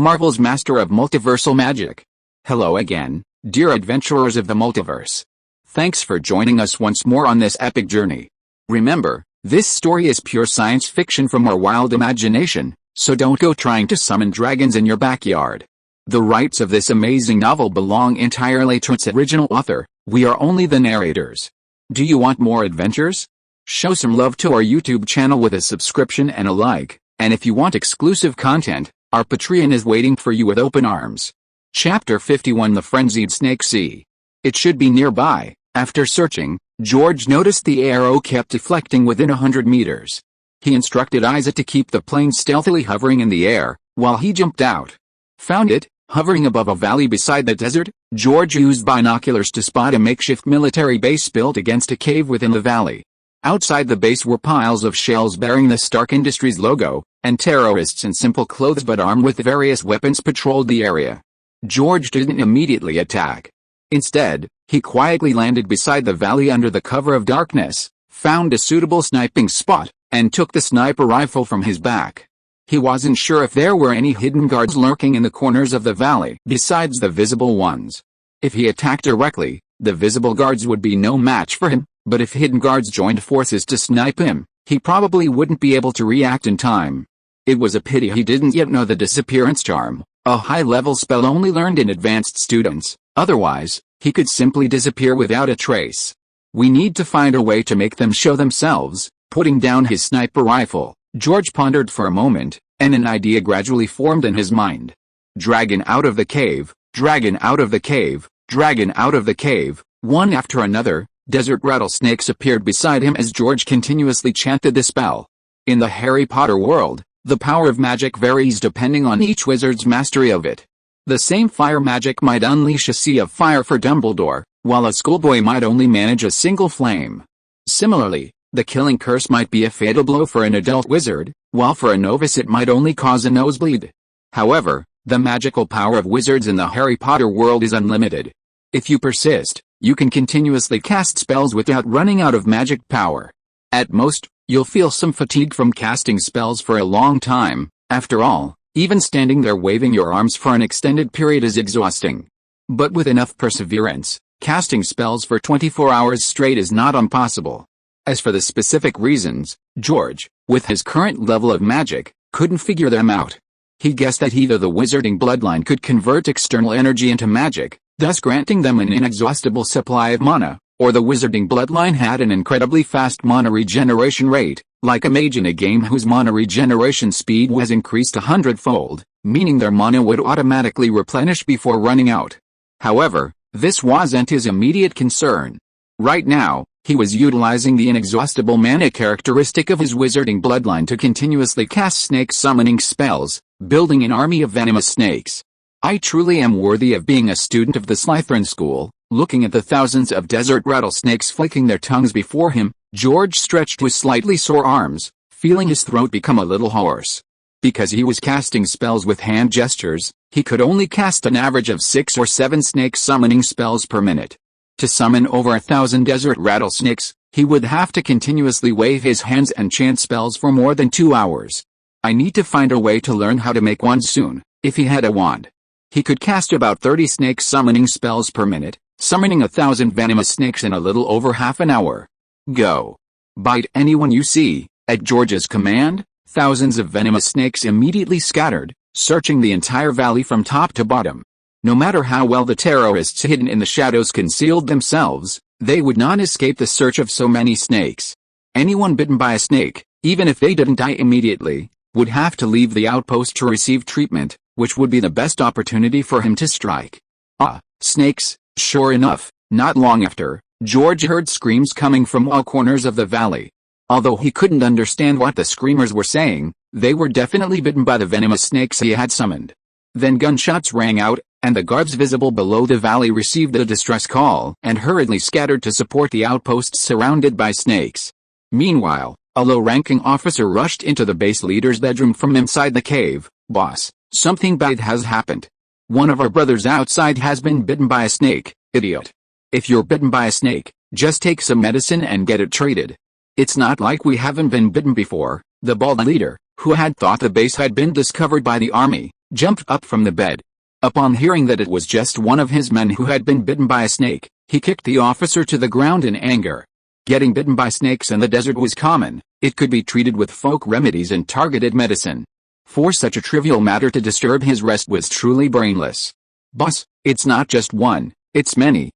Marvel's master of multiversal magic. Hello again, dear adventurers of the multiverse. Thanks for joining us once more on this epic journey. Remember, this story is pure science fiction from our wild imagination, so don't go trying to summon dragons in your backyard. The rights of this amazing novel belong entirely to its original author. We are only the narrators. Do you want more adventures? Show some love to our YouTube channel with a subscription and a like, and if you want exclusive content, our Patreon is waiting for you with open arms. Chapter 51: The Frenzied Snake Sea. It should be nearby. After searching, George noticed the arrow kept deflecting within 100 meters. He instructed Isaac to keep the plane stealthily hovering in the air, while he jumped out. Found it, hovering above a valley beside the desert. George used binoculars to spot a makeshift military base built against a cave within the valley. Outside the base were piles of shells bearing the Stark Industries logo, and terrorists in simple clothes but armed with various weapons patrolled the area. George didn't immediately attack. Instead, he quietly landed beside the valley under the cover of darkness, found a suitable sniping spot, and took the sniper rifle from his back. He wasn't sure if there were any hidden guards lurking in the corners of the valley besides the visible ones. If he attacked directly, the visible guards would be no match for him, but if hidden guards joined forces to snipe him, he probably wouldn't be able to react in time. It was a pity he didn't yet know the disappearance charm, a high-level spell only learned in advanced students. Otherwise, he could simply disappear without a trace. We need to find a way to make them show themselves. Putting down his sniper rifle, George pondered for a moment, and an idea gradually formed in his mind. Dragon out of the cave, dragon out of the cave, dragon out of the cave. One after another, desert rattlesnakes appeared beside him as George continuously chanted the spell. In the Harry Potter world, the power of magic varies depending on each wizard's mastery of it. The same fire magic might unleash a sea of fire for Dumbledore, while a schoolboy might only manage a single flame. Similarly, the killing curse might be a fatal blow for an adult wizard, while for a novice it might only cause a nosebleed. However, the magical power of wizards in the Harry Potter world is unlimited. If you persist, you can continuously cast spells without running out of magic power. At most, you'll feel some fatigue from casting spells for a long time. After all, even standing there waving your arms for an extended period is exhausting. But with enough perseverance, casting spells for 24 hours straight is not impossible. As for the specific reasons, George, with his current level of magic, couldn't figure them out. He guessed that either the wizarding bloodline could convert external energy into magic, thus granting them an inexhaustible supply of mana, or the wizarding bloodline had an incredibly fast mana regeneration rate, like a mage in a game whose mana regeneration speed was increased 100-fold, meaning their mana would automatically replenish before running out. However, this wasn't his immediate concern. Right now, he was utilizing the inexhaustible mana characteristic of his wizarding bloodline to continuously cast snake summoning spells, building an army of venomous snakes. I truly am worthy of being a student of the Slytherin school. Looking at the thousands of desert rattlesnakes flicking their tongues before him, George stretched his slightly sore arms, feeling his throat become a little hoarse. Because he was casting spells with hand gestures, he could only cast an average of 6 or 7 snake summoning spells per minute. To summon over 1,000 desert rattlesnakes, he would have to continuously wave his hands and chant spells for more than 2 hours. I need to find a way to learn how to make one soon. If he had a wand, he could cast about 30 snake summoning spells per minute, summoning 1,000 venomous snakes in a little over half an hour. Go. Bite anyone you see. At George's command, thousands of venomous snakes immediately scattered, searching the entire valley from top to bottom. No matter how well the terrorists hidden in the shadows concealed themselves, they would not escape the search of so many snakes. Anyone bitten by a snake, even if they didn't die immediately, would have to leave the outpost to receive treatment, which would be the best opportunity for him to strike. Ah, snakes. Sure enough, not long after, George heard screams coming from all corners of the valley. Although he couldn't understand what the screamers were saying, they were definitely bitten by the venomous snakes he had summoned. Then gunshots rang out, and the guards visible below the valley received a distress call and hurriedly scattered to support the outposts surrounded by snakes. Meanwhile, a low-ranking officer rushed into the base leader's bedroom from inside the cave. "Boss, something bad has happened. One of our brothers outside has been bitten by a snake, idiot. If you're bitten by a snake, just take some medicine and get it treated. It's not like we haven't been bitten before." The bald leader, who had thought the base had been discovered by the army, jumped up from the bed. Upon hearing that it was just one of his men who had been bitten by a snake, he kicked the officer to the ground in anger. Getting bitten by snakes in the desert was common. It could be treated with folk remedies and targeted medicine. For such a trivial matter to disturb his rest was truly brainless. "Boss, it's not just one, it's many,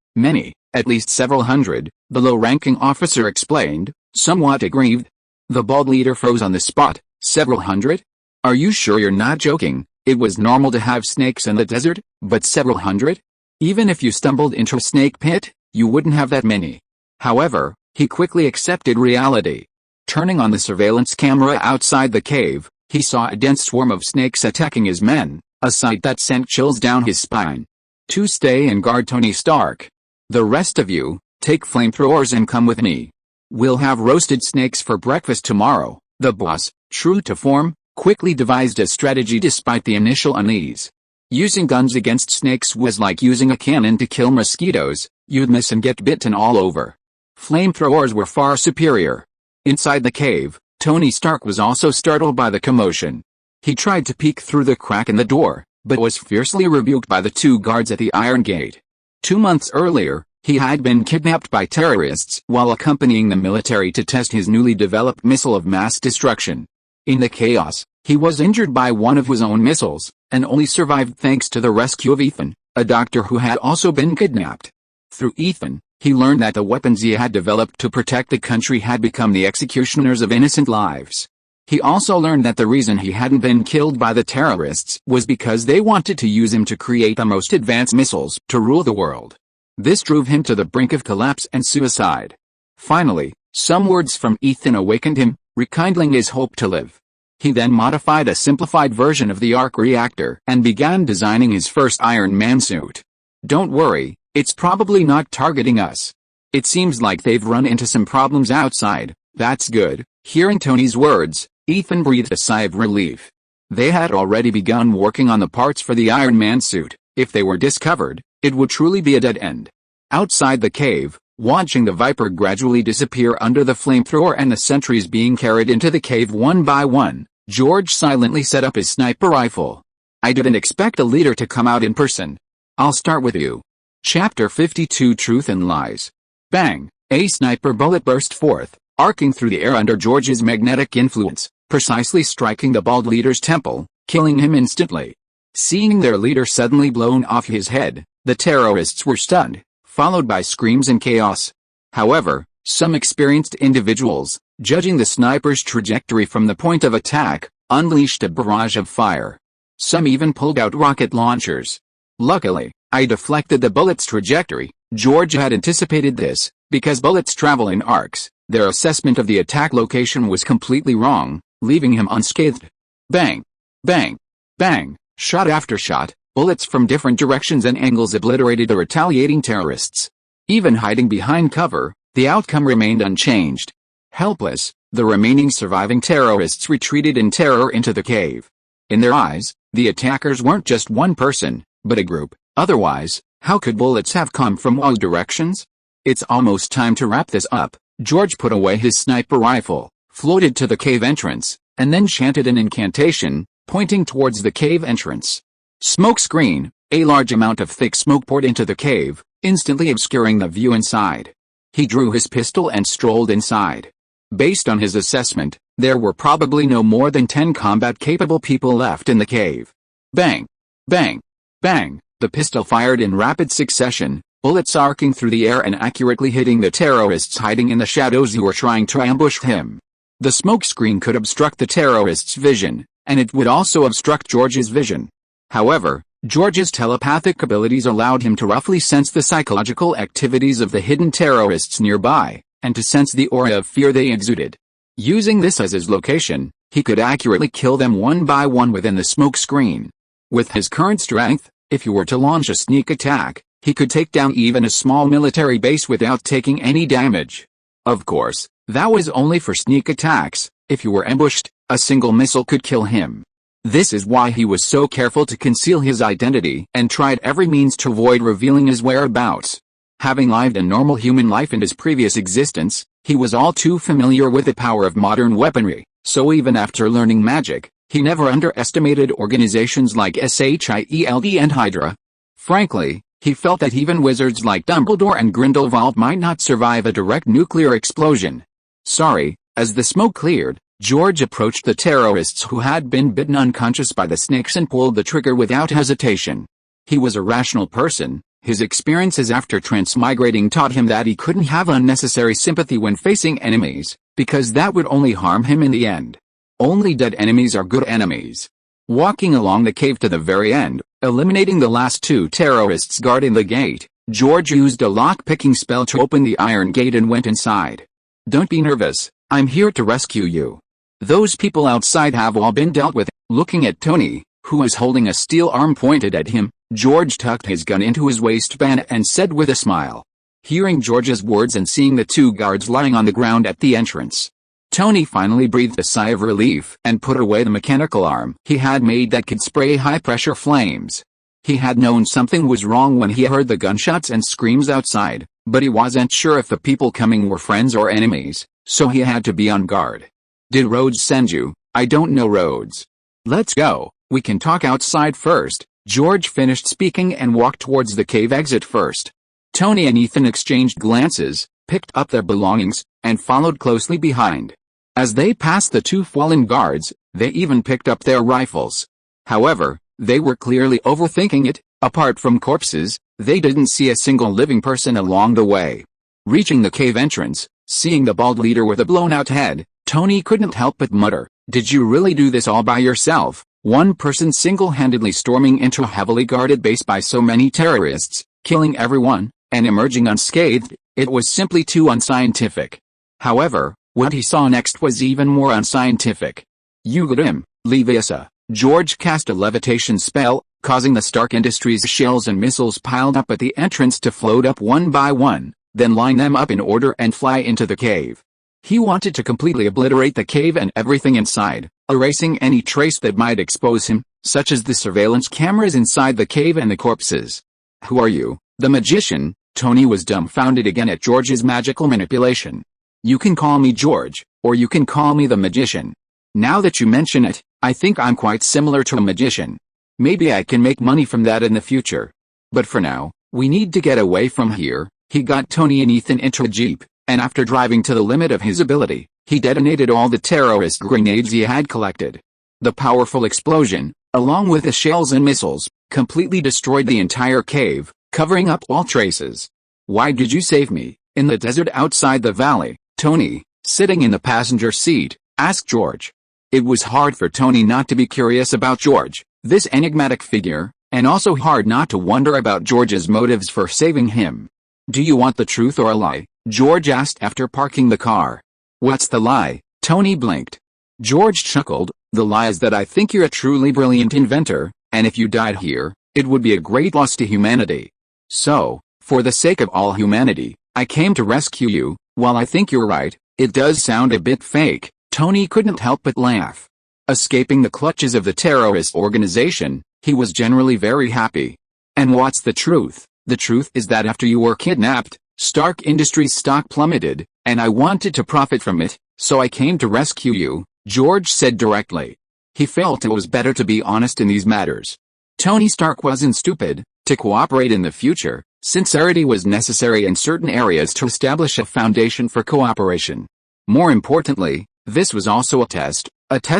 at least several hundred," the low-ranking officer explained, somewhat aggrieved. The bald leader froze on the spot. "Several hundred? Are you sure you're not joking? It was normal to have snakes in the desert, but several hundred? Even if you stumbled into a snake pit, you wouldn't have that many." However, he quickly accepted reality. Turning on the surveillance camera outside the cave, he saw a dense swarm of snakes attacking his men, a sight that sent chills down his spine. "To stay and guard Tony Stark. The rest of you, take flamethrowers and come with me. We'll have roasted snakes for breakfast tomorrow." The boss, true to form, quickly devised a strategy despite the initial unease. Using guns against snakes was like using a cannon to kill mosquitoes. You'd miss and get bitten all over. Flamethrowers were far superior. Inside the cave, Tony Stark was also startled by the commotion. He tried to peek through the crack in the door, but was fiercely rebuked by the two guards at the iron gate. 2 months earlier, he had been kidnapped by terrorists while accompanying the military to test his newly developed missile of mass destruction. In the chaos, he was injured by one of his own missiles, and only survived thanks to the rescue of Ethan, a doctor who had also been kidnapped. Through Ethan, he learned that the weapons he had developed to protect the country had become the executioners of innocent lives. He also learned that the reason he hadn't been killed by the terrorists was because they wanted to use him to create the most advanced missiles to rule the world. This drove him to the brink of collapse and suicide. Finally, some words from Ethan awakened him, rekindling his hope to live. He then modified a simplified version of the arc reactor and began designing his first Iron Man suit. "Don't worry, it's probably not targeting us. It seems like they've run into some problems outside." "That's good." Hearing Tony's words, Ethan breathed a sigh of relief. They had already begun working on the parts for the Iron Man suit. If they were discovered, it would truly be a dead end. Outside the cave, watching the Viper gradually disappear under the flamethrower and the sentries being carried into the cave one by one, George silently set up his sniper rifle. "I didn't expect a leader to come out in person. I'll start with you." Chapter 52 Truth and Lies. Bang! A sniper bullet burst forth, arcing through the air under George's magnetic influence, precisely striking the bald leader's temple, killing him instantly. Seeing their leader suddenly blown off his head, the terrorists were stunned, followed by screams and chaos. However, some experienced individuals, judging the sniper's trajectory from the point of attack, unleashed a barrage of fire. Some even pulled out rocket launchers. Luckily, I deflected the bullet's trajectory. George had anticipated this, because bullets travel in arcs. Their assessment of the attack location was completely wrong, leaving him unscathed. Bang! Bang! Bang! Shot after shot, bullets from different directions and angles obliterated the retaliating terrorists. Even hiding behind cover, the outcome remained unchanged. Helpless, the remaining surviving terrorists retreated in terror into the cave. In their eyes, the attackers weren't just one person, but a group. Otherwise, how could bullets have come from all directions? "It's almost time to wrap this up." George put away his sniper rifle, floated to the cave entrance, and then chanted an incantation, pointing towards the cave entrance. Smoke screen. A large amount of thick smoke poured into the cave, instantly obscuring the view inside. He drew his pistol and strolled inside. Based on his assessment, there were probably no more than 10 combat-capable people left in the cave. Bang! Bang! Bang! The pistol fired in rapid succession, bullets arcing through the air and accurately hitting the terrorists hiding in the shadows who were trying to ambush him. The smoke screen could obstruct the terrorists' vision, and it would also obstruct George's vision. However, George's telepathic abilities allowed him to roughly sense the psychological activities of the hidden terrorists nearby, and to sense the aura of fear they exuded. Using this as his location, he could accurately kill them one by one within the smoke screen. With his current strength, if he were to launch a sneak attack, he could take down even a small military base without taking any damage. Of course, that was only for sneak attacks. If he were ambushed, a single missile could kill him. This is why he was so careful to conceal his identity and tried every means to avoid revealing his whereabouts. Having lived a normal human life in his previous existence, he was all too familiar with the power of modern weaponry, so even after learning magic, He never underestimated organizations like SHIELD and Hydra. Frankly, he felt that even wizards like Dumbledore and Grindelwald might not survive a direct nuclear explosion. Sorry, as the smoke cleared, George approached the terrorists who had been bitten unconscious by the snakes and pulled the trigger without hesitation. He was a rational person. His experiences after transmigrating taught him that he couldn't have unnecessary sympathy when facing enemies, because that would only harm him in the end. Only dead enemies are good enemies. Walking along the cave to the very end, eliminating the last 2 terrorists guarding the gate, George used a lock-picking spell to open the iron gate and went inside. Don't be nervous, I'm here to rescue you. Those people outside have all been dealt with. Looking at Tony, who was holding a steel arm pointed at him, George tucked his gun into his waistband and said with a smile. Hearing George's words and seeing the 2 guards lying on the ground at the entrance, Tony finally breathed a sigh of relief and put away the mechanical arm he had made that could spray high-pressure flames. He had known something was wrong when he heard the gunshots and screams outside, but he wasn't sure if the people coming were friends or enemies, so he had to be on guard. Did Rhodes send you? I don't know Rhodes. Let's go, we can talk outside first. George finished speaking and walked towards the cave exit first. Tony and Ethan exchanged glances, picked up their belongings, and followed closely behind. As they passed the 2 fallen guards, they even picked up their rifles. However, they were clearly overthinking it. Apart from corpses, they didn't see a single living person along the way. Reaching the cave entrance, seeing the bald leader with a blown-out head, Tony couldn't help but mutter, "Did you really do this all by yourself? One person single-handedly storming into a heavily guarded base by so many terrorists, killing everyone, and emerging unscathed, it was simply too unscientific." However, what he saw next was even more unscientific. Ugrim, Leviosa. George cast a levitation spell, causing the Stark Industries shells and missiles piled up at the entrance to float up one by one, then line them up in order and fly into the cave. He wanted to completely obliterate the cave and everything inside, erasing any trace that might expose him, such as the surveillance cameras inside the cave and the corpses. "Who are you, the magician?" Tony was dumbfounded again at George's magical manipulation. "You can call me George, or you can call me the magician. Now that you mention it, I think I'm quite similar to a magician. Maybe I can make money from that in the future. But for now, we need to get away from here." He got Tony and Ethan into a jeep, and after driving to the limit of his ability, he detonated all the terrorist grenades he had collected. The powerful explosion, along with the shells and missiles, completely destroyed the entire cave, covering up all traces. "Why did you save me, in the desert outside the valley?" Tony, sitting in the passenger seat, asked George. It was hard for Tony not to be curious about George, this enigmatic figure, and also hard not to wonder about George's motives for saving him. "Do you want the truth or a lie?" George asked after parking the car. "What's the lie?" Tony blinked. George chuckled. "The lie is that I think you're a truly brilliant inventor, and if you died here, it would be a great loss to humanity. So, for the sake of all humanity, I came to rescue you." "While I think you're right, it does sound a bit fake." Tony couldn't help but laugh. Escaping the clutches of the terrorist organization, he was generally very happy. "And what's the truth?" "The truth is that after you were kidnapped, Stark Industries' stock plummeted, and I wanted to profit from it, so I came to rescue you," George said directly. He felt it was better to be honest in these matters. Tony Stark wasn't stupid. To cooperate in the future, sincerity was necessary in certain areas to establish a foundation for cooperation. More importantly, this was also a test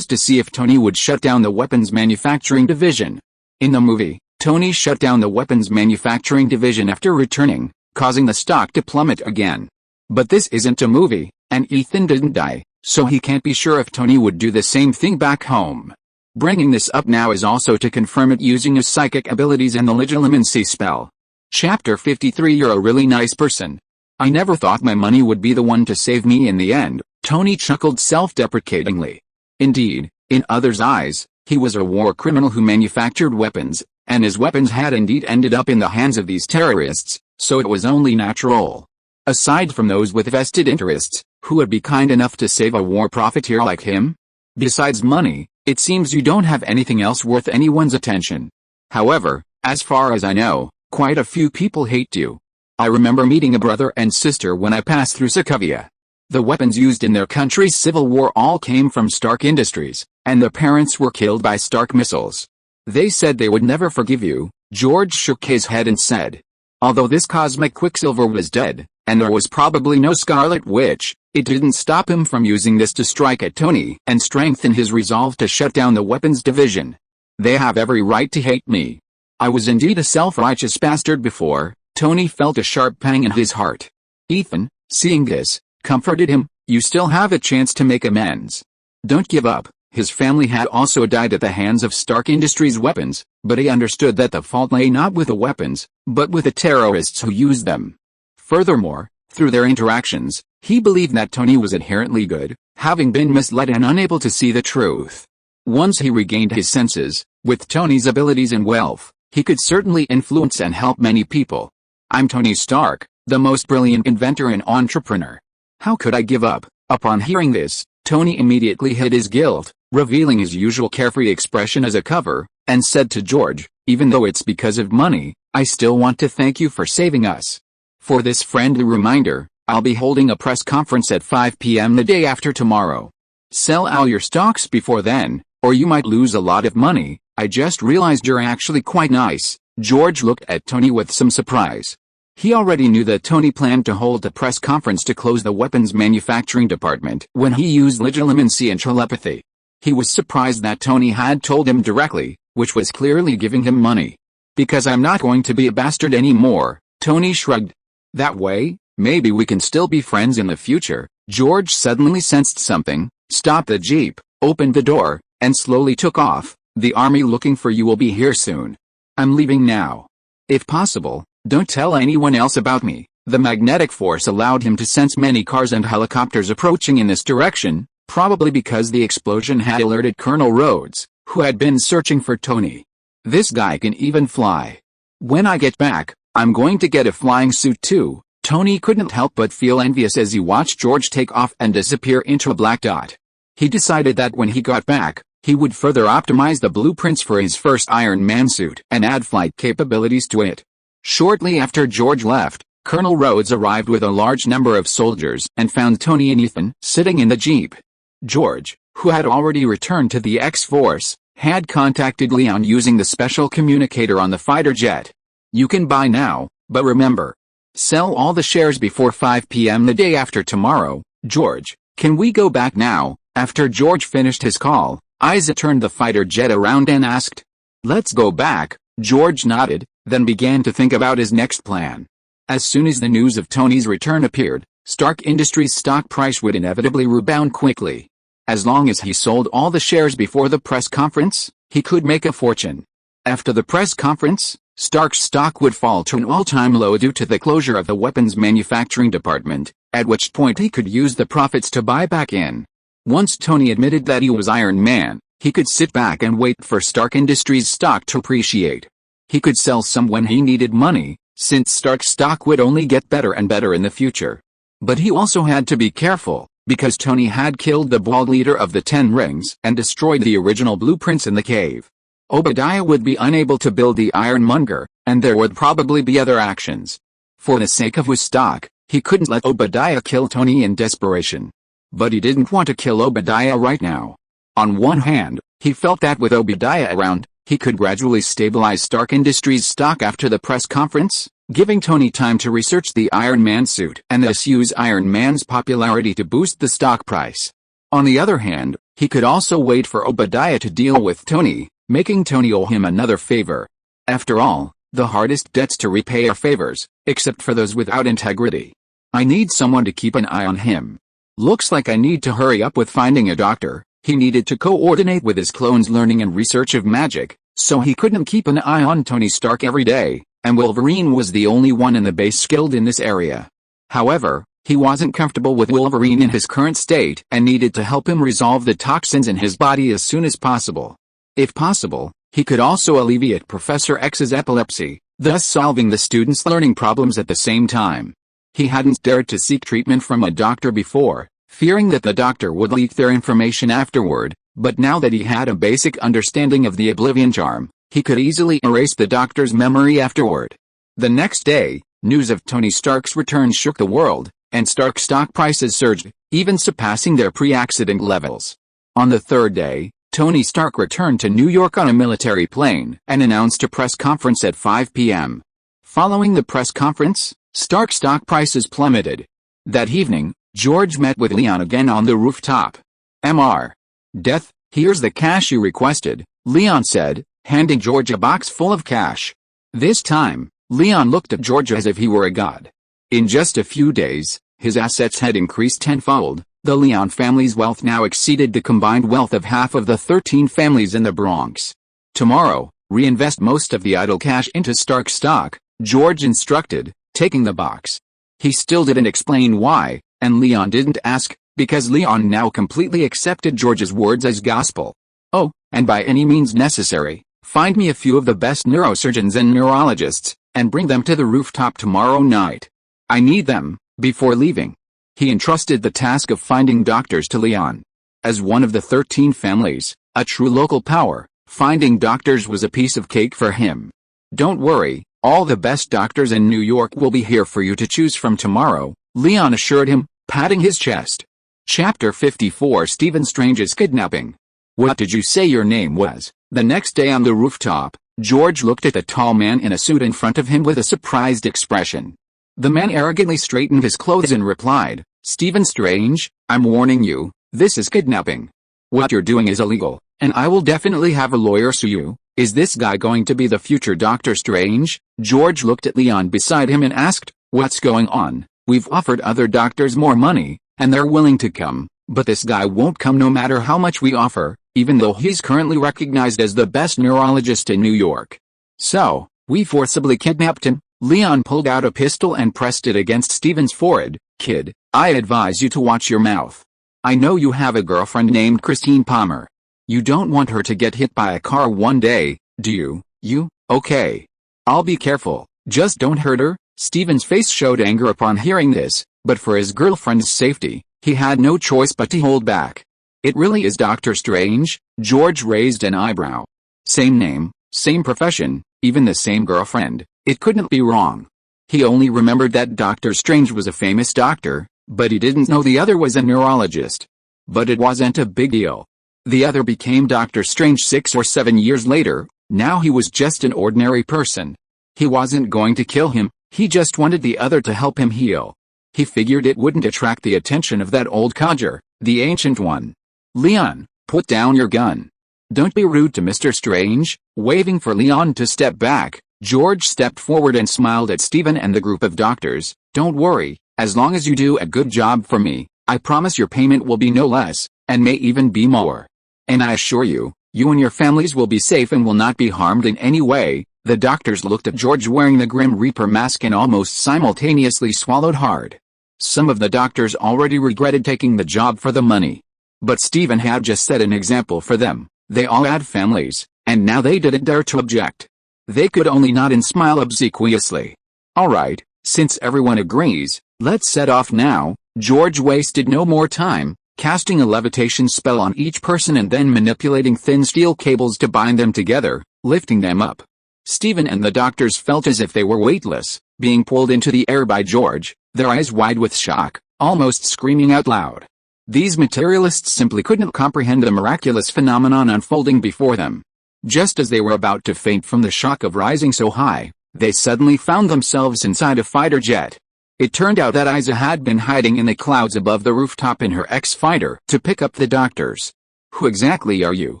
to see if Tony would shut down the weapons manufacturing division. In the movie, Tony shut down the weapons manufacturing division after returning, causing the stock to plummet again. But this isn't a movie, and Ethan didn't die, so he can't be sure if Tony would do the same thing back home. Bringing this up now is also to confirm it using his psychic abilities and the legilimency spell. Chapter 53. You're a really nice person. I never thought my money would be the one to save me in the end, Tony chuckled self-deprecatingly. Indeed, in others' eyes, he was a war criminal who manufactured weapons, and his weapons had indeed ended up in the hands of these terrorists, so it was only natural. Aside from those with vested interests, who would be kind enough to save a war profiteer like him? Besides money, it seems you don't have anything else worth anyone's attention. However, as far as I know, quite a few people hate you. I remember meeting a brother and sister when I passed through Sokovia. The weapons used in their country's civil war all came from Stark Industries, and their parents were killed by Stark missiles. They said they would never forgive you. George shook his head and said, although this cosmic Quicksilver was dead, and there was probably no Scarlet Witch, it didn't stop him from using this to strike at Tony and strengthen his resolve to shut down the weapons division. They have every right to hate me. I was indeed a self-righteous bastard before. Tony felt a sharp pang in his heart. Ethan, seeing this, comforted him. You still have a chance to make amends. Don't give up. His family had also died at the hands of Stark Industries weapons, but he understood that the fault lay not with the weapons, but with the terrorists who used them. Furthermore, through their interactions, he believed that Tony was inherently good, having been misled and unable to see the truth. Once he regained his senses, with Tony's abilities and wealth, he could certainly influence and help many people. I'm Tony Stark, the most brilliant inventor and entrepreneur. How could I give up? Upon hearing this, Tony immediately hid his guilt, revealing his usual carefree expression as a cover, and said to George, even though it's because of money, I still want to thank you for saving us. For this friendly reminder, I'll be holding a press conference at 5 p.m. the day after tomorrow. Sell all your stocks before then, or you might lose a lot of money. I just realized you're actually quite nice. George looked at Tony with some surprise. He already knew that Tony planned to hold a press conference to close the weapons manufacturing department when he used legitimacy and telepathy. He was surprised that Tony had told him directly, which was clearly giving him money. Because I'm not going to be a bastard anymore, Tony shrugged. That way, maybe we can still be friends in the future. George suddenly sensed something, stopped the jeep, opened the door, and slowly took off. The army looking for you will be here soon. I'm leaving now. If possible, don't tell anyone else about me. The magnetic force allowed him to sense many cars and helicopters approaching in this direction, probably because the explosion had alerted Colonel Rhodes, who had been searching for Tony. This guy can even fly. When I get back, I'm going to get a flying suit too. Tony couldn't help but feel envious as he watched George take off and disappear into a black dot. He decided that when he got back, he would further optimize the blueprints for his first Iron Man suit and add flight capabilities to it. Shortly after George left, Colonel Rhodes arrived with a large number of soldiers and found Tony and Ethan sitting in the jeep. George, who had already returned to the X-Force, had contacted Leon using the special communicator on the fighter jet. You can buy now, but remember, sell all the shares before 5 p.m. the day after tomorrow. George, can we go back now? After George finished his call, Isaac turned the fighter jet around and asked, let's go back. George nodded, then began to think about his next plan. As soon as the news of Tony's return appeared, Stark Industries' stock price would inevitably rebound quickly. As long as he sold all the shares before the press conference, he could make a fortune. After the press conference, Stark's stock would fall to an all-time low due to the closure of the weapons manufacturing department, at which point he could use the profits to buy back in. Once Tony admitted that he was Iron Man, he could sit back and wait for Stark Industries' stock to appreciate. He could sell some when he needed money, since Stark's stock would only get better and better in the future. But he also had to be careful, because Tony had killed the bald leader of the Ten Rings and destroyed the original blueprints in the cave. Obadiah would be unable to build the Ironmonger, and there would probably be other actions. For the sake of his stock, he couldn't let Obadiah kill Tony in desperation. But he didn't want to kill Obadiah right now. On one hand, he felt that with Obadiah around, he could gradually stabilize Stark Industries' stock after the press conference, giving Tony time to research the Iron Man suit and thus use Iron Man's popularity to boost the stock price. On the other hand, he could also wait for Obadiah to deal with Tony, making Tony owe him another favor. After all, the hardest debts to repay are favors, except for those without integrity. I need someone to keep an eye on him. Looks like I need to hurry up with finding a doctor. He needed to coordinate with his clone's learning and research of magic, so he couldn't keep an eye on Tony Stark every day, and Wolverine was the only one in the base skilled in this area. However, he wasn't comfortable with Wolverine in his current state and needed to help him resolve the toxins in his body as soon as possible. If possible, he could also alleviate Professor X's epilepsy, thus solving the students' learning problems at the same time. He hadn't dared to seek treatment from a doctor before, fearing that the doctor would leak their information afterward, but now that he had a basic understanding of the Oblivion Charm, he could easily erase the doctor's memory afterward. The next day, news of Tony Stark's return shook the world, and Stark stock prices surged. even surpassing their pre-accident levels. On the third day, Tony Stark returned to New York on a military plane and announced a press conference at 5 p.m. Following the press conference, Stark stock prices plummeted. That evening, George met with Leon again on the rooftop. Mr. Death, here's the cash you requested, Leon said, handing George a box full of cash. This time, Leon looked at George as if he were a god. In just a few days, his assets had increased tenfold. The Leon family's wealth now exceeded the combined wealth of half of the 13 families in the Bronx. Tomorrow, reinvest most of the idle cash into Stark stock, George instructed, taking the box. He still didn't explain why, and Leon didn't ask, because Leon now completely accepted George's words as gospel. Oh, and by any means necessary, find me a few of the best neurosurgeons and neurologists, and bring them to the rooftop tomorrow night. I need them, before leaving. He entrusted the task of finding doctors to Leon. As one of the 13 families, a true local power, finding doctors was a piece of cake for him. Don't worry, all the best doctors in New York will be here for you to choose from tomorrow, Leon assured him, patting his chest. Chapter 54 Stephen Strange's Kidnapping. What did you say your name was? The next day on the rooftop, George looked at the tall man in a suit in front of him with a surprised expression. The man arrogantly straightened his clothes and replied, Stephen Strange, I'm warning you, this is kidnapping. What you're doing is illegal, and I will definitely have a lawyer sue you. Is this guy going to be the future Doctor Strange? George looked at Leon beside him and asked, what's going on? We've offered other doctors more money, and they're willing to come, but this guy won't come no matter how much we offer, even though he's currently recognized as the best neurologist in New York. So, we forcibly kidnapped him. Leon pulled out a pistol and pressed it against Stephen's forehead. Kid, I advise you to watch your mouth. I know you have a girlfriend named Christine Palmer. You don't want her to get hit by a car one day, do you? Okay. I'll be careful, just don't hurt her. Stephen's face showed anger upon hearing this, but for his girlfriend's safety, he had no choice but to hold back. It really is Doctor Strange? George raised an eyebrow. Same name, same profession, even the same girlfriend. It couldn't be wrong. He only remembered that Doctor Strange was a famous doctor, but he didn't know the other was a neurologist. But it wasn't a big deal. The other became Doctor Strange 6 or 7 years later. Now he was just an ordinary person. He wasn't going to kill him, he just wanted the other to help him heal. He figured it wouldn't attract the attention of that old codger, the Ancient One. Leon, put down your gun. Don't be rude to Mr. Strange. Waving for Leon to step back, George stepped forward and smiled at Stephen and the group of doctors. Don't worry, as long as you do a good job for me, I promise your payment will be no less, and may even be more. And I assure you, you and your families will be safe and will not be harmed in any way. The doctors looked at George wearing the Grim Reaper mask and almost simultaneously swallowed hard. Some of the doctors already regretted taking the job for the money. But Stephen had just set an example for them. They all had families, and now they didn't dare to object. They could only nod and smile obsequiously. Alright, since everyone agrees, let's set off now. George wasted no more time, casting a levitation spell on each person and then manipulating thin steel cables to bind them together, lifting them up. Stephen and the doctors felt as if they were weightless, being pulled into the air by George, their eyes wide with shock, almost screaming out loud. These materialists simply couldn't comprehend the miraculous phenomenon unfolding before them. Just as they were about to faint from the shock of rising so high, they suddenly found themselves inside a fighter jet. It turned out that Isa had been hiding in the clouds above the rooftop in her X-Fighter to pick up the doctors. Who exactly are you?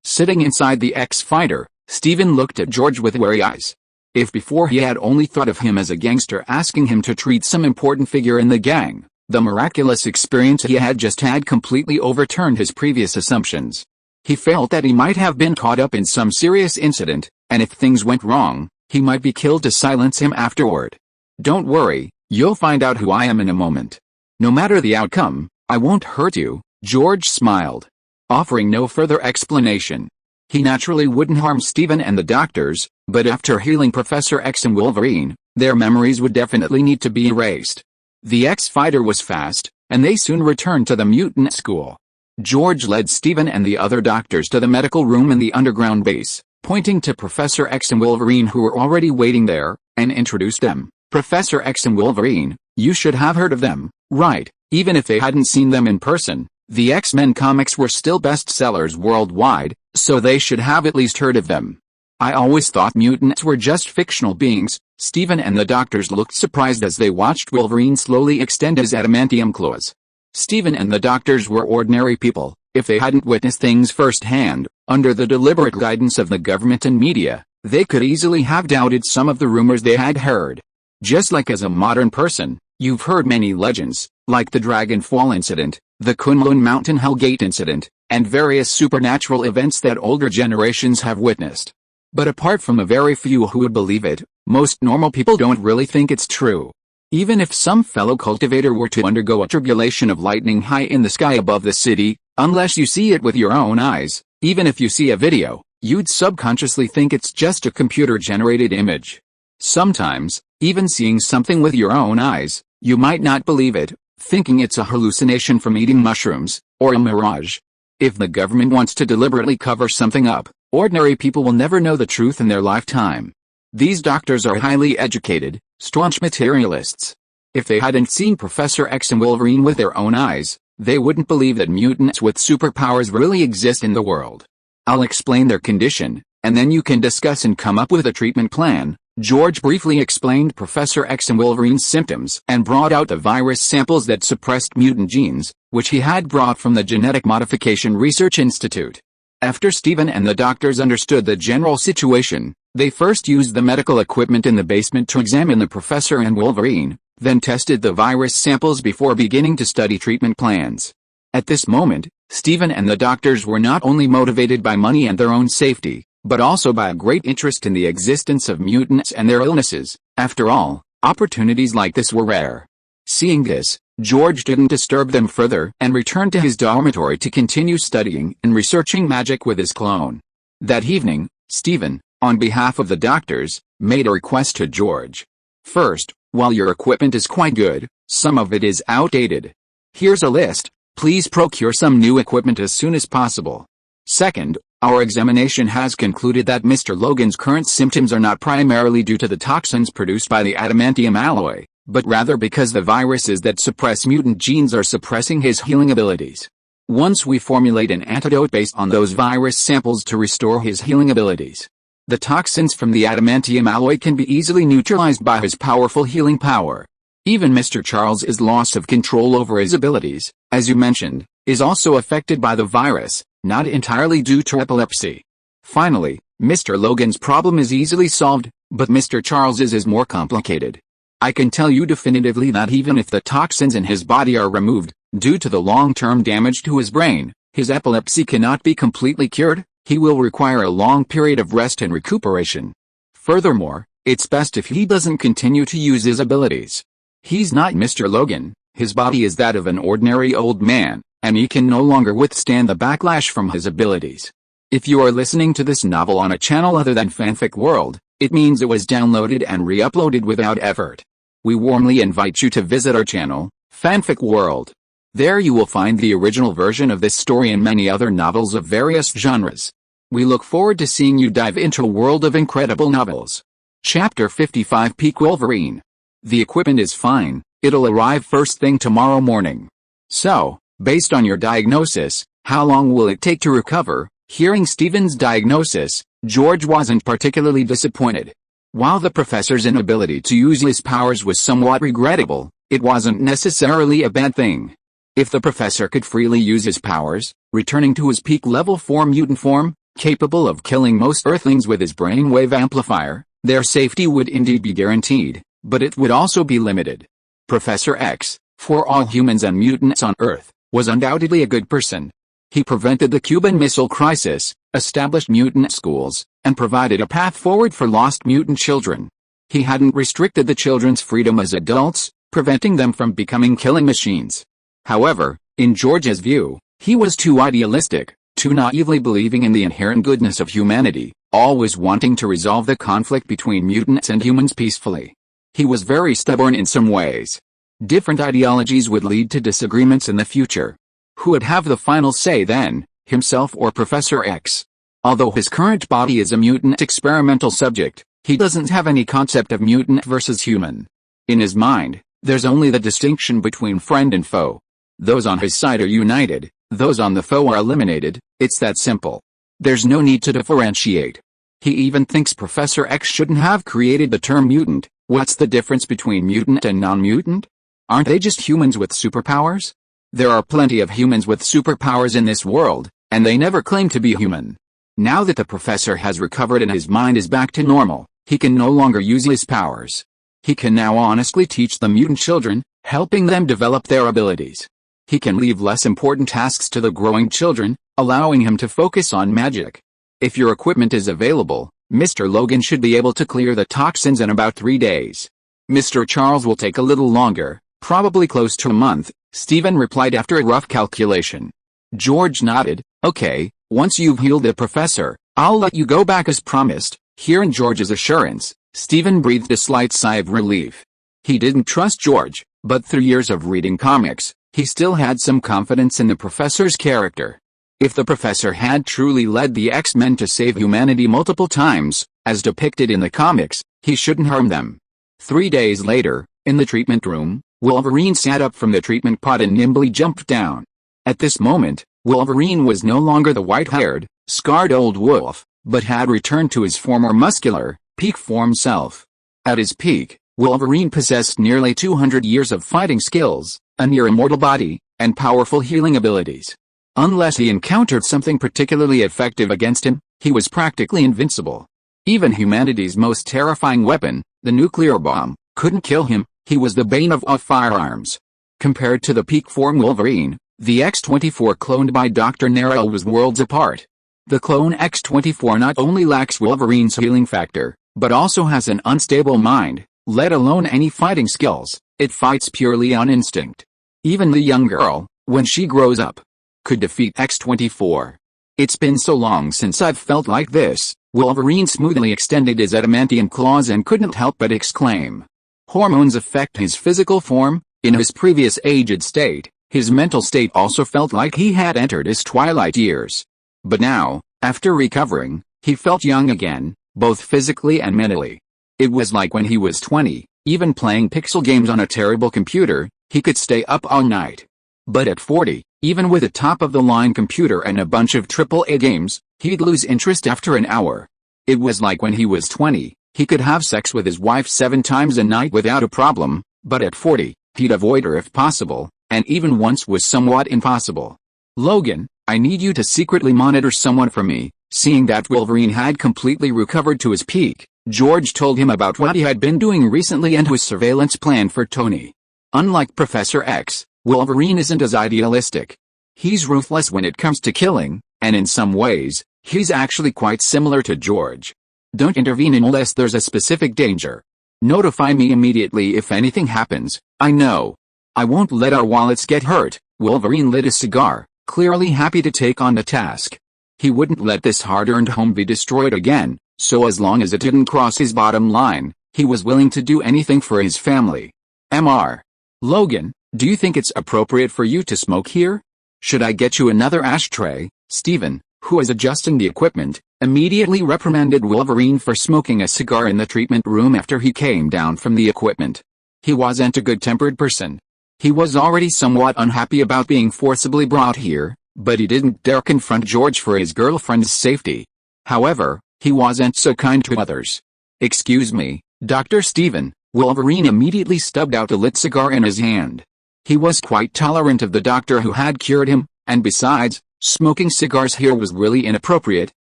Sitting inside the X-Fighter, Stephen looked at George with wary eyes. If before he had only thought of him as a gangster asking him to treat some important figure in the gang, the miraculous experience he had just had completely overturned his previous assumptions. He felt that he might have been caught up in some serious incident, and if things went wrong, he might be killed to silence him afterward. Don't worry, you'll find out who I am in a moment. No matter the outcome, I won't hurt you, George smiled, offering no further explanation. He naturally wouldn't harm Stephen and the doctors, but after healing Professor X and Wolverine, their memories would definitely need to be erased. The X-Fighter was fast, and they soon returned to the mutant school. George led Stephen and the other doctors to the medical room in the underground base, pointing to Professor X and Wolverine who were already waiting there, and introduced them. Professor X and Wolverine, you should have heard of them, right? Even if they hadn't seen them in person, the X-Men comics were still bestsellers worldwide, so they should have at least heard of them. I always thought mutants were just fictional beings. Stephen and the doctors looked surprised as they watched Wolverine slowly extend his adamantium claws. Stephen and the doctors were ordinary people. If they hadn't witnessed things firsthand, under the deliberate guidance of the government and media, they could easily have doubted some of the rumors they had heard. Just like as a modern person, you've heard many legends, like the Dragon Fall incident, the Kunlun Mountain Hellgate incident, and various supernatural events that older generations have witnessed. But apart from a very few who would believe it, most normal people don't really think it's true. Even if some fellow cultivator were to undergo a tribulation of lightning high in the sky above the city, unless you see it with your own eyes, even if you see a video, you'd subconsciously think it's just a computer-generated image. Sometimes, even seeing something with your own eyes, you might not believe it, thinking it's a hallucination from eating mushrooms, or a mirage. If the government wants to deliberately cover something up, ordinary people will never know the truth in their lifetime. These doctors are highly educated, staunch materialists. If they hadn't seen Professor X and Wolverine with their own eyes, they wouldn't believe that mutants with superpowers really exist in the world. I'll explain their condition, and then you can discuss and come up with a treatment plan. George briefly explained Professor X and Wolverine's symptoms and brought out the virus samples that suppressed mutant genes, which he had brought from the Genetic Modification Research Institute. After Stephen and the doctors understood the general situation, they first used the medical equipment in the basement to examine the professor and Wolverine, then tested the virus samples before beginning to study treatment plans. At this moment, Stephen and the doctors were not only motivated by money and their own safety, but also by a great interest in the existence of mutants and their illnesses. After all, opportunities like this were rare. Seeing this, George didn't disturb them further and returned to his dormitory to continue studying and researching magic with his clone. That evening, Stephen, on behalf of the doctors, made a request to George. First, while your equipment is quite good, some of it is outdated. Here's a list. Please procure some new equipment as soon as possible. Second, our examination has concluded that Mr. Logan's current symptoms are not primarily due to the toxins produced by the adamantium alloy, but rather because the viruses that suppress mutant genes are suppressing his healing abilities. Once we formulate an antidote based on those virus samples to restore his healing abilities, the toxins from the adamantium alloy can be easily neutralized by his powerful healing power. Even Mr. Charles's loss of control over his abilities, as you mentioned, is also affected by the virus, not entirely due to epilepsy. Finally, Mr. Logan's problem is easily solved, but Mr. Charles's is more complicated. I can tell you definitively that even if the toxins in his body are removed, due to the long-term damage to his brain, his epilepsy cannot be completely cured. He will require a long period of rest and recuperation. Furthermore, it's best if he doesn't continue to use his abilities. He's not Mr. Logan, his body is that of an ordinary old man, and he can no longer withstand the backlash from his abilities. If you are listening to this novel on a channel other than Fanfic World, it means it was downloaded and re-uploaded without effort. We warmly invite you to visit our channel, Fanfic World. There you will find the original version of this story and many other novels of various genres. We look forward to seeing you dive into a world of incredible novels. Chapter 55 Peak Wolverine. The equipment is fine, it'll arrive first thing tomorrow morning. So, based on your diagnosis, how long will it take to recover? Hearing Stephen's diagnosis, George wasn't particularly disappointed. While the professor's inability to use his powers was somewhat regrettable, it wasn't necessarily a bad thing. If the professor could freely use his powers, returning to his peak level 4 mutant form, capable of killing most Earthlings with his brainwave amplifier, their safety would indeed be guaranteed, but it would also be limited. Professor X, for all humans and mutants on Earth, was undoubtedly a good person. He prevented the Cuban Missile Crisis, established mutant schools, and provided a path forward for lost mutant children. He hadn't restricted the children's freedom as adults, preventing them from becoming killing machines. However, in George's view, he was too idealistic, too naively believing in the inherent goodness of humanity, always wanting to resolve the conflict between mutants and humans peacefully. He was very stubborn in some ways. Different ideologies would lead to disagreements in the future. Who would have the final say then, himself or Professor X? Although his current body is a mutant experimental subject, he doesn't have any concept of mutant versus human. In his mind, There's only the distinction between friend and foe. Those on his side are united, those on the foe are eliminated. It's that simple. There's no need to differentiate. He even thinks Professor X shouldn't have created the term mutant. What's the difference between mutant and non-mutant? Aren't they just humans with superpowers? There are plenty of humans with superpowers in this world, and they never claim to be human. Now that the professor has recovered and his mind is back to normal, he can no longer use his powers. He can now honestly teach the mutant children, helping them develop their abilities. He can leave less important tasks to the growing children, allowing him to focus on magic. If your equipment is available, Mr. Logan should be able to clear the toxins in about 3 days. Mr. Charles will take a little longer, probably close to a month, Stephen replied after a rough calculation. George nodded. Okay, once you've healed the professor, I'll let you go back as promised. Hearing George's assurance, Stephen breathed a slight sigh of relief. He didn't trust George, but through years of reading comics, he still had some confidence in the professor's character. If the professor had truly led the X-Men to save humanity multiple times, as depicted in the comics, he shouldn't harm them. 3 days later, in the treatment room, Wolverine sat up from the treatment pod and nimbly jumped down. At this moment, Wolverine was no longer the white-haired, scarred old wolf, but had returned to his former muscular, peak form self. At his peak, Wolverine possessed nearly 200 years of fighting skills, a near-immortal body, and powerful healing abilities. Unless he encountered something particularly effective against him, he was practically invincible. Even humanity's most terrifying weapon, the nuclear bomb, couldn't kill him. He was the bane of all firearms. Compared to the peak form Wolverine, the X-24 cloned by Dr. Nero was worlds apart. The clone X-24 not only lacks Wolverine's healing factor, but also has an unstable mind, let alone any fighting skills. It fights purely on instinct. Even the young girl, when she grows up, could defeat X-24. It's been so long since I've felt like this. Wolverine smoothly extended his adamantium claws and couldn't help but exclaim. Hormones affect his physical form. In his previous aged state, his mental state also felt like he had entered his twilight years. But now, after recovering, he felt young again, both physically and mentally. It was like when he was 20, even playing pixel games on a terrible computer, he could stay up all night. But at 40, even with a top-of-the-line computer and a bunch of AAA games, he'd lose interest after an hour. It was like when he was 20, he could have sex with his wife 7 times a night without a problem, but at 40, he'd avoid her if possible, and even once was somewhat impossible. Logan, I need you to secretly monitor someone for me. Seeing that Wolverine had completely recovered to his peak, George told him about what he had been doing recently and his surveillance plan for Tony. Unlike Professor X, Wolverine isn't as idealistic. He's ruthless when it comes to killing, and in some ways, he's actually quite similar to George. Don't intervene unless there's a specific danger. Notify me immediately if anything happens. I know. I won't let our wallets get hurt. Wolverine lit a cigar, clearly happy to take on the task. He wouldn't let this hard-earned home be destroyed again, so as long as it didn't cross his bottom line, he was willing to do anything for his family. Mr. Logan, do you think it's appropriate for you to smoke here? Should I get you another ashtray? Stephen, who was adjusting the equipment, immediately reprimanded Wolverine for smoking a cigar in the treatment room after he came down from the equipment. He wasn't a good-tempered person. He was already somewhat unhappy about being forcibly brought here, but he didn't dare confront George for his girlfriend's safety. However, he wasn't so kind to others. Excuse me, Dr. Stephen. Wolverine immediately stubbed out a lit cigar in his hand. He was quite tolerant of the doctor who had cured him, and besides, smoking cigars here was really inappropriate,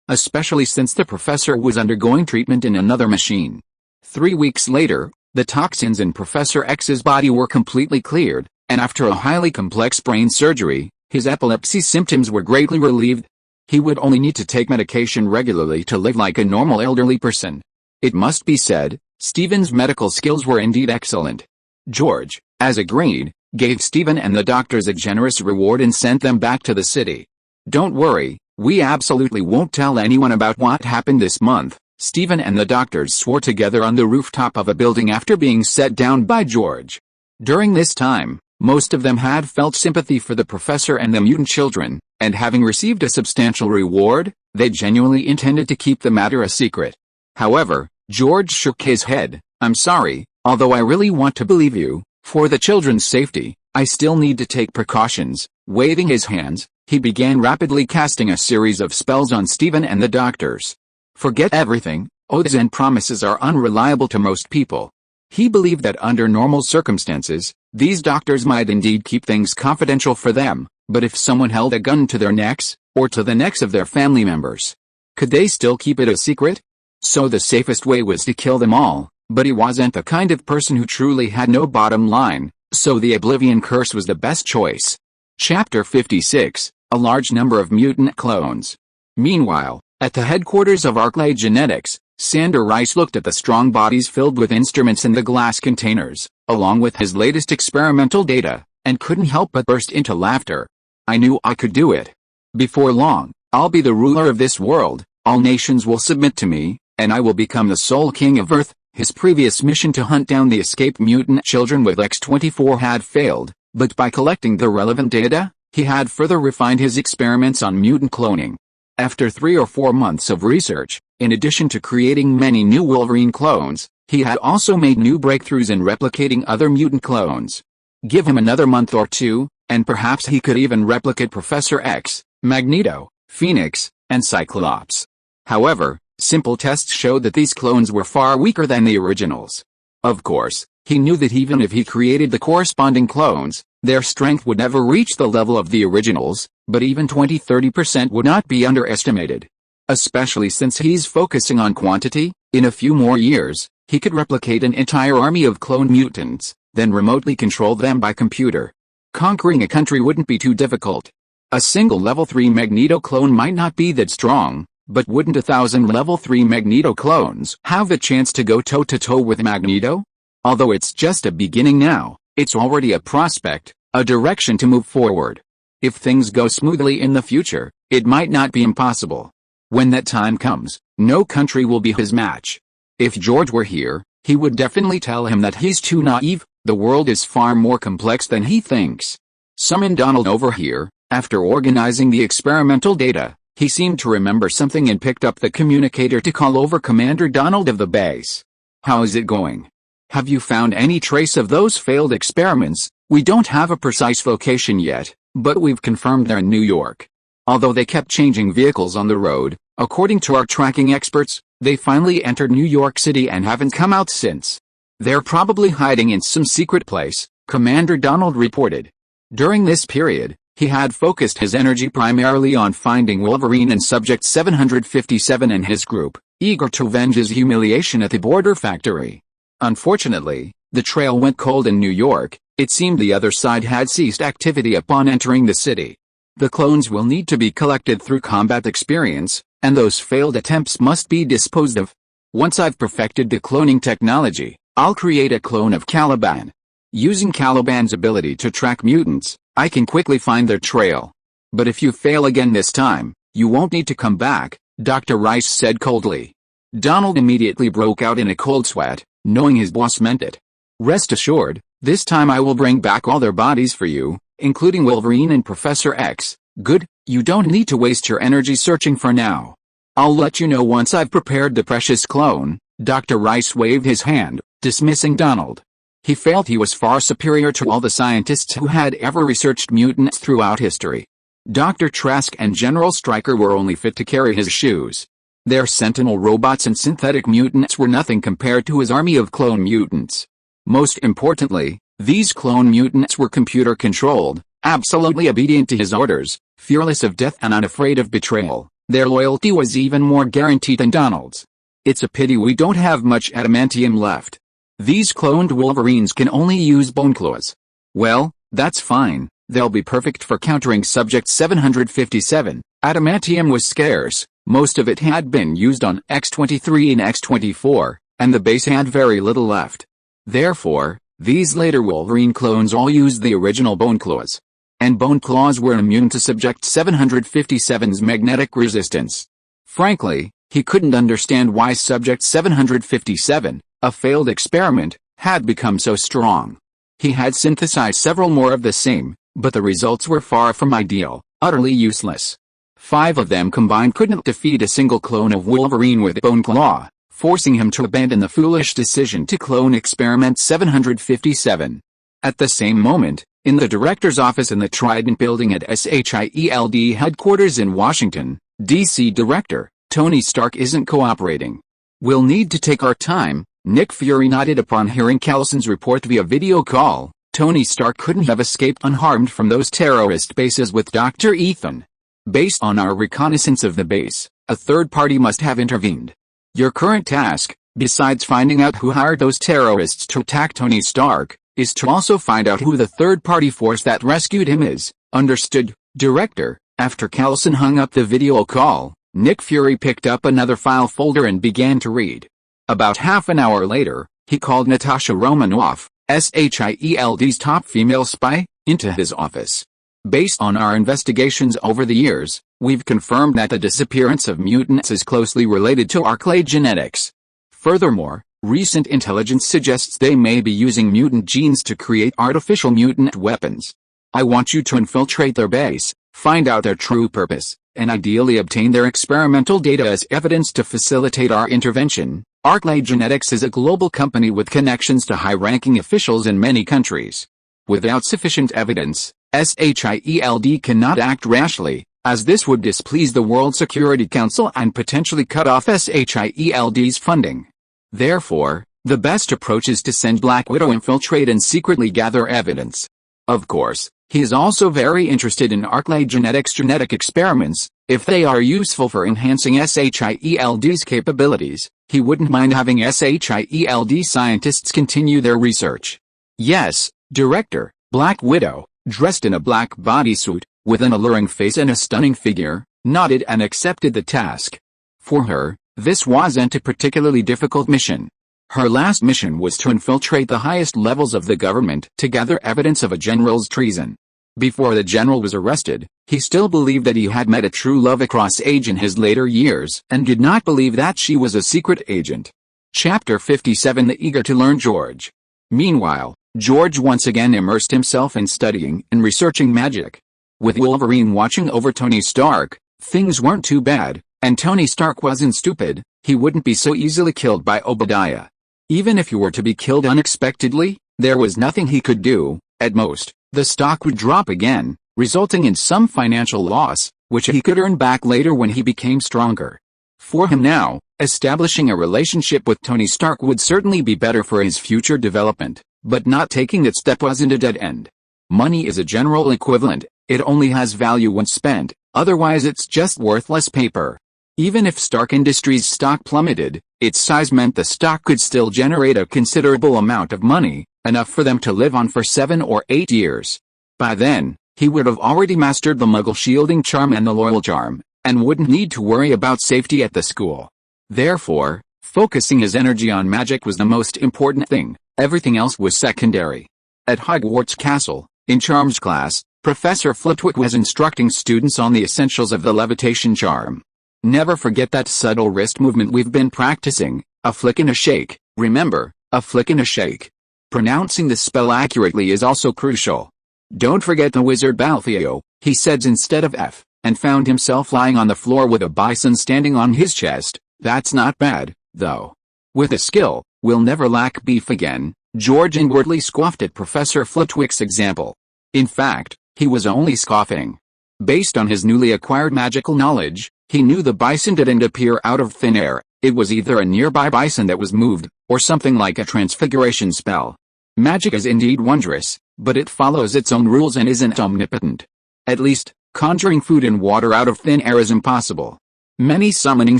especially since the professor was undergoing treatment in another machine. 3 weeks later, the toxins in Professor X's body were completely cleared, and after a highly complex brain surgery, his epilepsy symptoms were greatly relieved. He would only need to take medication regularly to live like a normal elderly person. It must be said, Stephen's medical skills were indeed excellent. George, as agreed, gave Stephen and the doctors a generous reward and sent them back to the city. Don't worry, we absolutely won't tell anyone about what happened this month. Stephen and the doctors swore together on the rooftop of a building after being set down by George. During this time, most of them had felt sympathy for the professor and the mutant children, and having received a substantial reward, they genuinely intended to keep the matter a secret. However, George shook his head. I'm sorry, although I really want to believe you, For the children's safety, I still need to take precautions. Waving his hands, he began rapidly casting a series of spells on Stephen and the doctors. Forget everything, oaths and promises are unreliable to most people. He believed that under normal circumstances, these doctors might indeed keep things confidential for them, but if someone held a gun to their necks, or to the necks of their family members, could they still keep it a secret? So the safest way was to kill them all, but he wasn't the kind of person who truly had no bottom line, so the Oblivion Curse was the best choice. Chapter 56, A Large Number of Mutant Clones. Meanwhile, at the headquarters of Arclay Genetics, Sander Rice looked at the strong bodies filled with instruments in the glass containers, along with his latest experimental data, and couldn't help but burst into laughter. I knew I could do it. Before long, I'll be the ruler of this world, all nations will submit to me, and I will become the sole king of Earth. His previous mission to hunt down the escaped mutant children with X-24 had failed, but by collecting the relevant data, he had further refined his experiments on mutant cloning. After 3 or 4 months of research, in addition to creating many new Wolverine clones, he had also made new breakthroughs in replicating other mutant clones. Give him another month or two, and perhaps he could even replicate Professor X, Magneto, Phoenix, and Cyclops. However, simple tests showed that these clones were far weaker than the originals. Of course, he knew that even if he created the corresponding clones, their strength would never reach the level of the originals, but even 20–30% would not be underestimated. Especially since he's focusing on quantity, in a few more years, he could replicate an entire army of clone mutants, then remotely control them by computer. Conquering a country wouldn't be too difficult. A single level 3 Magneto clone might not be that strong, but wouldn't 1,000 level 3 Magneto clones have a chance to go toe-to-toe with Magneto? Although it's just a beginning now, it's already a prospect, a direction to move forward. If things go smoothly in the future, it might not be impossible. When that time comes, no country will be his match. If George were here, he would definitely tell him that he's too naive. The world is far more complex than he thinks. Summon Donald over here. After organizing the experimental data, he seemed to remember something and picked up the communicator to call over Commander Donald of the base. How is it going? Have you found any trace of those failed experiments? We don't have a precise location yet, but we've confirmed they're in New York. Although they kept changing vehicles on the road, according to our tracking experts, they finally entered New York City and haven't come out since. They're probably hiding in some secret place, Commander Donald reported. During this period, he had focused his energy primarily on finding Wolverine and Subject 757 and his group, eager to avenge his humiliation at the border factory. Unfortunately, the trail went cold in New York. It seemed the other side had ceased activity upon entering the city. The clones will need to be collected through combat experience, and those failed attempts must be disposed of. Once I've perfected the cloning technology, I'll create a clone of Caliban. Using Caliban's ability to track mutants, I can quickly find their trail. But if you fail again this time, you won't need to come back, Dr. Rice said coldly. Donald immediately broke out in a cold sweat, knowing his boss meant it. Rest assured, this time I will bring back all their bodies for you, including Wolverine and Professor X. Good, you don't need to waste your energy searching for now. I'll let you know once I've prepared the precious clone. Dr. Rice waved his hand, dismissing Donald. He felt he was far superior to all the scientists who had ever researched mutants throughout history. Dr. Trask and General Stryker were only fit to carry his shoes. Their sentinel robots and synthetic mutants were nothing compared to his army of clone mutants. Most importantly, these clone mutants were computer-controlled, absolutely obedient to his orders, fearless of death and unafraid of betrayal. Their loyalty was even more guaranteed than Donald's. It's a pity we don't have much adamantium left. These cloned Wolverines can only use bone claws. Well, that's fine, they'll be perfect for countering Subject 757. Adamantium was scarce, most of it had been used on X-23 and X-24, and the base had very little left. Therefore, these later Wolverine clones all used the original bone claws. And bone claws were immune to Subject 757's magnetic resistance. Frankly, he couldn't understand why Subject 757, a failed experiment, had become so strong. He had synthesized several more of the same, but the results were far from ideal, utterly useless. 5 of them combined couldn't defeat a single clone of Wolverine with Bone Claw, forcing him to abandon the foolish decision to clone Experiment 757. At the same moment, in the director's office in the Trident building at SHIELD headquarters in Washington, D.C. Director Tony Stark isn't cooperating. "We'll need to take our time," Nick Fury nodded upon hearing Callson's report via video call. Tony Stark couldn't have escaped unharmed from those terrorist bases with Dr. Ethan. "Based on our reconnaissance of the base, a third party must have intervened. Your current task, besides finding out who hired those terrorists to attack Tony Stark, is to also find out who the third-party force that rescued him is." "Understood, Director." After Callson hung up the video call, Nick Fury picked up another file folder and began to read. About half an hour later, he called Natasha Romanoff, SHIELD's top female spy, into his office. "Based on our investigations over the years, we've confirmed that the disappearance of mutants is closely related to arcade genetics. Furthermore, recent intelligence suggests they may be using mutant genes to create artificial mutant weapons. I want you to infiltrate their base, find out their true purpose, and ideally obtain their experimental data as evidence to facilitate our intervention." Arcade Genetics is a global company with connections to high-ranking officials in many countries. Without sufficient evidence, SHIELD cannot act rashly, as this would displease the World Security Council and potentially cut off SHIELD's funding. Therefore, the best approach is to send Black Widow infiltrate and secretly gather evidence. Of course, he is also very interested in Arcade Genetics' genetic experiments. If they are useful for enhancing SHIELD's capabilities, he wouldn't mind having SHIELD scientists continue their research. "Yes, Director." Black Widow, dressed in a black bodysuit, with an alluring face and a stunning figure, nodded and accepted the task. For her, this wasn't a particularly difficult mission. Her last mission was to infiltrate the highest levels of the government to gather evidence of a general's treason. Before the general was arrested, he still believed that he had met a true love across age in his later years and did not believe that she was a secret agent. Chapter 57 The Eager-to-Learn George. Meanwhile, George once again immersed himself in studying and researching magic. With Wolverine watching over Tony Stark, things weren't too bad, and Tony Stark wasn't stupid. He wouldn't be so easily killed by Obadiah. Even if he were to be killed unexpectedly, there was nothing he could do. At most, the stock would drop again, resulting in some financial loss, which he could earn back later when he became stronger. For him now, establishing a relationship with Tony Stark would certainly be better for his future development, but not taking that step wasn't a dead end. Money is a general equivalent. It only has value when spent, otherwise it's just worthless paper. Even if Stark Industries' stock plummeted, its size meant the stock could still generate a considerable amount of money, enough for them to live on for 7 or 8 years. By then, he would have already mastered the Muggle shielding charm and the loyal charm, and wouldn't need to worry about safety at the school. Therefore, focusing his energy on magic was the most important thing. Everything else was secondary. At Hogwarts Castle, in Charms class, Professor Flitwick was instructing students on the essentials of the levitation charm. "Never forget that subtle wrist movement we've been practicing, a flick and a shake. Remember, a flick and a shake. Pronouncing the spell accurately is also crucial. Don't forget the wizard Baltheo," he said instead of F, and found himself lying on the floor with a bison standing on his chest. "That's not bad, though. With a skill, we'll never lack beef again." George inwardly scoffed at Professor Flitwick's example. In fact, he was only scoffing. Based on his newly acquired magical knowledge, he knew the bison didn't appear out of thin air. It was either a nearby bison that was moved, or something like a transfiguration spell. Magic is indeed wondrous, but it follows its own rules and isn't omnipotent. At least, conjuring food and water out of thin air is impossible. Many summoning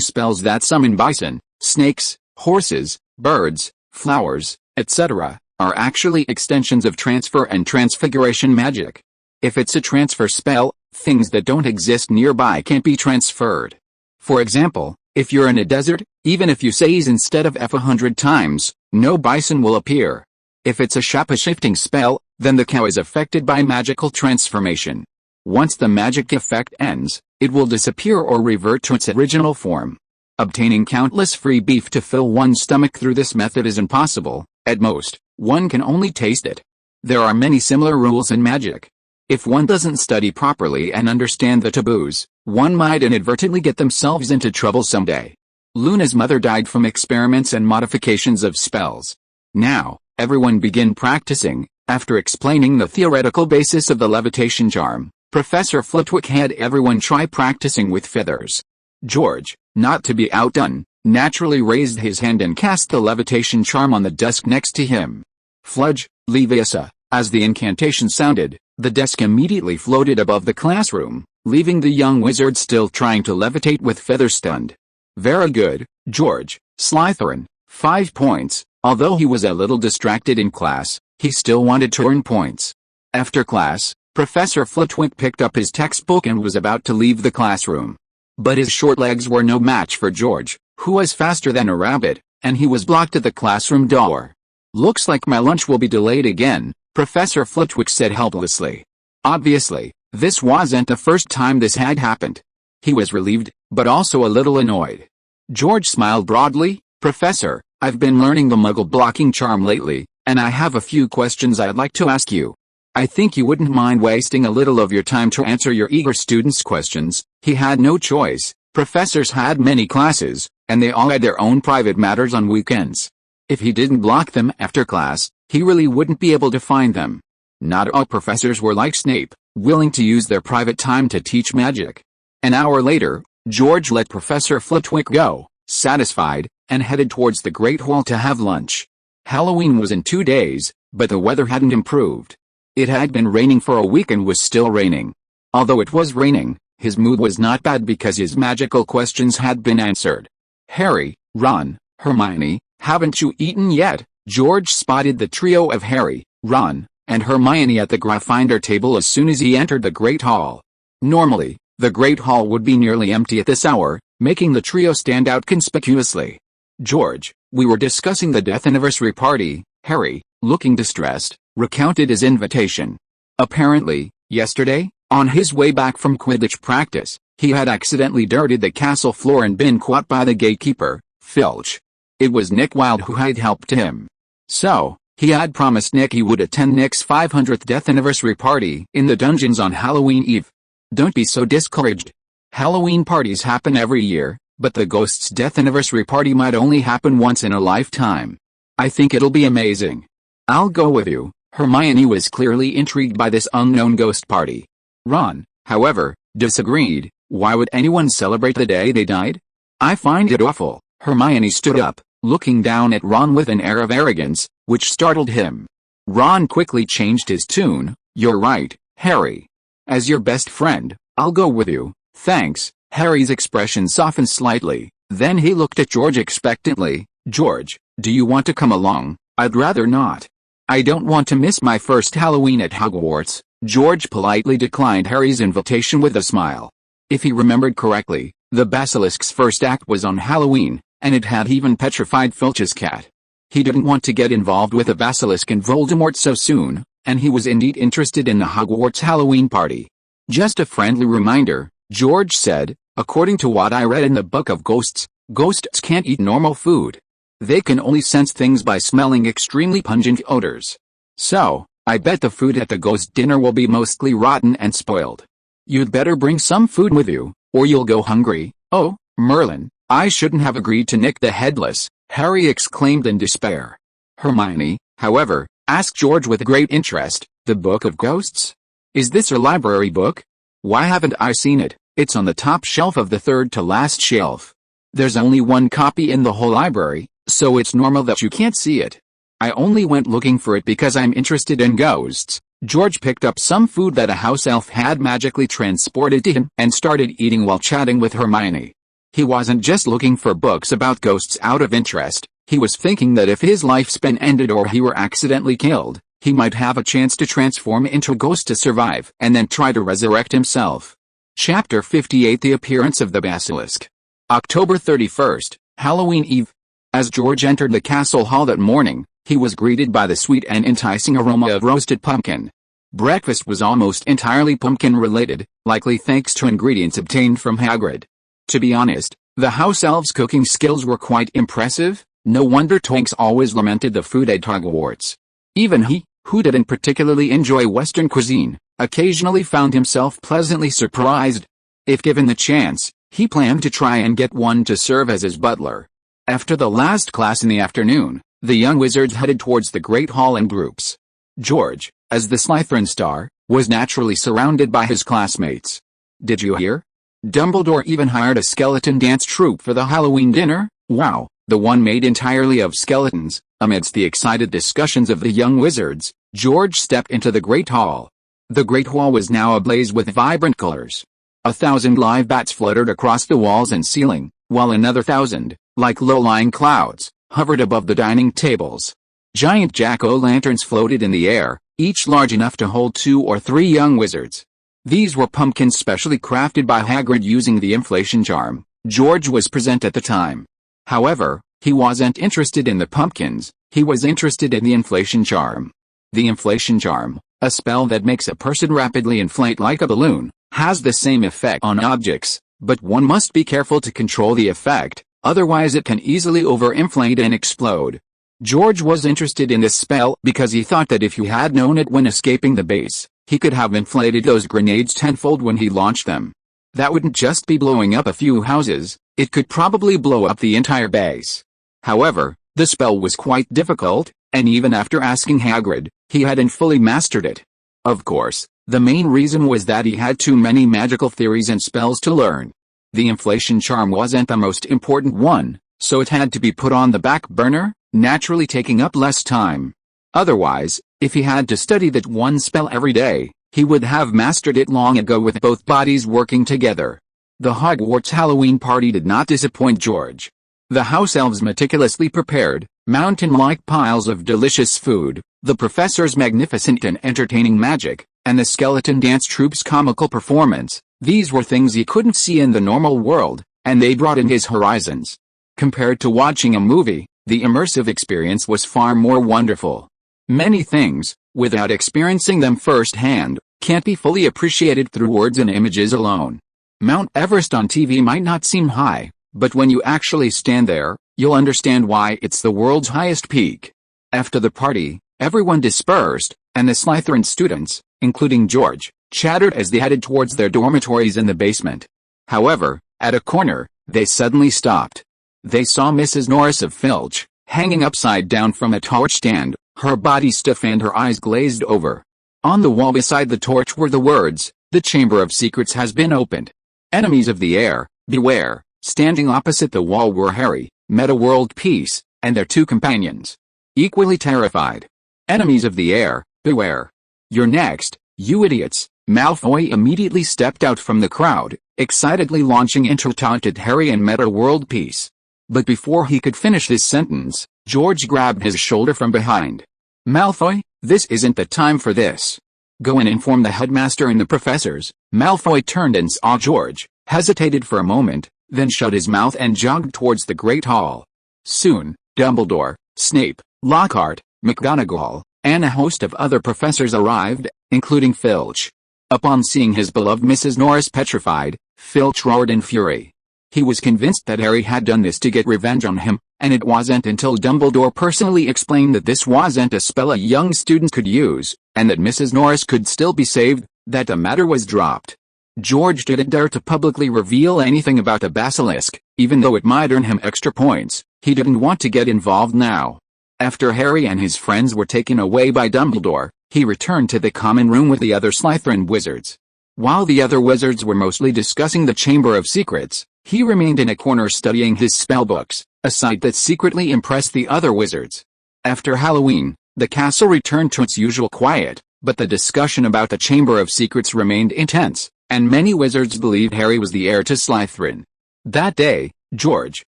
spells that summon bison, snakes, horses, birds, flowers, etc., are actually extensions of transfer and transfiguration magic. If it's a transfer spell, things that don't exist nearby can't be transferred. For example, if you're in a desert, even if you say "is" instead of F 100 times, no bison will appear. If it's a shape-shifting spell, then the cow is affected by magical transformation. Once the magic effect ends, it will disappear or revert to its original form. Obtaining countless free beef to fill one's stomach through this method is impossible. At most, one can only taste it. There are many similar rules in magic. If one doesn't study properly and understand the taboos, one might inadvertently get themselves into trouble someday. Luna's mother died from experiments and modifications of spells. Now, everyone begin practicing, After explaining the theoretical basis of the levitation charm, Professor Flitwick had everyone try practicing with feathers. George, not to be outdone, naturally raised his hand and cast the levitation charm on the desk next to him. Fludge, Leviosa. As the incantation sounded, the desk immediately floated above the classroom, leaving the young wizard still trying to levitate with feathers stunned. Very good, George, Slytherin, 5 points. Although he was a little distracted in class, he still wanted to earn points. After class, Professor Flitwick picked up his textbook and was about to leave the classroom. But his short legs were no match for George, who was faster than a rabbit, and he was blocked at the classroom door. Looks like my lunch will be delayed again, Professor Flitwick said helplessly. Obviously, this wasn't the first time this had happened. He was relieved, but also a little annoyed. George smiled broadly. Professor, I've been learning the Muggle blocking charm lately, and I have a few questions I'd like to ask you. I think you wouldn't mind wasting a little of your time to answer your eager students' questions. He had no choice. Professors had many classes, and they all had their own private matters on weekends. If he didn't block them after class, he really wouldn't be able to find them. Not all professors were like Snape, willing to use their private time to teach magic. An hour later, George let Professor Flitwick go, satisfied, and headed towards the Great Hall to have lunch. Halloween was in 2 days, but the weather hadn't improved. It had been raining for a week and was still raining. Although it was raining, his mood was not bad because his magical questions had been answered. Harry, Ron, Hermione, haven't you eaten yet? George spotted the trio of Harry, Ron, and Hermione at the Gryffindor table as soon as he entered the Great Hall. Normally, the Great Hall would be nearly empty at this hour, making the trio stand out conspicuously. George, we were discussing the death anniversary party, Harry, looking distressed, recounted his invitation. Apparently, yesterday, on his way back from Quidditch practice, he had accidentally dirtied the castle floor and been caught by the gatekeeper, Filch. It was Nick Wilde who had helped him. So, he had promised Nick he would attend Nick's 500th death anniversary party in the dungeons on Halloween Eve. Don't be so discouraged. Halloween parties happen every year, but the ghost's death anniversary party might only happen once in a lifetime. I think it'll be amazing. I'll go with you. Hermione was clearly intrigued by this unknown ghost party. Ron, however, disagreed. Why would anyone celebrate the day they died? I find it awful. Hermione stood up, looking down at Ron with an air of arrogance, which startled him. Ron quickly changed his tune. You're right, Harry. As your best friend, I'll go with you, thanks. Harry's expression softened slightly, then he looked at George expectantly. George, do you want to come along? I'd rather not. I don't want to miss my first Halloween at Hogwarts. George politely declined Harry's invitation with a smile. If he remembered correctly, the Basilisk's first act was on Halloween, and it had even petrified Filch's cat. He didn't want to get involved with a Basilisk and Voldemort so soon, and he was indeed interested in the Hogwarts Halloween party. Just a friendly reminder, George said, according to what I read in the Book of Ghosts, ghosts can't eat normal food. They can only sense things by smelling extremely pungent odors. So, I bet the food at the ghost dinner will be mostly rotten and spoiled. You'd better bring some food with you, or you'll go hungry. Oh, Merlin, I shouldn't have agreed to Nick the Headless, Harry exclaimed in despair. Hermione, however, asked George with great interest, the Book of Ghosts? Is this a library book? Why haven't I seen it? It's on the top shelf of the third to last shelf. There's only one copy in the whole library, so it's normal that you can't see it. I only went looking for it because I'm interested in ghosts. George picked up some food that a house elf had magically transported to him and started eating while chatting with Hermione. He wasn't just looking for books about ghosts out of interest, he was thinking that if his lifespan ended or he were accidentally killed, he might have a chance to transform into a ghost to survive and then try to resurrect himself. Chapter 58 The Appearance of the Basilisk. October 31st, Halloween Eve. As George entered the castle hall that morning, he was greeted by the sweet and enticing aroma of roasted pumpkin. Breakfast was almost entirely pumpkin-related, likely thanks to ingredients obtained from Hagrid. To be honest, the house elves' cooking skills were quite impressive. No wonder Tonks always lamented the food at Hogwarts. Even he, who didn't particularly enjoy Western cuisine, occasionally found himself pleasantly surprised. If given the chance, he planned to try and get one to serve as his butler. After the last class in the afternoon, the young wizards headed towards the Great Hall in groups. George, as the Slytherin star, was naturally surrounded by his classmates. Did you hear? Dumbledore even hired a skeleton dance troupe for the Halloween dinner. Wow, the one made entirely of skeletons. Amidst the excited discussions of the young wizards, George stepped into the Great Hall. The Great Hall was now ablaze with vibrant colors. 1,000 live bats fluttered across the walls and ceiling, while another 1,000, like low-lying clouds, hovered above the dining tables. Giant jack-o'-lanterns floated in the air, each large enough to hold 2 or 3 young wizards. These were pumpkins specially crafted by Hagrid using the inflation charm George was present at the time. However, he wasn't interested in the pumpkins, he was interested in the inflation charm. The inflation charm, a spell that makes a person rapidly inflate like a balloon, has the same effect on objects, but one must be careful to control the effect, otherwise it can easily overinflate and explode. George was interested in this spell because he thought that if he had known it when escaping the base, he could have inflated those grenades tenfold when he launched them. That wouldn't just be blowing up a few houses, it could probably blow up the entire base. However, the spell was quite difficult, and even after asking Hagrid, he hadn't fully mastered it. Of course, the main reason was that he had too many magical theories and spells to learn. The inflation charm wasn't the most important one, so it had to be put on the back burner, naturally taking up less time. Otherwise, if he had to study that one spell every day, he would have mastered it long ago with both bodies working together. The Hogwarts Halloween party did not disappoint George. The house elves meticulously prepared mountain-like piles of delicious food, the professor's magnificent and entertaining magic, and the skeleton dance troupe's comical performance. These were things he couldn't see in the normal world, and they broadened his horizons. Compared to watching a movie, the immersive experience was far more wonderful. Many things, without experiencing them firsthand, can't be fully appreciated through words and images alone. Mount Everest on TV might not seem high, but when you actually stand there, you'll understand why it's the world's highest peak. After the party, everyone dispersed, and the Slytherin students, including George, chattered as they headed towards their dormitories in the basement. However, at a corner, they suddenly stopped. They saw Mrs. Norris of Filch, hanging upside down from a torch stand, her body stiff and her eyes glazed over. On the wall beside the torch were the words, "The Chamber of Secrets has been opened. Enemies of the air, beware." Standing opposite the wall were Harry, Meta World Peace, and their 2 companions. Equally terrified. "Enemies of the air, beware. You're next, you idiots." Malfoy immediately stepped out from the crowd, excitedly launching into taunted Harry and Meta World Peace. But before he could finish his sentence, George grabbed his shoulder from behind. "Malfoy, this isn't the time for this. Go and inform the headmaster and the professors." Malfoy turned and saw George, hesitated for a moment, then shut his mouth and jogged towards the Great Hall. Soon, Dumbledore, Snape, Lockhart, McGonagall, and a host of other professors arrived, including Filch. Upon seeing his beloved Mrs. Norris petrified, Filch roared in fury. He was convinced that Harry had done this to get revenge on him, and it wasn't until Dumbledore personally explained that this wasn't a spell a young student could use, and that Mrs. Norris could still be saved, that the matter was dropped. George didn't dare to publicly reveal anything about the basilisk, even though it might earn him extra points. He didn't want to get involved now. After Harry and his friends were taken away by Dumbledore, he returned to the common room with the other Slytherin wizards. While the other wizards were mostly discussing the Chamber of Secrets, he remained in a corner studying his spellbooks, a sight that secretly impressed the other wizards. After Halloween, the castle returned to its usual quiet, but the discussion about the Chamber of Secrets remained intense, and many wizards believed Harry was the heir to Slytherin. That day, George,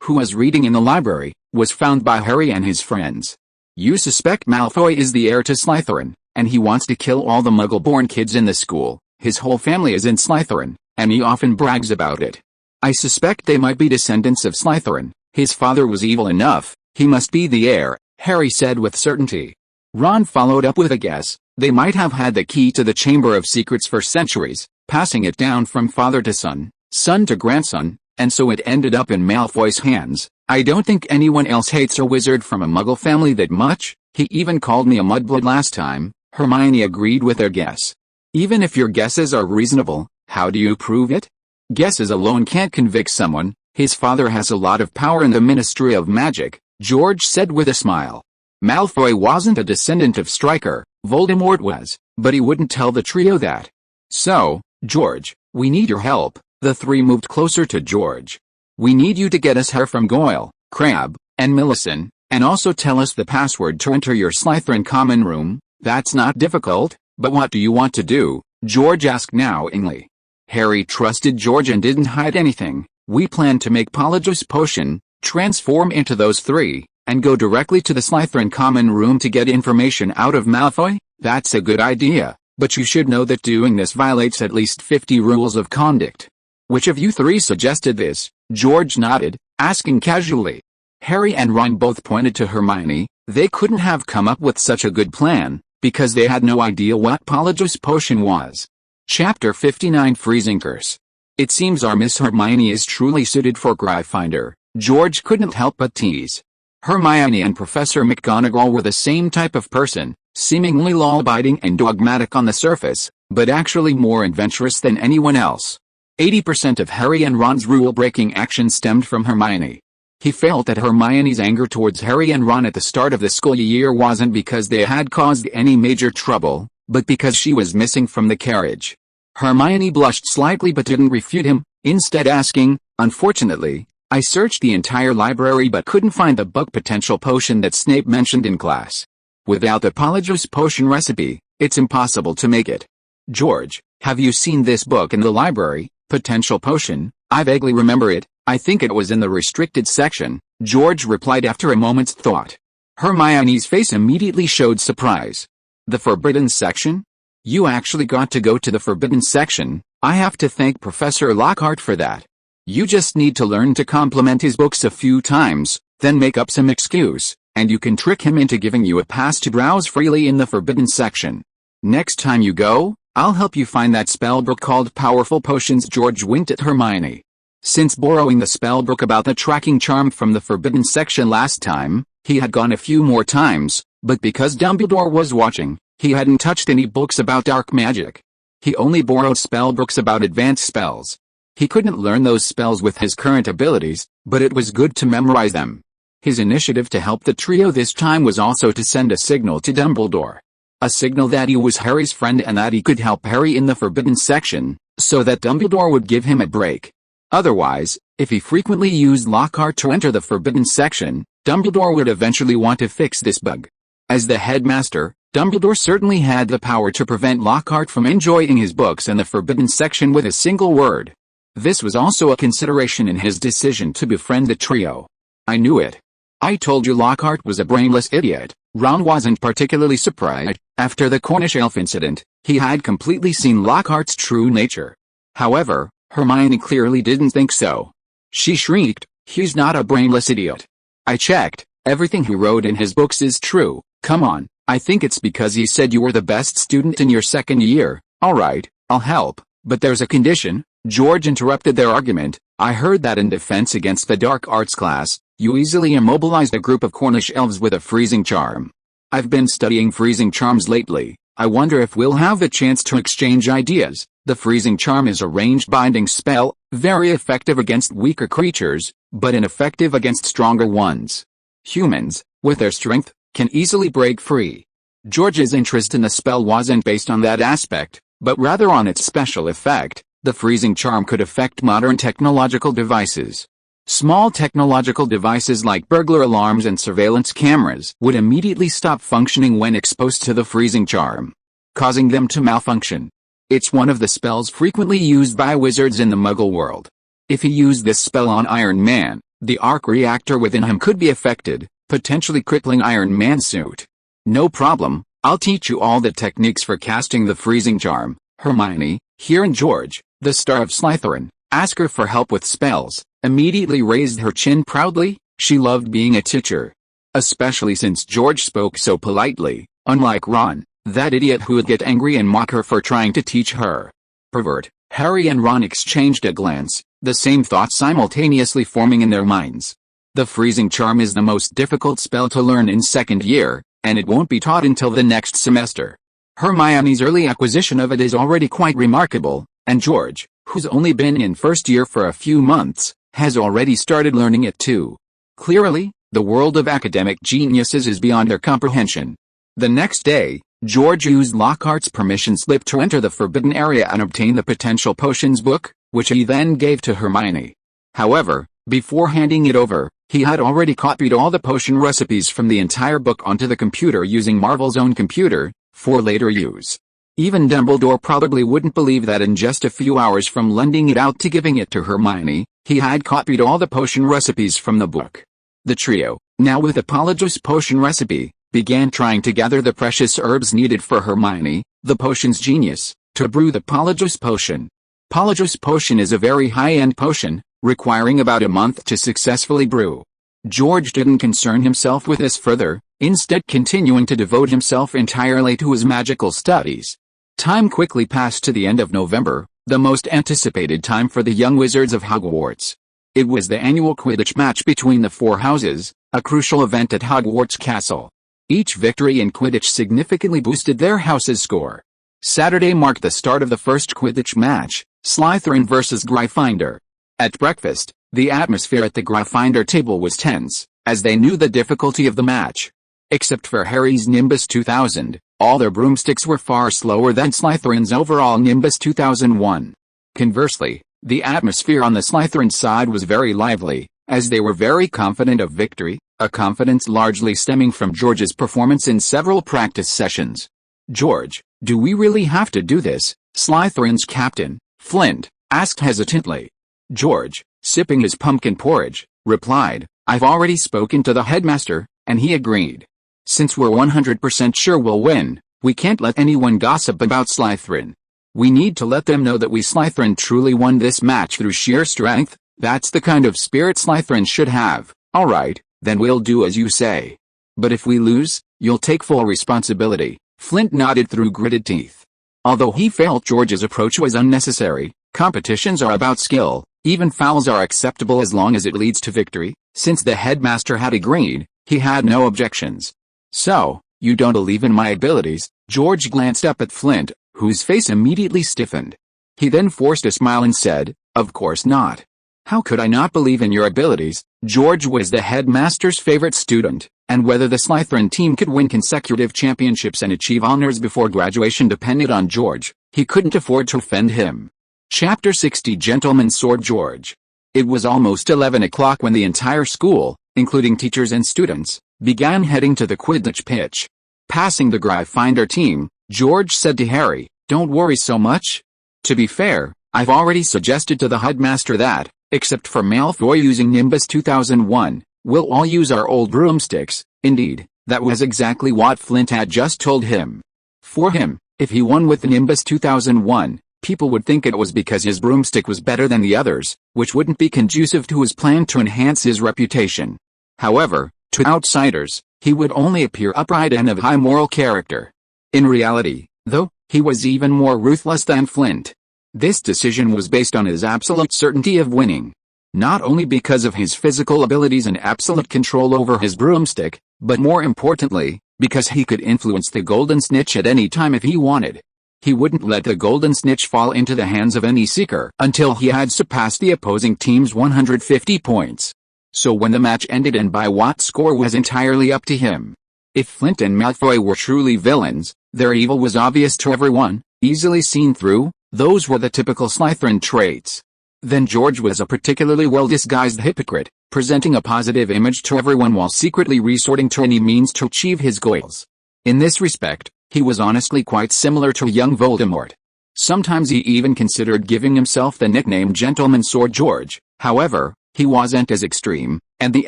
who was reading in the library, was found by Harry and his friends. "You suspect Malfoy is the heir to Slytherin, and he wants to kill all the Muggle-born kids in the school. His whole family is in Slytherin, and he often brags about it. I suspect they might be descendants of Slytherin. His father was evil enough, he must be the heir," Harry said with certainty. Ron followed up with a guess. "They might have had the key to the Chamber of Secrets for centuries, passing it down from father to son, son to grandson, and so it ended up in Malfoy's hands. I don't think anyone else hates a wizard from a Muggle family that much. He even called me a mudblood last time." Hermione agreed with their guess. "Even if your guesses are reasonable, how do you prove it? Guesses alone can't convict someone. His father has a lot of power in the Ministry of Magic," George said with a smile. "Malfoy wasn't a descendant of Stryker, Voldemort was, but he wouldn't tell the trio that. So, George, we need your help. The three moved closer to George. We need you to get us hair from Goyle, Crabbe, and Millicent, and also tell us the password to enter your Slytherin common room. That's not difficult, but what do you want to do? George asked knowingly. Harry trusted George and didn't hide anything. We plan to make Polyjuice Potion, transform into those three, and go directly to the Slytherin common room to get information out of Malfoy. That's a good idea, but you should know that doing this violates at least 50 rules of conduct. Which of you three suggested this? George nodded, asking casually. Harry and Ron both pointed to Hermione. They couldn't have come up with such a good plan, because they had no idea what Polyjuice Potion was. Chapter 59 Freezing Curse. It seems our Miss Hermione is truly suited for Gryffindor, George couldn't help but tease. Hermione and Professor McGonagall were the same type of person, seemingly law-abiding and dogmatic on the surface, but actually more adventurous than anyone else. 80% of Harry and Ron's rule-breaking action stemmed from Hermione. He felt that Hermione's anger towards Harry and Ron at the start of the school year wasn't because they had caused any major trouble, but because she was missing from the carriage. Hermione blushed slightly but didn't refute him, instead asking, "Unfortunately, I searched the entire library but couldn't find the bug potential potion that Snape mentioned in class. Without the Polyjuice Potion recipe, it's impossible to make it." "George, have you seen this book in the library, Potential Potion?" "I vaguely remember it. I think it was in the restricted section," George replied after a moment's thought. Hermione's face immediately showed surprise. "The forbidden section? You actually got to go to the forbidden section? I have to thank Professor Lockhart for that. You just need to learn to compliment his books a few times, then make up some excuse, and you can trick him into giving you a pass to browse freely in the forbidden section. Next time you go, I'll help you find that spellbook called Powerful Potions." George winked at Hermione. Since borrowing the spellbook about the tracking charm from the forbidden section last time, he had gone a few more times, but because Dumbledore was watching, he hadn't touched any books about dark magic. He only borrowed spellbooks about advanced spells. He couldn't learn those spells with his current abilities, but it was good to memorize them. His initiative to help the trio this time was also to send a signal to Dumbledore. A signal that he was Harry's friend and that he could help Harry in the forbidden section, so that Dumbledore would give him a break. Otherwise, if he frequently used Lockhart to enter the forbidden section, Dumbledore would eventually want to fix this bug. As the headmaster, Dumbledore certainly had the power to prevent Lockhart from enjoying his books in the forbidden section with a single word. This was also a consideration in his decision to befriend the trio. "I knew it. I told you Lockhart was a brainless idiot." Ron wasn't particularly surprised. After the Cornish elf incident, he had completely seen Lockhart's true nature. However, Hermione clearly didn't think so. She shrieked, "He's not a brainless idiot. I checked, everything he wrote in his books is true. Come on, I think it's because he said you were the best student in your second year." "Alright, I'll help, but there's a condition." George interrupted their argument. "I heard that in defense against the dark arts class, you easily immobilized a group of Cornish elves with a freezing charm. I've been studying freezing charms lately. I wonder if we'll have the chance to exchange ideas." The freezing charm is a ranged binding spell, very effective against weaker creatures, but ineffective against stronger ones. Humans, with their strength, can easily break free. George's interest in the spell wasn't based on that aspect, but rather on its special effect. The freezing charm could affect modern technological devices. Small technological devices like burglar alarms and surveillance cameras would immediately stop functioning when exposed to the freezing charm, causing them to malfunction. It's one of the spells frequently used by wizards in the Muggle world. If he used this spell on Iron Man, the arc reactor within him could be affected, potentially crippling Iron Man's suit. "No problem, I'll teach you all the techniques for casting the freezing charm." Hermione, here and George, the star of Slytherin, asked her for help with spells, immediately raised her chin proudly. She loved being a teacher. Especially since George spoke so politely, unlike Ron, that idiot who would get angry and mock her for trying to teach her. Pervert. Harry and Ron exchanged a glance, the same thoughts simultaneously forming in their minds. The freezing charm is the most difficult spell to learn in second year, and it won't be taught until the next semester. Hermione's early acquisition of it is already quite remarkable, and George, who's only been in first year for a few months, has already started learning it too. Clearly, the world of academic geniuses is beyond their comprehension. The next day, George used Lockhart's permission slip to enter the forbidden area and obtain the potential potions book, which he then gave to Hermione. However, before handing it over, he had already copied all the potion recipes from the entire book onto the computer using Marvel's own computer, for later use. Even Dumbledore probably wouldn't believe that in just a few hours from lending it out to giving it to Hermione, he had copied all the potion recipes from the book. The trio, now with a Polyjuice potion recipe, began trying to gather the precious herbs needed for Hermione, the potion's genius, to brew the Polyjuice potion. Polyjuice potion is a very high-end potion, requiring about a month to successfully brew. George didn't concern himself with this further, instead continuing to devote himself entirely to his magical studies. Time quickly passed to the end of November, the most anticipated time for the young wizards of Hogwarts. It was the annual Quidditch match between the four houses, a crucial event at Hogwarts Castle. Each victory in Quidditch significantly boosted their house's score. Saturday marked the start of the first Quidditch match, Slytherin versus Gryffindor. At breakfast, the atmosphere at the Gryffindor table was tense, as they knew the difficulty of the match. Except for Harry's Nimbus 2000, all their broomsticks were far slower than Slytherin's overall Nimbus 2001. Conversely, the atmosphere on the Slytherin side was very lively, as they were very confident of victory, a confidence largely stemming from George's performance in several practice sessions. "George, do we really have to do this?" Slytherin's captain, Flint, asked hesitantly. George, sipping his pumpkin porridge, replied, "I've already spoken to the headmaster, and he agreed. Since we're 100% sure we'll win, we can't let anyone gossip about Slytherin. We need to let them know that we Slytherin truly won this match through sheer strength. That's the kind of spirit Slytherin should have." "Alright, then we'll do as you say. But if we lose, you'll take full responsibility." Flint nodded through gritted teeth. Although he felt George's approach was unnecessary, competitions are about skill, even fouls are acceptable as long as it leads to victory. Since the headmaster had agreed, he had no objections. "So, you don't believe in my abilities?" George glanced up at Flint, whose face immediately stiffened. He then forced a smile and said, "Of course not. How could I not believe in your abilities?" George was the headmaster's favorite student, and whether the Slytherin team could win consecutive championships and achieve honors before graduation depended on George. He couldn't afford to offend him. Chapter 60 Gentleman Sword George. It was almost 11 o'clock when the entire school, including teachers and students, began heading to the Quidditch pitch. Passing the Gryffindor team, George said to Harry, "Don't worry so much. To be fair, I've already suggested to the headmaster that, except for Malfoy using Nimbus 2001, we'll all use our old broomsticks." Indeed, that was exactly what Flint had just told him. For him, if he won with the Nimbus 2001, people would think it was because his broomstick was better than the others, which wouldn't be conducive to his plan to enhance his reputation. However, to outsiders, he would only appear upright and of high moral character. In reality, though, he was even more ruthless than Flint. This decision was based on his absolute certainty of winning. Not only because of his physical abilities and absolute control over his broomstick, but more importantly, because he could influence the Golden Snitch at any time if he wanted. He wouldn't let the Golden Snitch fall into the hands of any seeker until he had surpassed the opposing team's 150 points. So when the match ended and by what score was entirely up to him. If Flint and Malfoy were truly villains, their evil was obvious to everyone, easily seen through. Those were the typical Slytherin traits. Then George was a particularly well-disguised hypocrite, presenting a positive image to everyone while secretly resorting to any means to achieve his goals. In this respect, he was honestly quite similar to young Voldemort. Sometimes he even considered giving himself the nickname Gentleman Sword George. However, he wasn't as extreme, and the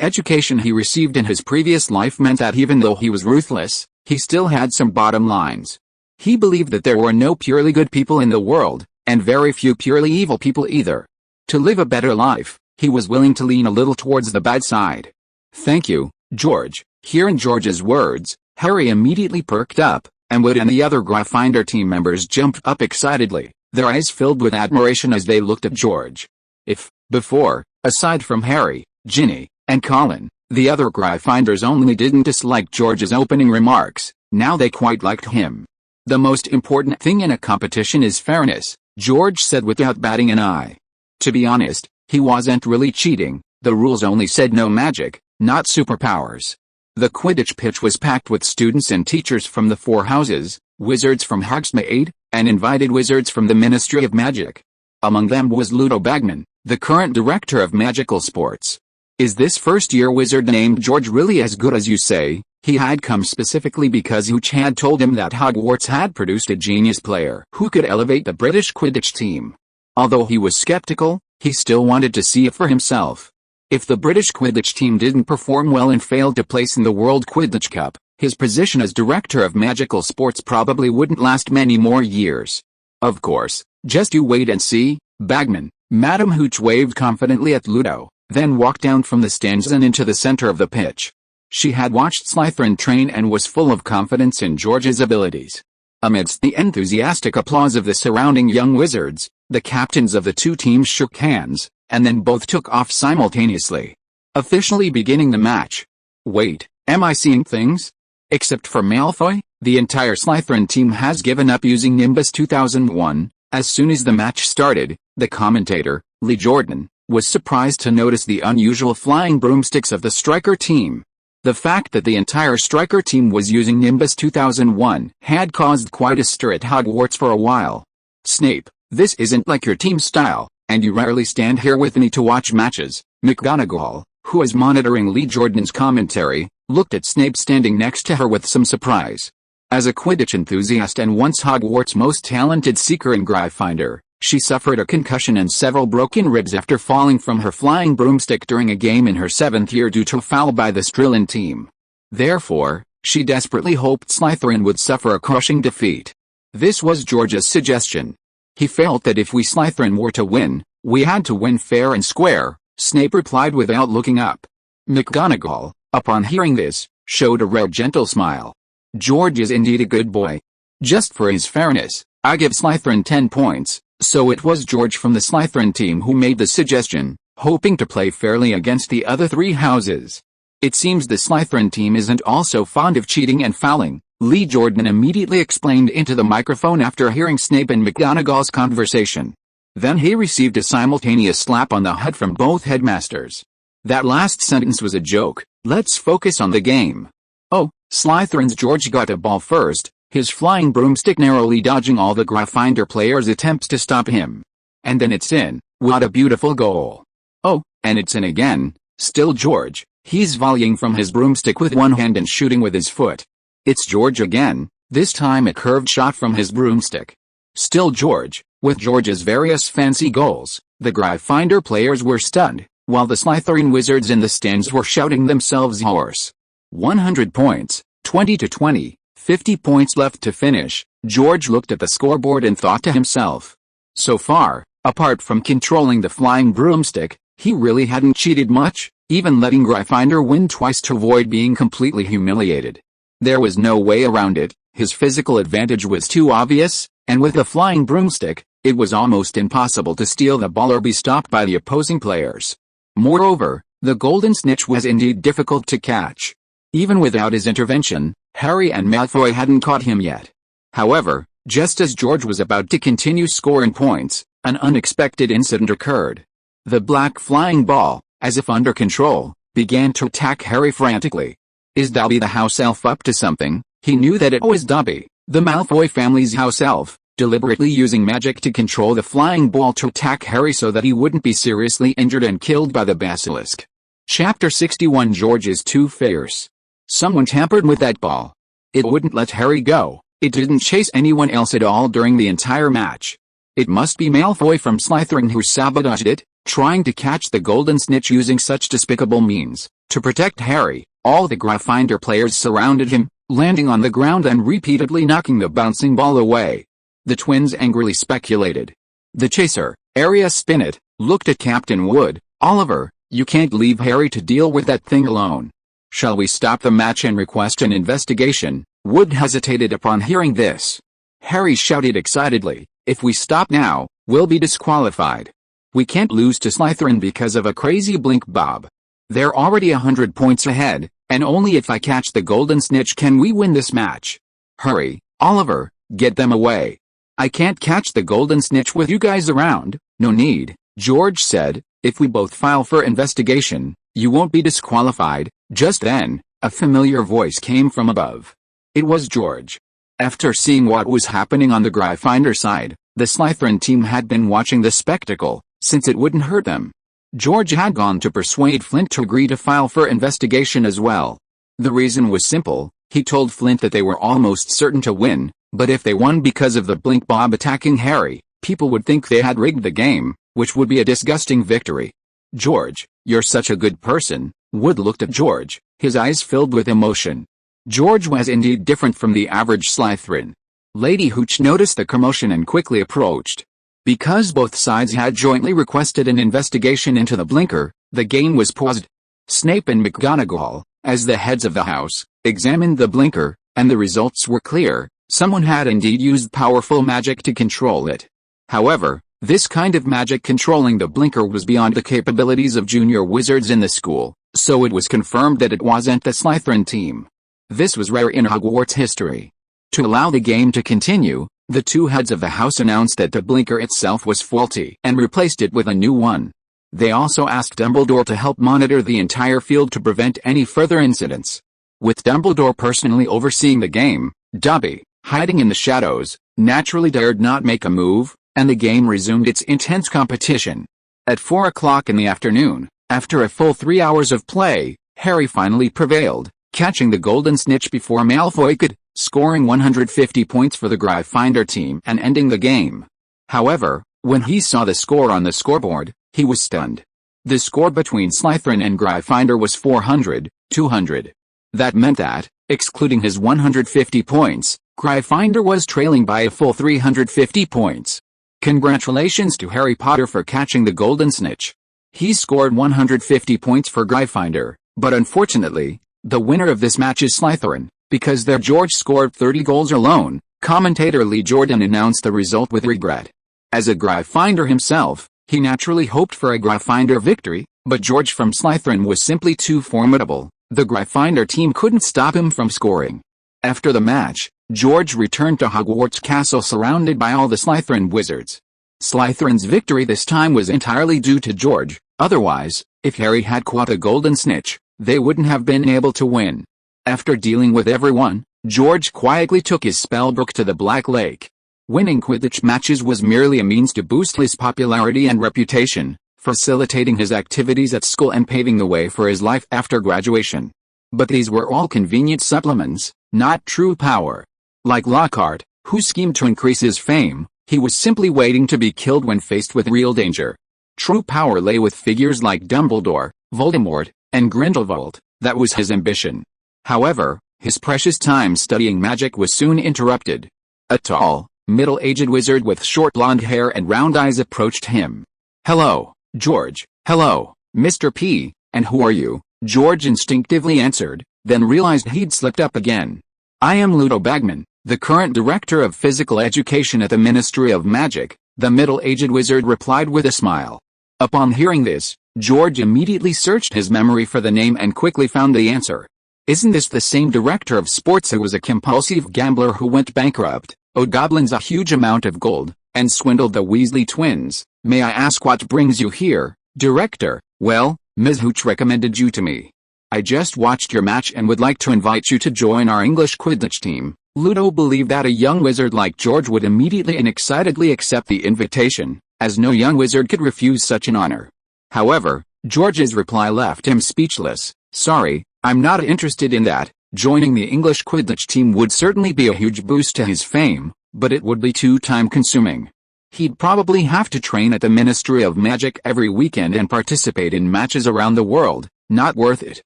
education he received in his previous life meant that even though he was ruthless, he still had some bottom lines. He believed that there were no purely good people in the world, and very few purely evil people either. To live a better life, he was willing to lean a little towards the bad side. "Thank you, George." Hearing George's words, Harry immediately perked up, and Wood and the other Gryffindor team members jumped up excitedly, their eyes filled with admiration as they looked at George. If, before, aside from Harry, Ginny, and Colin, the other Gryffindors only didn't dislike George's opening remarks, now they quite liked him. "The most important thing in a competition is fairness," George said without batting an eye. To be honest, he wasn't really cheating, the rules only said no magic, not superpowers. The Quidditch pitch was packed with students and teachers from the four houses, wizards from Hogsmeade, and invited wizards from the Ministry of Magic. Among them was Ludo Bagman, the current director of magical sports. Is this first-year wizard named George really as good as you say? He had come specifically because Hooch had told him that Hogwarts had produced a genius player who could elevate the British Quidditch team. Although he was skeptical, he still wanted to see it for himself. If the British Quidditch team didn't perform well and failed to place in the World Quidditch Cup, his position as director of magical sports probably wouldn't last many more years. Of course, just you wait and see, Bagman. Madam Hooch waved confidently at Ludo, then walked down from the stands and into the center of the pitch. She had watched Slytherin train and was full of confidence in George's abilities. Amidst the enthusiastic applause of the surrounding young wizards, the captains of the two teams shook hands, and then both took off simultaneously, officially beginning the match. Wait, am I seeing things? Except for Malfoy, the entire Slytherin team has given up using Nimbus 2001. As soon as the match started, the commentator, Lee Jordan, was surprised to notice the unusual flying broomsticks of the striker team. The fact that the entire striker team was using Nimbus 2001 had caused quite a stir at Hogwarts for a while. Snape, this isn't like your team style, and you rarely stand here with me to watch matches. McGonagall, who was monitoring Lee Jordan's commentary, looked at Snape standing next to her with some surprise. As a Quidditch enthusiast and once Hogwarts' most talented seeker in Gryffindor, she suffered a concussion and several broken ribs after falling from her flying broomstick during a game in her 7th year due to a foul by the Strillin team. Therefore, she desperately hoped Slytherin would suffer a crushing defeat. This was George's suggestion. He felt that if we Slytherin were to win, we had to win fair and square, Snape replied without looking up. McGonagall, upon hearing this, showed a rare gentle smile. George is indeed a good boy. Just for his fairness, I give Slytherin 10 points. So it was George from the Slytherin team who made the suggestion, hoping to play fairly against the other three houses. It seems the Slytherin team isn't also fond of cheating and fouling, Lee Jordan immediately explained into the microphone after hearing Snape and McGonagall's conversation. Then he received a simultaneous slap on the head from both headmasters. That last sentence was a joke. Let's focus on the game. Oh, Slytherin's George got a ball first, his flying broomstick narrowly dodging all the Gryffindor players' attempts to stop him. And then it's in. What a beautiful goal. Oh, and it's in again. Still George. He's volleying from his broomstick with one hand and shooting with his foot. It's George again, this time a curved shot from his broomstick. Still George. With George's various fancy goals, the Gryffindor players were stunned, while the Slytherin wizards in the stands were shouting themselves hoarse. 100 points, 20-20. 50 points left to finish. George looked at the scoreboard and thought to himself. So far, apart from controlling the flying broomstick, he really hadn't cheated much, even letting Gryffindor win twice to avoid being completely humiliated. There was no way around it, his physical advantage was too obvious, and with the flying broomstick, it was almost impossible to steal the ball or be stopped by the opposing players. Moreover, the golden snitch was indeed difficult to catch. Even without his intervention, Harry and Malfoy hadn't caught him yet. However, just as George was about to continue scoring points, an unexpected incident occurred. The black flying ball, as if under control, began to attack Harry frantically. Is Dobby the house elf up to something? He knew that it was Dobby, the Malfoy family's house elf, deliberately using magic to control the flying ball to attack Harry so that he wouldn't be seriously injured and killed by the basilisk. Chapter 61 George is too fierce. Someone tampered with that ball. It wouldn't let Harry go. It didn't chase anyone else at all during the entire match. It must be Malfoy from Slytherin who sabotaged it, trying to catch the golden snitch using such despicable means. To protect Harry, all the Gryffindor players surrounded him, landing on the ground and repeatedly knocking the bouncing ball away. The twins angrily speculated. The chaser, Arius Spinnet, looked at Captain Wood. Oliver, you can't leave Harry to deal with that thing alone. Shall we stop the match and request an investigation? Wood hesitated upon hearing this. Harry shouted excitedly, if we stop now, we'll be disqualified. We can't lose to Slytherin because of a crazy blink Bob. They're already 100 points ahead, and only if I catch the golden snitch can we win this match. Hurry, Oliver, get them away. I can't catch the golden snitch with you guys around. No need, George said, if we both file for investigation, you won't be disqualified. Just then, a familiar voice came from above. It was George. After seeing what was happening on the Gryffindor side, the Slytherin team had been watching the spectacle, since it wouldn't hurt them. George had gone to persuade Flint to agree to file for investigation as well. The reason was simple: he told Flint that they were almost certain to win, but if they won because of the Blink Bob attacking Harry, people would think they had rigged the game, which would be a disgusting victory. "George, you're such a good person." Wood looked at George, his eyes filled with emotion. George was indeed different from the average Slytherin. Lady Hooch noticed the commotion and quickly approached. Because both sides had jointly requested an investigation into the blinker, the game was paused. Snape and McGonagall, as the heads of the house, examined the blinker, and the results were clear: someone had indeed used powerful magic to control it. However, this kind of magic controlling the blinker was beyond the capabilities of junior wizards in the school, so it was confirmed that it wasn't the Slytherin team. This was rare in Hogwarts history. To allow the game to continue, the two heads of the house announced that the blinker itself was faulty and replaced it with a new one. They also asked Dumbledore to help monitor the entire field to prevent any further incidents. With Dumbledore personally overseeing the game, Dobby, hiding in the shadows, naturally dared not make a move, and the game resumed its intense competition. At 4 o'clock in the afternoon, after a full 3 hours of play, Harry finally prevailed, catching the golden snitch before Malfoy could, scoring 150 points for the Gryffindor team and ending the game. However, when he saw the score on the scoreboard, he was stunned. The score between Slytherin and Gryffindor was 400-200. That meant that, excluding his 150 points, Gryffindor was trailing by a full 350 points. Congratulations to Harry Potter for catching the golden snitch. He scored 150 points for Gryffindor, but unfortunately, the winner of this match is Slytherin, because their George scored 30 goals alone. Commentator Lee Jordan announced the result with regret. As a Gryffindor himself, he naturally hoped for a Gryffindor victory, but George from Slytherin was simply too formidable. The Gryffindor team couldn't stop him from scoring. After the match, George returned to Hogwarts Castle surrounded by all the Slytherin wizards. Slytherin's victory this time was entirely due to George. Otherwise, if Harry had caught a golden snitch, they wouldn't have been able to win. After dealing with everyone, George quietly took his spellbook to the Black Lake. Winning Quidditch matches was merely a means to boost his popularity and reputation, facilitating his activities at school and paving the way for his life after graduation. But these were all convenient supplements, not true power. Like Lockhart, who schemed to increase his fame, he was simply waiting to be killed when faced with real danger. True power lay with figures like Dumbledore, Voldemort, and Grindelwald. That was his ambition. However, his precious time studying magic was soon interrupted. A tall, middle-aged wizard with short blonde hair and round eyes approached him. "Hello, George." "Hello, Mr. P, and who are you?" George instinctively answered, then realized he'd slipped up again. "I am Ludo Bagman, the current director of physical education at the Ministry of Magic," the middle-aged wizard replied with a smile. Upon hearing this, George immediately searched his memory for the name and quickly found the answer. "Isn't this the same director of sports who was a compulsive gambler who went bankrupt, owed goblins a huge amount of gold, and swindled the Weasley twins? May I ask what brings you here, Director?" "Well, Ms. Hooch recommended you to me. I just watched your match and would like to invite you to join our English Quidditch team." Ludo believed that a young wizard like George would immediately and excitedly accept the invitation, as no young wizard could refuse such an honor. However, George's reply left him speechless. "Sorry, I'm not interested in that. Joining the English Quidditch team would certainly be a huge boost to his fame, but it would be too time-consuming. He'd probably have to train at the Ministry of Magic every weekend and participate in matches around the world. Not worth it."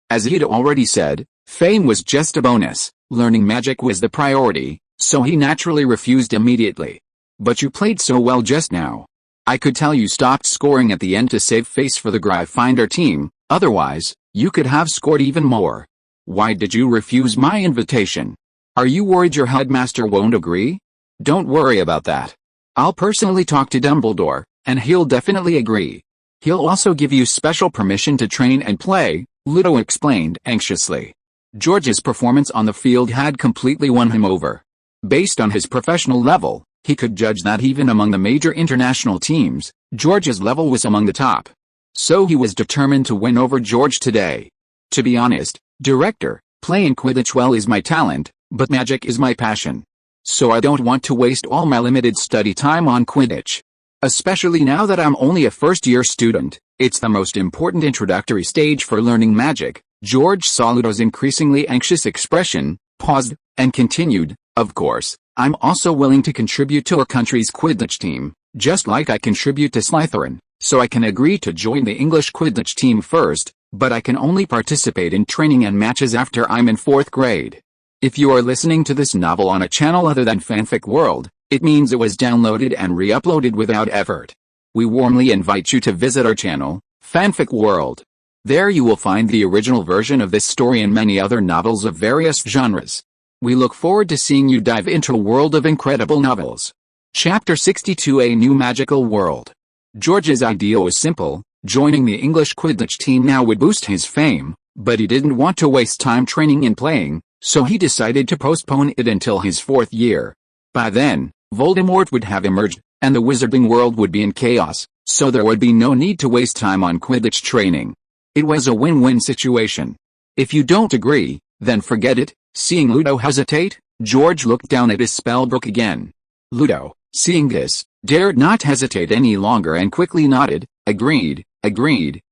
As he'd already said, fame was just a bonus. Learning magic was the priority, so he naturally refused immediately. "But you played so well just now. I could tell you stopped scoring at the end to save face for the Gryffindor team, otherwise, you could have scored even more. Why did you refuse my invitation? Are you worried your headmaster won't agree?" "Don't worry about that. I'll personally talk to Dumbledore, and he'll definitely agree. He'll also give you special permission to train and play," Ludo explained anxiously. George's performance on the field had completely won him over. Based on his professional level, he could judge that even among the major international teams, George's level was among the top. So he was determined to win over George today. "To be honest, Director, playing Quidditch well is my talent, but magic is my passion. so I don't want to waste all my limited study time on Quidditch. Especially now that I'm only a first-year student, it's the most important introductory stage for learning magic." George saw Ludo's increasingly anxious expression, paused, and continued, "Of course, I'm also willing to contribute to our country's Quidditch team, just like I contribute to Slytherin, so I can agree to join the English Quidditch team first, but I can only participate in training and matches after I'm in 4th grade. If you are listening to this novel on a channel other than Fanfic World, it means it was downloaded and re-uploaded without effort. We warmly invite you to visit our channel, Fanfic World. There you will find the original version of this story and many other novels of various genres. We look forward to seeing you dive into a world of incredible novels." Chapter 62: A New Magical World. George's idea was simple: joining the English Quidditch team now would boost his fame, but he didn't want to waste time training and playing, so he decided to postpone it until his 4th year. By then, Voldemort would have emerged, and the wizarding world would be in chaos, so there would be no need to waste time on Quidditch training. It was a win-win situation. "If you don't agree, then forget it." Seeing Ludo hesitate, George looked down at his spellbook again. Ludo, seeing this, dared not hesitate any longer and quickly nodded. Agreed,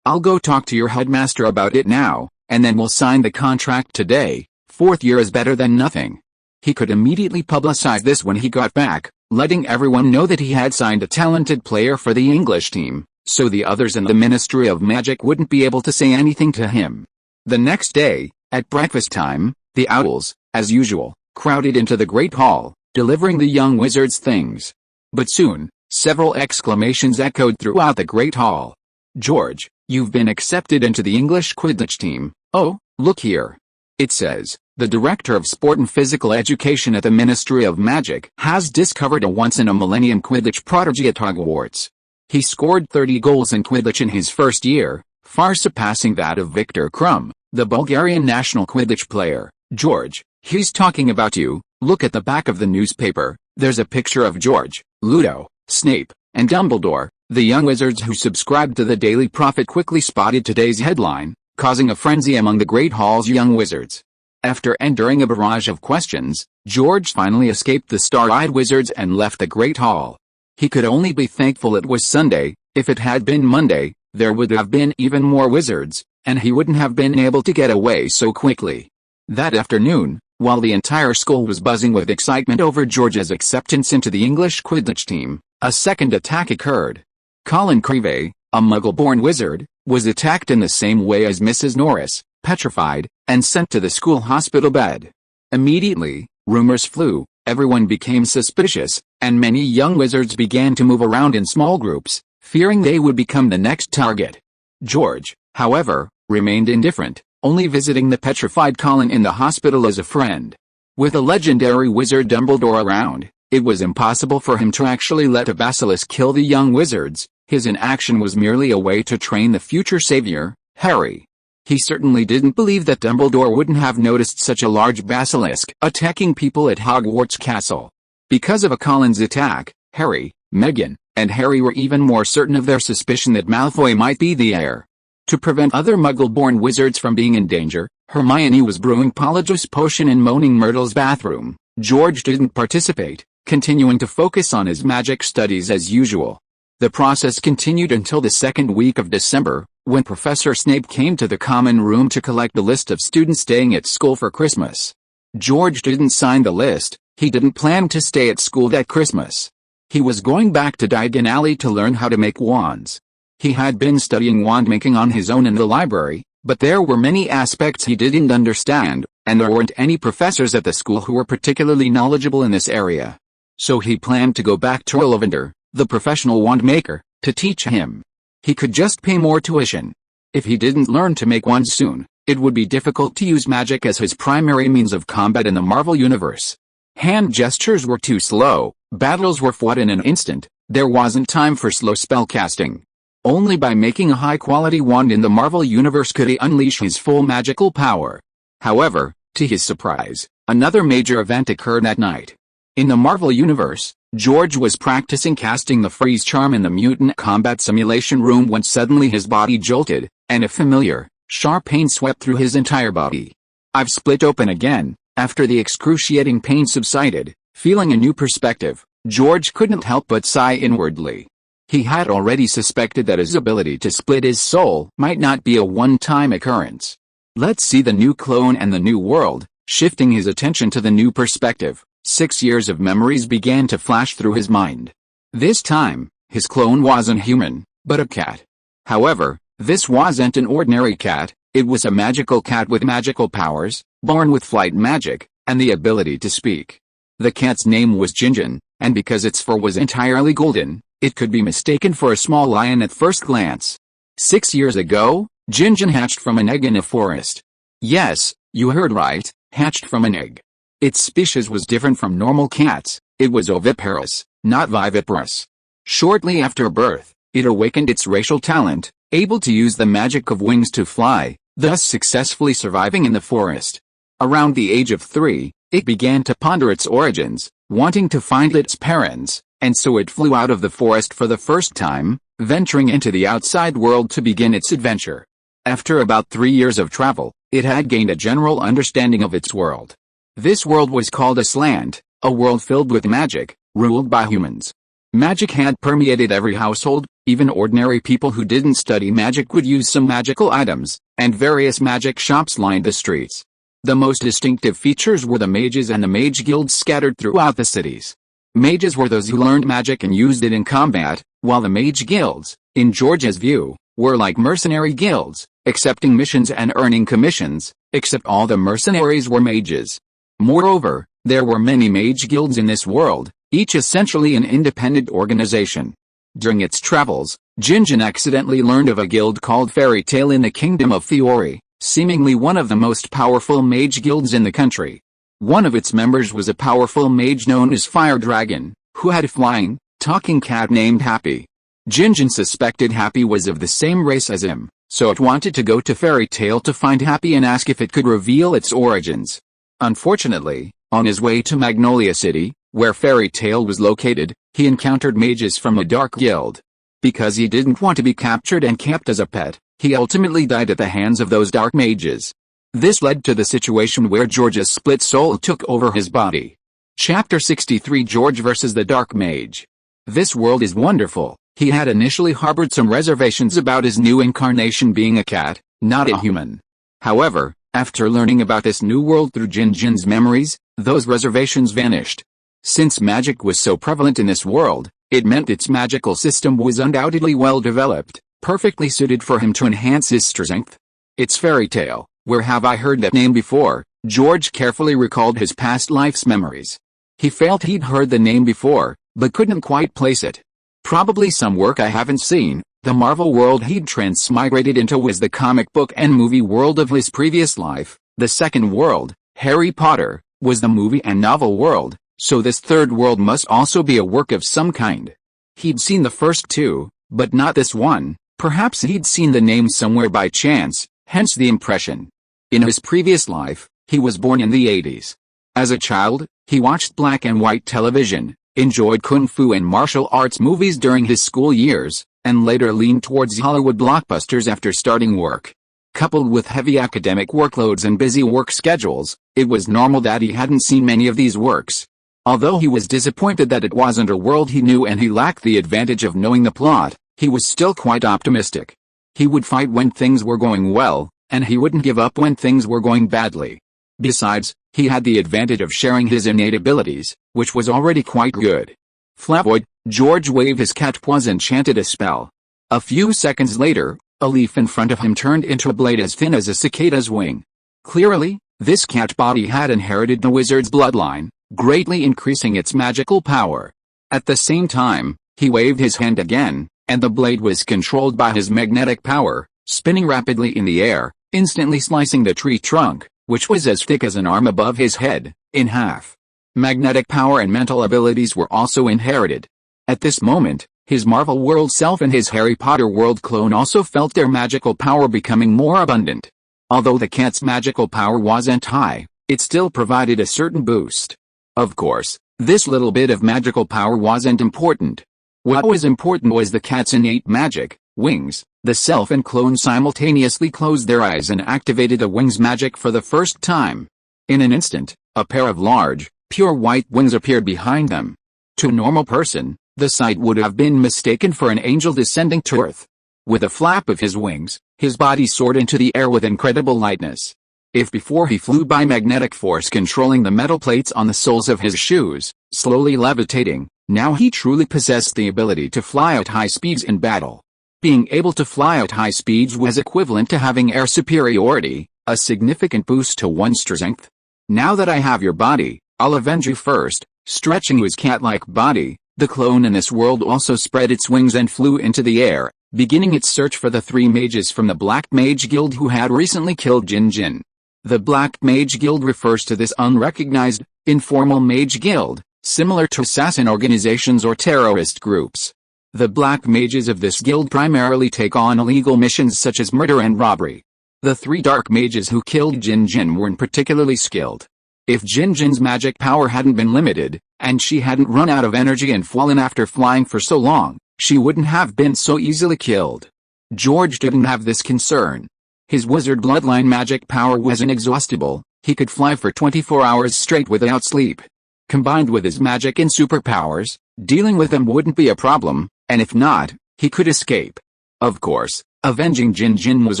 I'll go talk to your headmaster about it now, and then we'll sign the contract today. 4th year is better than nothing." He could immediately publicize this when he got back, letting everyone know that he had signed a talented player for the English team, so the others in the Ministry of Magic wouldn't be able to say anything to him. The next day, at breakfast time, the owls, as usual, crowded into the Great Hall, delivering the young wizards things. But soon, several exclamations echoed throughout the Great Hall. "George, you've been accepted into the English Quidditch team. Oh, look here. It says, the Director of Sport and Physical Education at the Ministry of Magic has discovered a once-in-a-millennium Quidditch prodigy at Hogwarts. He scored 30 goals in Quidditch in his first year, far surpassing that of Victor Krum, the Bulgarian national Quidditch player. George, he's talking about you. Look at the back of the newspaper. There's a picture of George, Ludo, Snape, and Dumbledore." The young wizards who subscribed to the Daily Prophet quickly spotted today's headline, causing a frenzy among the Great Hall's young wizards. After enduring a barrage of questions, George finally escaped the star-eyed wizards and left the Great Hall. He could only be thankful it was Sunday. If it had been Monday, there would have been even more wizards, and he wouldn't have been able to get away so quickly. That afternoon, while the entire school was buzzing with excitement over George's acceptance into the English Quidditch team, a second attack occurred. Colin Creevey, a Muggle-born wizard, was attacked in the same way as Mrs. Norris, petrified, and sent to the school hospital bed. Immediately, rumors flew, everyone became suspicious, and many young wizards began to move around in small groups, fearing they would become the next target. George, however, remained indifferent, only visiting the petrified Colin in the hospital as a friend. With a legendary wizard Dumbledore around, it was impossible for him to actually let a basilisk kill the young wizards. His inaction was merely a way to train the future savior, Harry. He certainly didn't believe that Dumbledore wouldn't have noticed such a large basilisk attacking people at Hogwarts Castle. Because of a Colin's attack, Harry, Meghan, and Harry were even more certain of their suspicion that Malfoy might be the heir. To prevent other Muggle-born wizards from being in danger, Hermione was brewing Polyjuice Potion in Moaning Myrtle's bathroom. George didn't participate, continuing to focus on his magic studies as usual. The process continued until the second week of December, when Professor Snape came to the common room to collect the list of students staying at school for Christmas. George didn't sign the list. He didn't plan to stay at school that Christmas. He was going back to Diagon Alley to learn how to make wands. He had been studying wand making on his own in the library, but there were many aspects he didn't understand, and there weren't any professors at the school who were particularly knowledgeable in this area. So he planned to go back to Ollivander, the professional wand maker, to teach him. He could just pay more tuition. If he didn't learn to make wands soon, it would be difficult to use magic as his primary means of combat in the Marvel Universe. Hand gestures were too slow, battles were fought in an instant, there wasn't time for slow spellcasting. Only by making a high-quality wand in the Marvel Universe could he unleash his full magical power. However, to his surprise, another major event occurred that night. In the Marvel Universe, George was practicing casting the freeze charm in the mutant combat simulation room when suddenly his body jolted, and a familiar, sharp pain swept through his entire body. "I've split open again." After the excruciating pain subsided, Feeling a new perspective, George couldn't help but sigh inwardly. He had already suspected that his ability to split his soul might not be a one-time occurrence. Let's see the new clone and the new world. Shifting his attention to the new perspective, 6 years of memories began to flash through his mind. This time, his clone wasn't human, but a cat. However, this wasn't an ordinary cat, it was a magical cat with magical powers, born with flight magic, and the ability to speak. The cat's name was Jinjin, and because its fur was entirely golden, it could be mistaken for a small lion at first glance. 6 years ago, Jinjin hatched from an egg in a forest. Yes, you heard right, hatched from an egg. Its species was different from normal cats, it was oviparous, not viviparous. Shortly after birth, it awakened its racial talent, able to use the magic of wings to fly, thus successfully surviving in the forest. Around the age of 3, it began to ponder its origins, wanting to find its parents, and so it flew out of the forest for the first time, venturing into the outside world to begin its adventure. After about 3 years of travel, it had gained a general understanding of its world. This world was called Asland, a world filled with magic, ruled by humans. Magic had permeated every household, even ordinary people who didn't study magic would use some magical items, and various magic shops lined the streets. The most distinctive features were the mages and the mage guilds scattered throughout the cities. Mages were those who learned magic and used it in combat, while the mage guilds, in George's view, were like mercenary guilds, accepting missions and earning commissions, except all the mercenaries were mages. Moreover, there were many mage guilds in this world, each essentially an independent organization. During its travels, Jinjin accidentally learned of a guild called Fairy Tale in the Kingdom of Fiori, seemingly one of the most powerful mage guilds in the country. One of its members was a powerful mage known as Fire Dragon, who had a flying, talking cat named Happy. Jinjin suspected Happy was of the same race as him, so it wanted to go to Fairy Tale to find Happy and ask if it could reveal its origins. Unfortunately, on his way to Magnolia City, where Fairy Tale was located, he encountered mages from a dark guild. Because he didn't want to be captured and kept as a pet, he ultimately died at the hands of those dark mages. This led to the situation where George's split soul took over his body. Chapter 63 George vs. the Dark Mage. This world is wonderful. He had initially harbored some reservations about his new incarnation being a cat, not a human. However, after learning about this new world through Jinjin's memories, those reservations vanished. Since magic was so prevalent in this world, it meant its magical system was undoubtedly well developed, perfectly suited for him to enhance his strength. It's Fairy Tale. Where have I heard that name before? George carefully recalled his past life's memories. He felt he'd heard the name before, but couldn't quite place it. Probably some work I haven't seen. The Marvel world he'd transmigrated into was the comic book and movie world of his previous life. The second world, Harry Potter, was the movie and novel world, so this third world must also be a work of some kind. He'd seen the first two, but not this one. Perhaps he'd seen the name somewhere by chance, hence the impression. In his previous life, he was born in the 80s. As a child, he watched black and white television, enjoyed kung fu and martial arts movies during his school years, and later leaned towards Hollywood blockbusters after starting work. Coupled with heavy academic workloads and busy work schedules, it was normal that he hadn't seen many of these works. Although he was disappointed that it wasn't a world he knew and he lacked the advantage of knowing the plot, he was still quite optimistic. He would fight when things were going well, and he wouldn't give up when things were going badly. Besides, he had the advantage of sharing his innate abilities, which was already quite good. Flavoid, George waved his cat paws and chanted a spell. A few seconds later, a leaf in front of him turned into a blade as thin as a cicada's wing. Clearly, this cat body had inherited the wizard's bloodline, greatly increasing its magical power. At the same time, he waved his hand again, and the blade was controlled by his magnetic power, spinning rapidly in the air, instantly slicing the tree trunk, which was as thick as an arm above his head, in half. Magnetic power and mental abilities were also inherited. At this moment, his Marvel world self and his Harry Potter world clone also felt their magical power becoming more abundant. Although the cat's magical power wasn't high, it still provided a certain boost. Of course, this little bit of magical power wasn't important. What was important was the cat's innate magic, wings. The self and clone simultaneously closed their eyes and activated the wings magic for the first time. In an instant, a pair of large, Pure white wings appeared behind them. To a normal person, the sight would have been mistaken for an angel descending to earth. With a flap of his wings, his body soared into the air with incredible lightness. If before he flew by magnetic force controlling the metal plates on the soles of his shoes, slowly levitating, now he truly possessed the ability to fly at high speeds in battle. Being able to fly at high speeds was equivalent to having air superiority, a significant boost to one's strength. Now that I have your body, I'll avenge you first. Stretching his cat-like body, the clone in this world also spread its wings and flew into the air, beginning its search for the three mages from the Black Mage Guild who had recently killed Jin Jin. The Black Mage Guild refers to this unrecognized, informal mage guild, similar to assassin organizations or terrorist groups. The Black Mages of this guild primarily take on illegal missions such as murder and robbery. The three dark mages who killed Jin Jin weren't particularly skilled. If Jin Jin's magic power hadn't been limited, and she hadn't run out of energy and fallen after flying for so long, she wouldn't have been so easily killed. George didn't have this concern. His wizard bloodline magic power was inexhaustible. He could fly for 24 hours straight without sleep. Combined with his magic and superpowers, dealing with them wouldn't be a problem, and if not, he could escape. Of course, avenging Jin Jin was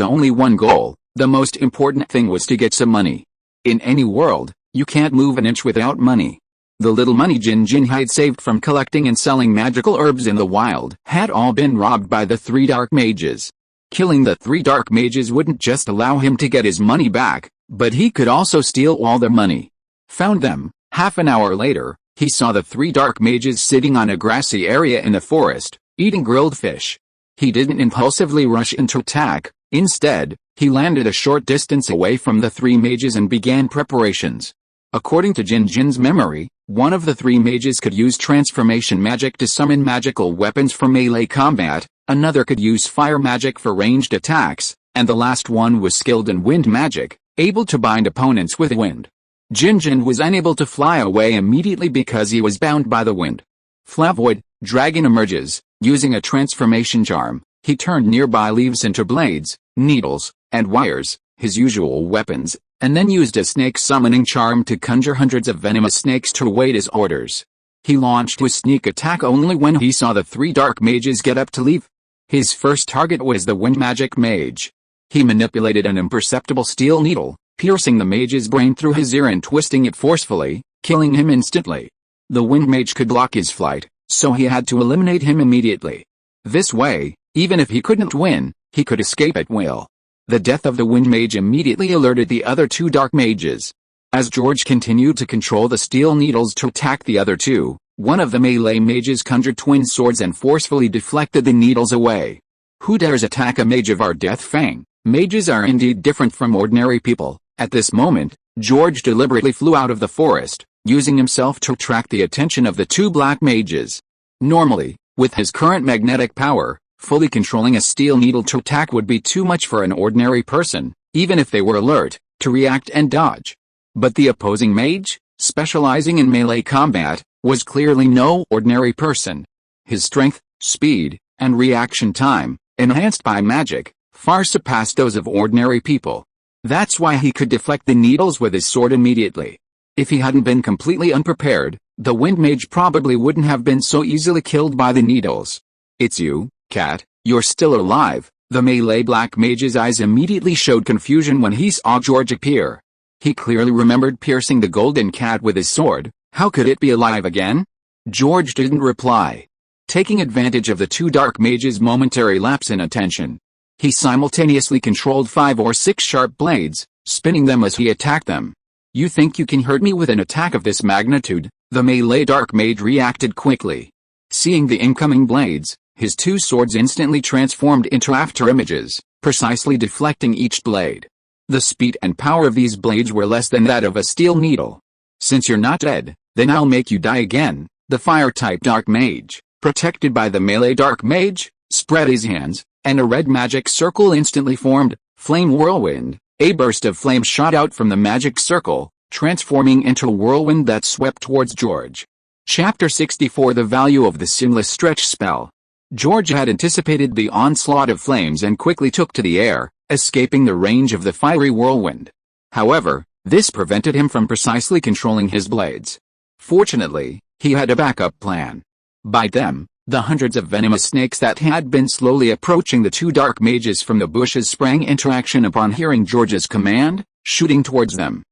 only one goal. The most important thing was to get some money. In any world, you can't move an inch without money. The little money Jin Jin had saved from collecting and selling magical herbs in the wild had all been robbed by the three dark mages. Killing the three dark mages wouldn't just allow him to get his money back, but he could also steal all their money. Found them. Half an hour later, he saw the three dark mages sitting on a grassy area in the forest, eating grilled fish. He didn't impulsively rush into attack. Instead, he landed a short distance away from the three mages and began preparations. According to Jin Jin's memory, one of the three mages could use transformation magic to summon magical weapons for melee combat, another could use fire magic for ranged attacks, and the last one was skilled in wind magic, able to bind opponents with wind. Jin Jin was unable to fly away immediately because he was bound by the wind. Flavoid, dragon emerges, using a transformation charm. He turned nearby leaves into blades, needles, and wires, his usual weapons, and then used a snake summoning charm to conjure hundreds of venomous snakes to await his orders. He launched his sneak attack only when he saw the three dark mages get up to leave. His first target was the wind magic mage. He manipulated an imperceptible steel needle, piercing the mage's brain through his ear and twisting it forcefully, killing him instantly. The wind mage could block his flight, so he had to eliminate him immediately. This way, even if he couldn't win, he could escape at will. The death of the wind mage immediately alerted the other two dark mages. As George continued to control the steel needles to attack the other two, one of the melee mages conjured twin swords and forcefully deflected the needles away. Who dares attack a mage of our death fang? Mages are indeed different from ordinary people. At this moment, George deliberately flew out of the forest, using himself to attract the attention of the two black mages. Normally, with his current magnetic power, fully controlling a steel needle to attack would be too much for an ordinary person, even if they were alert, to react and dodge. But the opposing mage, specializing in melee combat, was clearly no ordinary person. His strength, speed, and reaction time, enhanced by magic, far surpassed those of ordinary people. That's why he could deflect the needles with his sword immediately. If he hadn't been completely unprepared, the wind mage probably wouldn't have been so easily killed by the needles. "It's you, cat, you're still alive." The melee black mage's eyes immediately showed confusion when he saw George appear. He clearly remembered piercing the golden cat with his sword. How could it be alive again? George didn't reply. Taking advantage of the two dark mages' momentary lapse in attention, he simultaneously controlled 5 or 6 sharp blades, spinning them as he attacked them. "You think you can hurt me with an attack of this magnitude?" The melee dark mage reacted quickly. Seeing the incoming blades, his two swords instantly transformed into afterimages, precisely deflecting each blade. The speed and power of these blades were less than that of a steel needle. "Since you're not dead, then I'll make you die again." The fire-type dark mage, protected by the melee dark mage, spread his hands, and a red magic circle instantly formed. Flame whirlwind. A burst of flame shot out from the magic circle, transforming into a whirlwind that swept towards George. Chapter 64 The Value of the Sinless Stretch Spell. George had anticipated the onslaught of flames and quickly took to the air, escaping the range of the fiery whirlwind. However, this prevented him from precisely controlling his blades. Fortunately, he had a backup plan. By them, the hundreds of venomous snakes that had been slowly approaching the two dark mages from the bushes sprang into action upon hearing George's command, shooting towards them.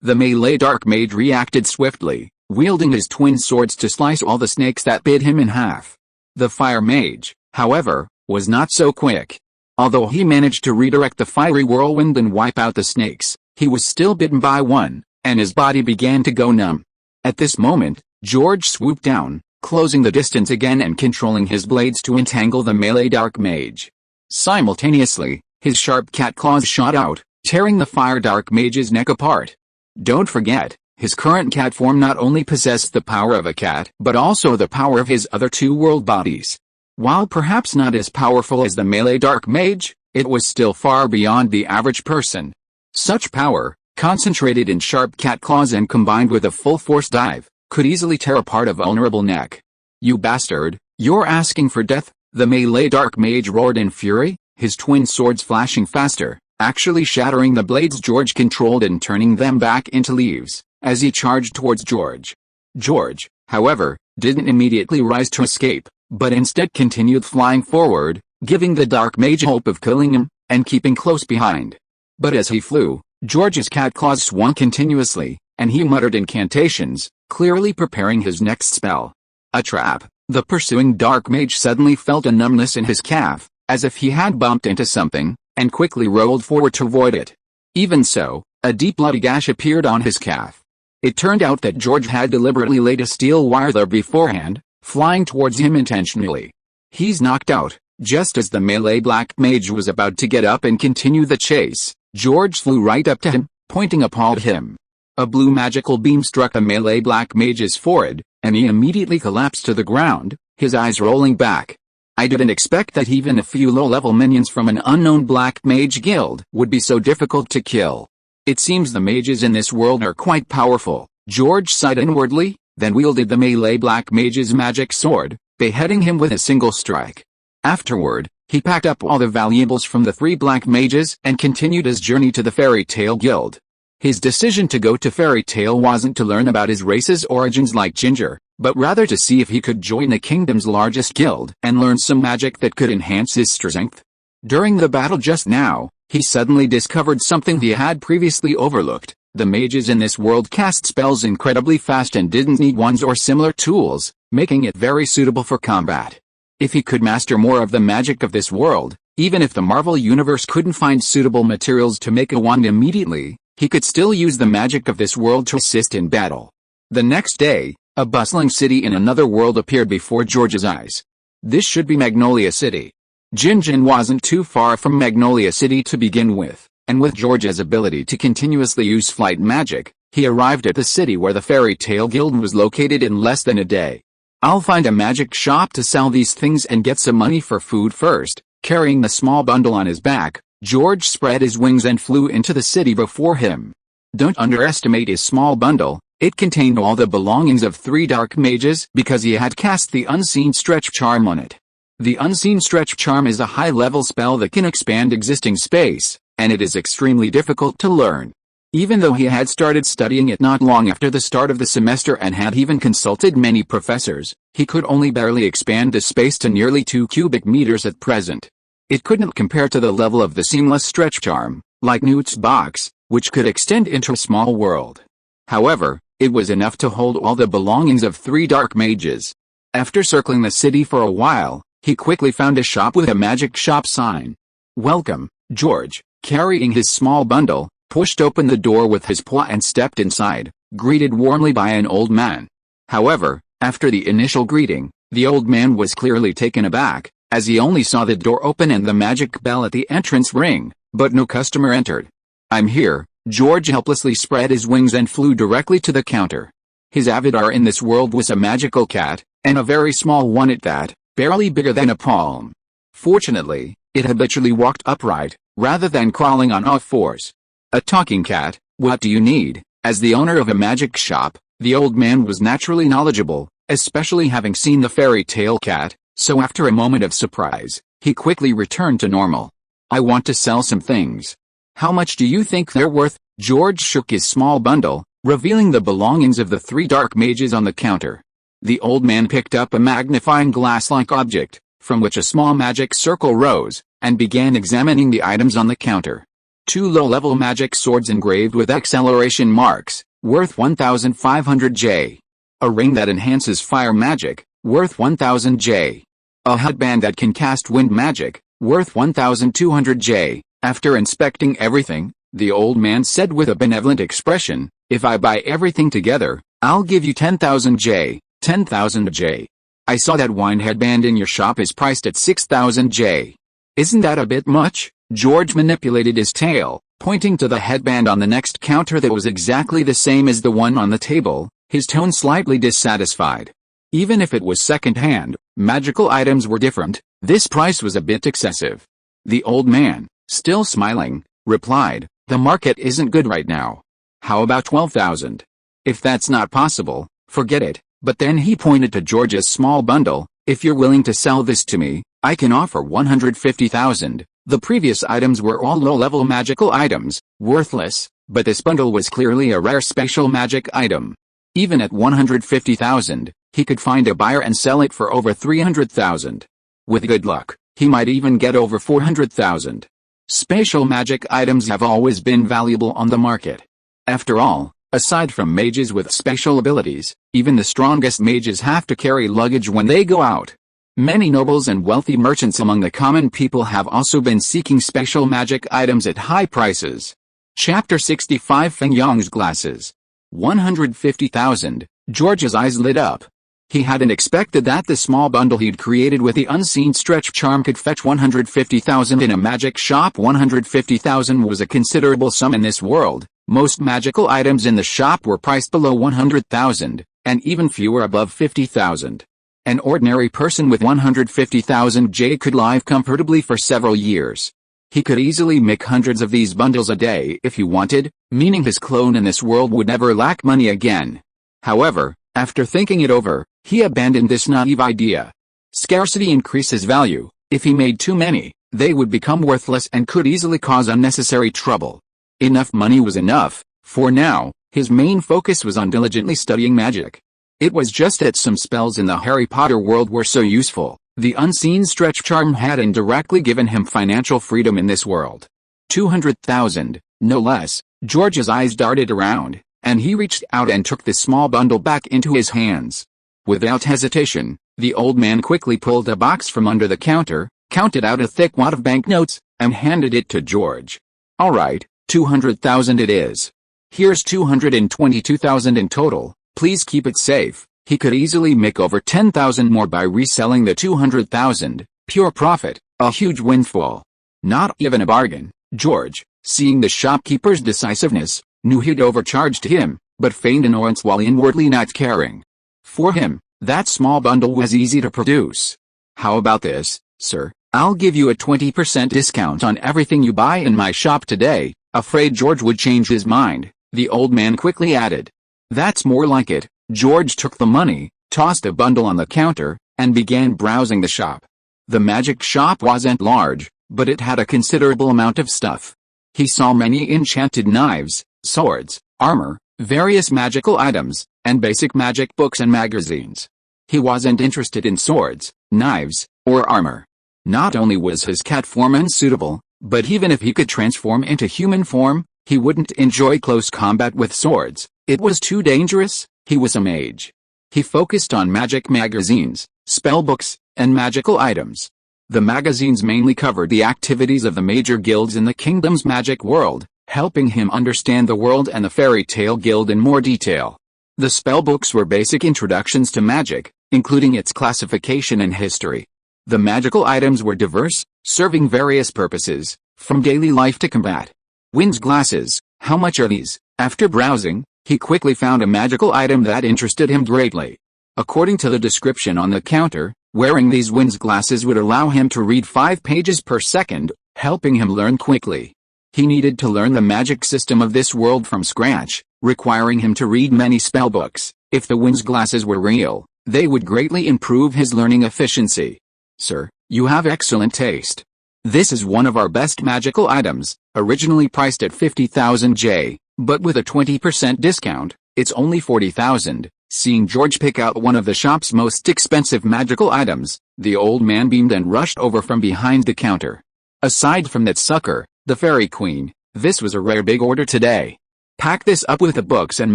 The melee dark mage reacted swiftly, wielding his twin swords to slice all the snakes that bit him in half. The fire mage, however, was not so quick. Although he managed to redirect the fiery whirlwind and wipe out the snakes, he was still bitten by one, and his body began to go numb. At this moment, George swooped down, closing the distance again and controlling his blades to entangle the melee dark mage. Simultaneously, his sharp cat claws shot out, tearing the fire dark mage's neck apart. Don't forget, his current cat form not only possessed the power of a cat but also the power of his other two world bodies. While perhaps not as powerful as the melee dark mage, it was still far beyond the average person. Such power, concentrated in sharp cat claws and combined with a full-force dive, could easily tear apart a vulnerable neck. "You bastard, you're asking for death," the melee dark mage roared in fury, his twin swords flashing faster, actually shattering the blades George controlled and turning them back into leaves, as he charged towards George. George, however, didn't immediately rise to escape, but instead continued flying forward, giving the dark mage hope of killing him, and keeping close behind. But as he flew, George's cat claws swung continuously, and he muttered incantations, clearly preparing his next spell. A trap. The pursuing dark mage suddenly felt a numbness in his calf, as if he had bumped into something, and quickly rolled forward to avoid it. Even so, a deep bloody gash appeared on his calf. It turned out that George had deliberately laid a steel wire there beforehand, flying towards him intentionally. "He's knocked out." Just as the melee black mage was about to get up and continue the chase, George flew right up to him, pointing appalled at him. A blue magical beam struck the melee black mage's forehead, and he immediately collapsed to the ground, his eyes rolling back. "I didn't expect that even a few low-level minions from an unknown black mage guild would be so difficult to kill. It seems the mages in this world are quite powerful," George sighed inwardly, then wielded the melee black mage's magic sword, beheading him with a single strike. Afterward, he packed up all the valuables from the three black mages and continued his journey to the Fairy Tale Guild. His decision to go to Fairy Tale wasn't to learn about his race's origins like Ginger, but rather to see if he could join the kingdom's largest guild and learn some magic that could enhance his strength. During the battle just now, he suddenly discovered something he had previously overlooked. The mages in this world cast spells incredibly fast and didn't need wands or similar tools, making it very suitable for combat. If he could master more of the magic of this world, even if the Marvel Universe couldn't find suitable materials to make a wand immediately, he could still use the magic of this world to assist in battle. The next day, a bustling city in another world appeared before George's eyes. This should be Magnolia City. Jinjin wasn't too far from Magnolia City to begin with, and with George's ability to continuously use flight magic, he arrived at the city where the Fairy Tale Guild was located in less than a day. "I'll find a magic shop to sell these things and get some money for food first." Carrying the small bundle on his back, George spread his wings and flew into the city before him. Don't underestimate his small bundle. It contained all the belongings of three dark mages because he had cast the Unseen Stretch Charm on it. The Unseen Stretch Charm is a high-level spell that can expand existing space, and it is extremely difficult to learn. Even though he had started studying it not long after the start of the semester and had even consulted many professors, he could only barely expand the space to nearly 2 cubic meters at present. It couldn't compare to the level of the Seamless Stretch Charm, like Newt's box, which could extend into a small world. However, it was enough to hold all the belongings of three dark mages. After circling the city for a while, he quickly found a shop with a magic shop sign. "Welcome," George, carrying his small bundle, pushed open the door with his paw and stepped inside, greeted warmly by an old man. However, after the initial greeting, the old man was clearly taken aback, as he only saw the door open and the magic bell at the entrance ring, but no customer entered. "I'm here." George helplessly spread his wings and flew directly to the counter. His avatar in this world was a magical cat, and a very small one at that, barely bigger than a palm. Fortunately, it habitually walked upright, rather than crawling on all fours. "A talking cat, what do you need?" As the owner of a magic shop, the old man was naturally knowledgeable, especially having seen the fairy tale cat, so after a moment of surprise, he quickly returned to normal. "I want to sell some things." "How much do you think they're worth?" George shook his small bundle, revealing the belongings of the 3 dark mages on the counter. The old man picked up a magnifying glass-like object, from which a small magic circle rose, and began examining the items on the counter. 2 low-level magic swords engraved with acceleration marks, worth 1,500 J. A ring that enhances fire magic, worth 1,000 J. A headband that can cast wind magic, worth 1,200 J. After inspecting everything, the old man said with a benevolent expression, "If I buy everything together, I'll give you 10,000 J, 10,000 J. I saw that wine headband in your shop is priced at 6,000 J. Isn't that a bit much?" George manipulated his tail, pointing to the headband on the next counter that was exactly the same as the one on the table, his tone slightly dissatisfied. Even if it was second-hand, magical items were different, this price was a bit excessive. The old man, still smiling, replied, "The market isn't good right now. How about 12,000? If that's not possible, forget it." But then he pointed to George's small bundle. "If you're willing to sell this to me, I can offer 150,000. The previous items were all low-level magical items, worthless, but this bundle was clearly a rare special magic item. Even at 150,000, he could find a buyer and sell it for over 300,000. With good luck, he might even get over 400,000. Special magic items have always been valuable on the market. After all, aside from mages with special abilities, even the strongest mages have to carry luggage when they go out. Many nobles and wealthy merchants among the common people have also been seeking special magic items at high prices. Chapter 65 Feng Yong's Glasses. 150,000. George's eyes lit up. He hadn't expected that the small bundle he'd created with the unseen stretch charm could fetch 150,000 in a magic shop. 150,000 was a considerable sum in this world. Most magical items in the shop were priced below 100,000, and even fewer above 50,000. An ordinary person with 150,000 J could live comfortably for several years. He could easily make hundreds of these bundles a day if he wanted, meaning his clone in this world would never lack money again. However, after thinking it over, he abandoned this naive idea. Scarcity increases value. If he made too many, they would become worthless and could easily cause unnecessary trouble. Enough money was enough. For now, his main focus was on diligently studying magic. It was just that some spells in the Harry Potter world were so useful. The unseen stretch charm had indirectly given him financial freedom in this world. 200,000, no less. George's eyes darted around, and he reached out and took the small bundle back into his hands. Without hesitation, the old man quickly pulled a box from under the counter, counted out a thick wad of banknotes, and handed it to George. "All right, 200,000 it is. Here's 222,000 in total. Please keep it safe." He could easily make over 10,000 more by reselling the 200,000, pure profit, a huge windfall. Not even a bargain. George, seeing the shopkeeper's decisiveness, knew he'd overcharged him, but feigned annoyance while inwardly not caring. For him, that small bundle was easy to produce. "How about this, sir? I'll give you a 20% discount on everything you buy in my shop today." Afraid George would change his mind, the old man quickly added, "That's more like it." George took the money, tossed a bundle on the counter, and began browsing the shop. The magic shop wasn't large, but it had a considerable amount of stuff. He saw many enchanted knives, swords, armor, various magical items, and basic magic books and magazines. He wasn't interested in swords, knives, or armor. Not only was his cat form unsuitable, but even if he could transform into human form, he wouldn't enjoy close combat with swords. It was too dangerous. He was a mage. He focused on magic magazines, spell books, and magical items. The magazines mainly covered the activities of the major guilds in the kingdom's magic world, helping him understand the world and the fairy tale guild in more detail. The spell books were basic introductions to magic, including its classification and history. The magical items were diverse, serving various purposes, from daily life to combat. Wind's glasses, how much are these? After browsing, he quickly found a magical item that interested him greatly. According to the description on the counter, wearing these Wind's glasses would allow him to read 5 pages per second, helping him learn quickly. He needed to learn the magic system of this world from scratch, requiring him to read many spellbooks. If the Wind's glasses were real, they would greatly improve his learning efficiency. "Sir, you have excellent taste. This is one of our best magical items, originally priced at 50,000 J. but with a 20% discount, it's only 40,000. Seeing George pick out one of the shop's most expensive magical items, the old man beamed and rushed over from behind the counter. Aside from that sucker, the Fairy Queen, this was a rare big order today. Pack this up with the books and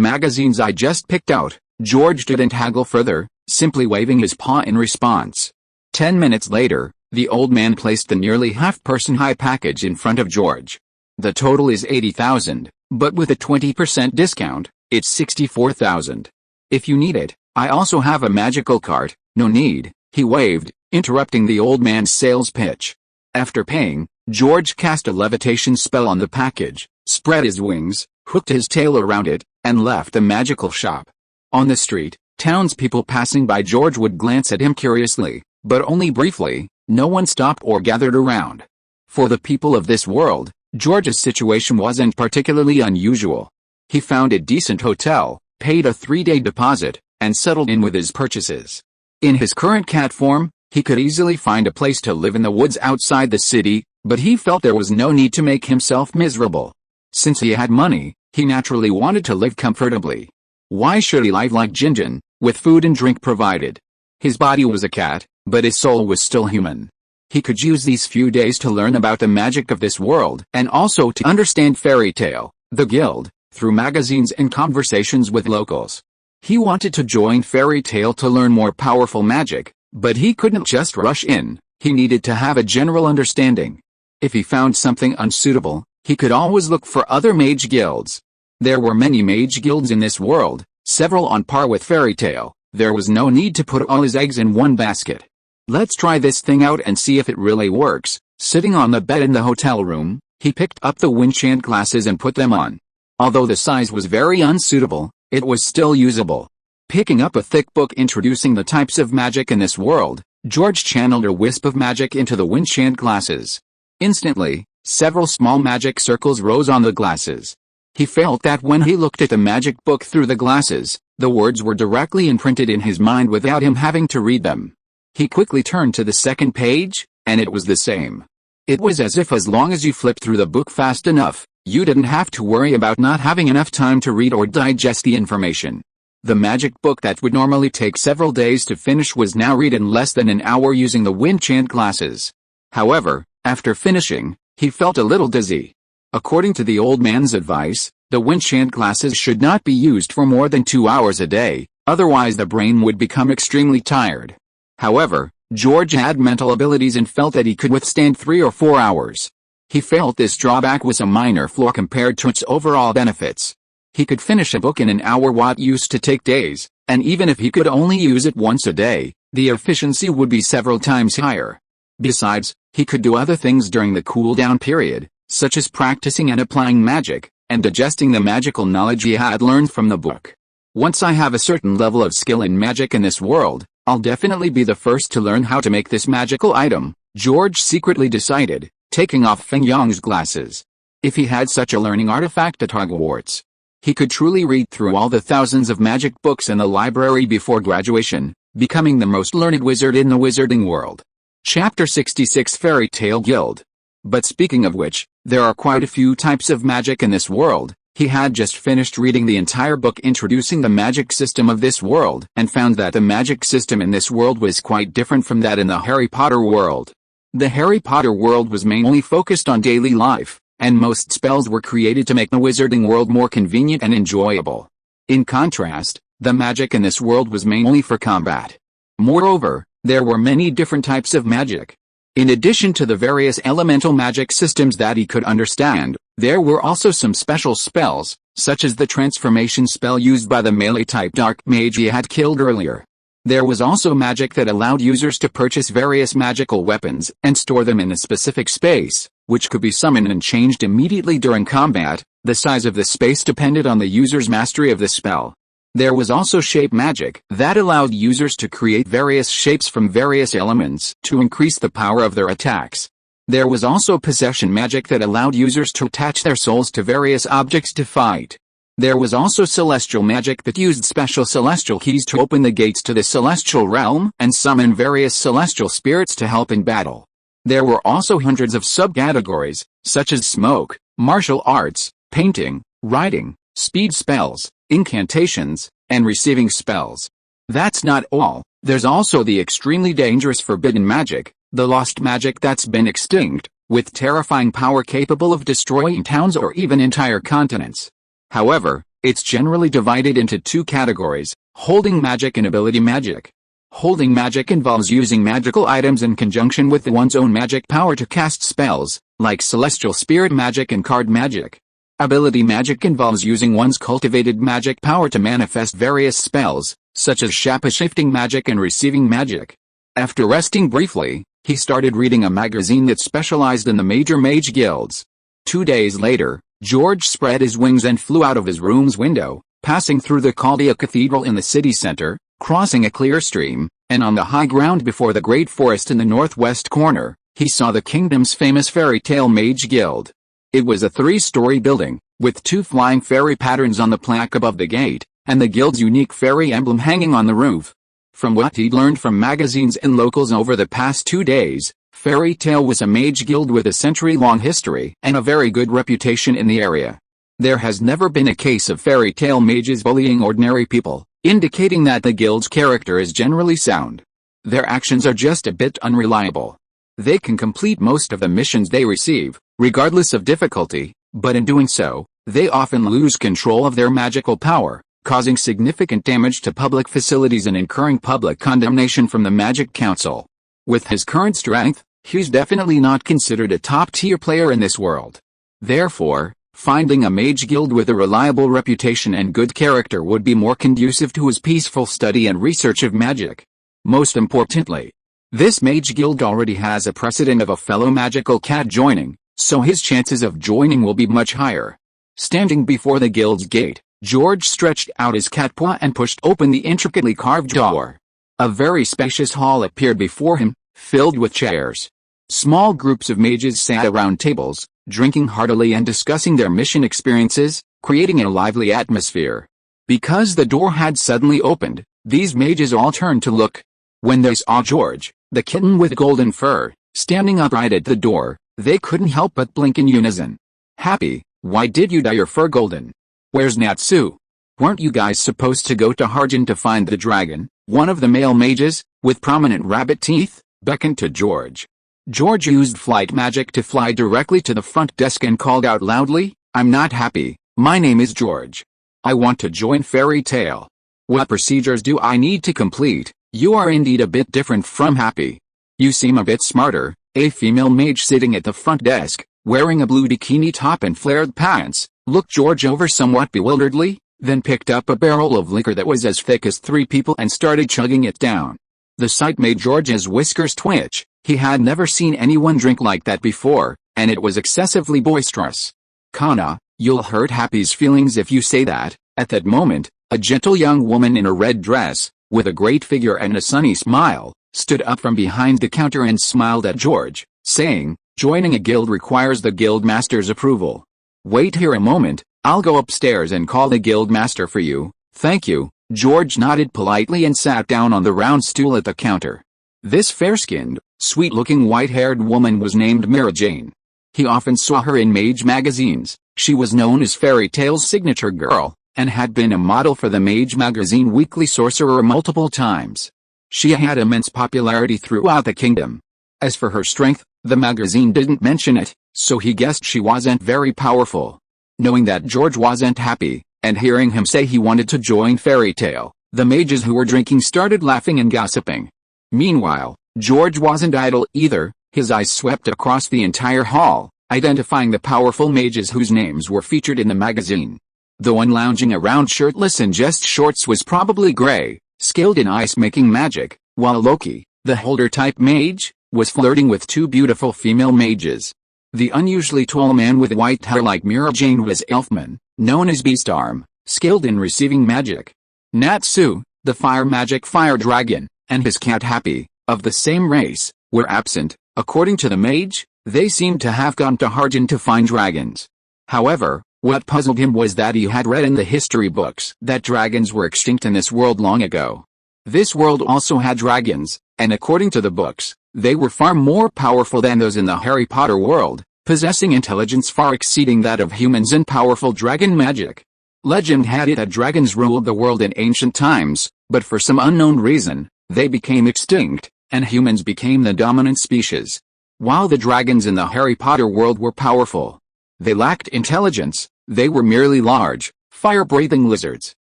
magazines I just picked out. George didn't haggle further, simply waving his paw in response. 10 minutes later, the old man placed the nearly half-person high package in front of George. The total is 80,000, but with a 20% discount, it's 64,000. If you need it, I also have a magical cart. No need, he waved, interrupting the old man's sales pitch. After paying, George cast a levitation spell on the package, spread his wings, hooked his tail around it, and left the magical shop. On the street, townspeople passing by George would glance at him curiously, but only briefly. No one stopped or gathered around. For the people of this world, George's situation wasn't particularly unusual. He found a decent hotel, paid a 3-day deposit, and settled in with his purchases. In his current cat form, he could easily find a place to live in the woods outside the city, but he felt there was no need to make himself miserable. Since he had money, he naturally wanted to live comfortably. Why should he live like Jinjin, with food and drink provided? His body was a cat, but his soul was still human. He could use these few days to learn about the magic of this world and also to understand Fairy Tale, the guild, through magazines and conversations with locals. He wanted to join Fairy Tale to learn more powerful magic, but he couldn't just rush in. He needed to have a general understanding. If he found something unsuitable, he could always look for other mage guilds. There were many mage guilds in this world, several on par with Fairy Tale. There was no need to put all his eggs in one basket. Let's try this thing out and see if it really works. Sitting on the bed in the hotel room, he picked up the windshield glasses and put them on. Although the size was very unsuitable, it was still usable. Picking up a thick book introducing the types of magic in this world, George channeled a wisp of magic into the windshield glasses. Instantly, several small magic circles rose on the glasses. He felt that when he looked at the magic book through the glasses, the words were directly imprinted in his mind without him having to read them. He quickly turned to the second page, and it was the same. It was as if as long as you flipped through the book fast enough, you didn't have to worry about not having enough time to read or digest the information. The magic book that would normally take several days to finish was now read in less than an hour using the windshield glasses. However, after finishing, he felt a little dizzy. According to the old man's advice, the windshield glasses should not be used for more than 2 hours a day, otherwise the brain would become extremely tired. However, George had mental abilities and felt that he could withstand 3 or 4 hours. He felt this drawback was a minor flaw compared to its overall benefits. He could finish a book in an hour what used to take days, and even if he could only use it once a day, the efficiency would be several times higher. Besides, he could do other things during the cool-down period, such as practicing and applying magic, and digesting the magical knowledge he had learned from the book. Once I have a certain level of skill in magic in this world, I'll definitely be the first to learn how to make this magical item, George secretly decided, taking off Feng Yang's glasses. If he had such a learning artifact at Hogwarts, he could truly read through all the thousands of magic books in the library before graduation, becoming the most learned wizard in the wizarding world. Chapter 66 Fairy Tale Guild. But speaking of which, there are quite a few types of magic in this world. He had just finished reading the entire book introducing the magic system of this world and found that the magic system in this world was quite different from that in the Harry Potter world. The Harry Potter world was mainly focused on daily life, and most spells were created to make the wizarding world more convenient and enjoyable. In contrast, the magic in this world was mainly for combat. Moreover, there were many different types of magic. In addition to the various elemental magic systems that he could understand, there were also some special spells, such as the transformation spell used by the melee-type dark mage he had killed earlier. There was also magic that allowed users to purchase various magical weapons and store them in a specific space, which could be summoned and changed immediately during combat. The size of the space depended on the user's mastery of the spell. There was also shape magic that allowed users to create various shapes from various elements to increase the power of their attacks. There was also possession magic that allowed users to attach their souls to various objects to fight. There was also celestial magic that used special celestial keys to open the gates to the celestial realm and summon various celestial spirits to help in battle. There were also hundreds of subcategories, such as smoke, martial arts, painting, writing, speed spells, incantations, and receiving spells. That's not all, there's also the extremely dangerous forbidden magic, the lost magic that's been extinct, with terrifying power capable of destroying towns or even entire continents. However, it's generally divided into two categories: holding magic and ability magic. Holding magic involves using magical items in conjunction with one's own magic power to cast spells, like celestial spirit magic and card magic. Ability magic involves using one's cultivated magic power to manifest various spells, such as shape-shifting magic and receiving magic. After resting briefly, he started reading a magazine that specialized in the major mage guilds. 2 days later, George spread his wings and flew out of his room's window, passing through the Chaldea Cathedral in the city center, crossing a clear stream, and on the high ground before the great forest in the northwest corner, he saw the kingdom's famous fairy tale mage guild. It was a 3-story building, with 2 flying fairy patterns on the plaque above the gate, and the guild's unique fairy emblem hanging on the roof. From what he'd learned from magazines and locals over the past 2 days, Fairy Tale was a mage guild with a century-long history and a very good reputation in the area. There has never been a case of Fairy Tale mages bullying ordinary people, indicating that the guild's character is generally sound. Their actions are just a bit unreliable. They can complete most of the missions they receive, regardless of difficulty, but in doing so, they often lose control of their magical power, causing significant damage to public facilities and incurring public condemnation from the Magic Council. With his current strength, he's definitely not considered a top-tier player in this world. Therefore, finding a mage guild with a reliable reputation and good character would be more conducive to his peaceful study and research of magic. Most importantly, this mage guild already has a precedent of a fellow magical cat joining, so his chances of joining will be much higher. Standing before the guild's gate, George stretched out his cat paw and pushed open the intricately carved door. A very spacious hall appeared before him, filled with chairs. Small groups of mages sat around tables, drinking heartily and discussing their mission experiences, creating a lively atmosphere. Because the door had suddenly opened, these mages all turned to look. When they saw George, the kitten with golden fur, standing upright at the door, they couldn't help but blink in unison. "Happy, why did you dye your fur golden? Where's Natsu? Weren't you guys supposed to go to Harjan to find the dragon?" One of the male mages, with prominent rabbit teeth, beckoned to George. George used flight magic to fly directly to the front desk and called out loudly, "I'm not happy, my name is George. I want to join Fairy Tale. What procedures do I need to complete?" "You are indeed a bit different from Happy. You seem a bit smarter." A female mage sitting at the front desk, wearing a blue bikini top and flared pants, looked George over somewhat bewilderedly, then picked up a barrel of liquor that was as thick as 3 people and started chugging it down. The sight made George's whiskers twitch. He had never seen anyone drink like that before, and it was excessively boisterous. "Kana, you'll hurt Happy's feelings if you say that." At that moment, a gentle young woman in a red dress, with a great figure and a sunny smile, stood up from behind the counter and smiled at George, saying, "Joining a guild requires the guild master's approval. Wait here a moment, I'll go upstairs and call the guild master for you." "Thank you." George nodded politely and sat down on the round stool at the counter. This fair-skinned, sweet-looking white-haired woman was named Mara Jane. He often saw her in mage magazines. She was known as Fairy Tale's signature girl, and had been a model for the Mage magazine Weekly Sorcerer multiple times. She had immense popularity throughout the kingdom. As for her strength, the magazine didn't mention it, so he guessed she wasn't very powerful. Knowing that George wasn't happy, and hearing him say he wanted to join Fairy Tale, the mages who were drinking started laughing and gossiping. Meanwhile, George wasn't idle either. His eyes swept across the entire hall, identifying the powerful mages whose names were featured in the magazine. The one lounging around shirtless in just shorts was probably Gray, skilled in ice-making magic, while Loki, the holder-type mage, was flirting with 2 beautiful female mages. The unusually tall man with white hair like Mira Jane was Elfman, known as Beastarm, skilled in receiving magic. Natsu, the fire magic fire dragon, and his cat Happy, of the same race, were absent. According to the mage, they seemed to have gone to Harjan to find dragons. However, what puzzled him was that he had read in the history books that dragons were extinct in this world long ago. This world also had dragons, and according to the books, they were far more powerful than those in the Harry Potter world, possessing intelligence far exceeding that of humans and powerful dragon magic. Legend had it that dragons ruled the world in ancient times, but for some unknown reason, they became extinct, and humans became the dominant species. While the dragons in the Harry Potter world were powerful, they lacked intelligence. They were merely large, fire-breathing lizards.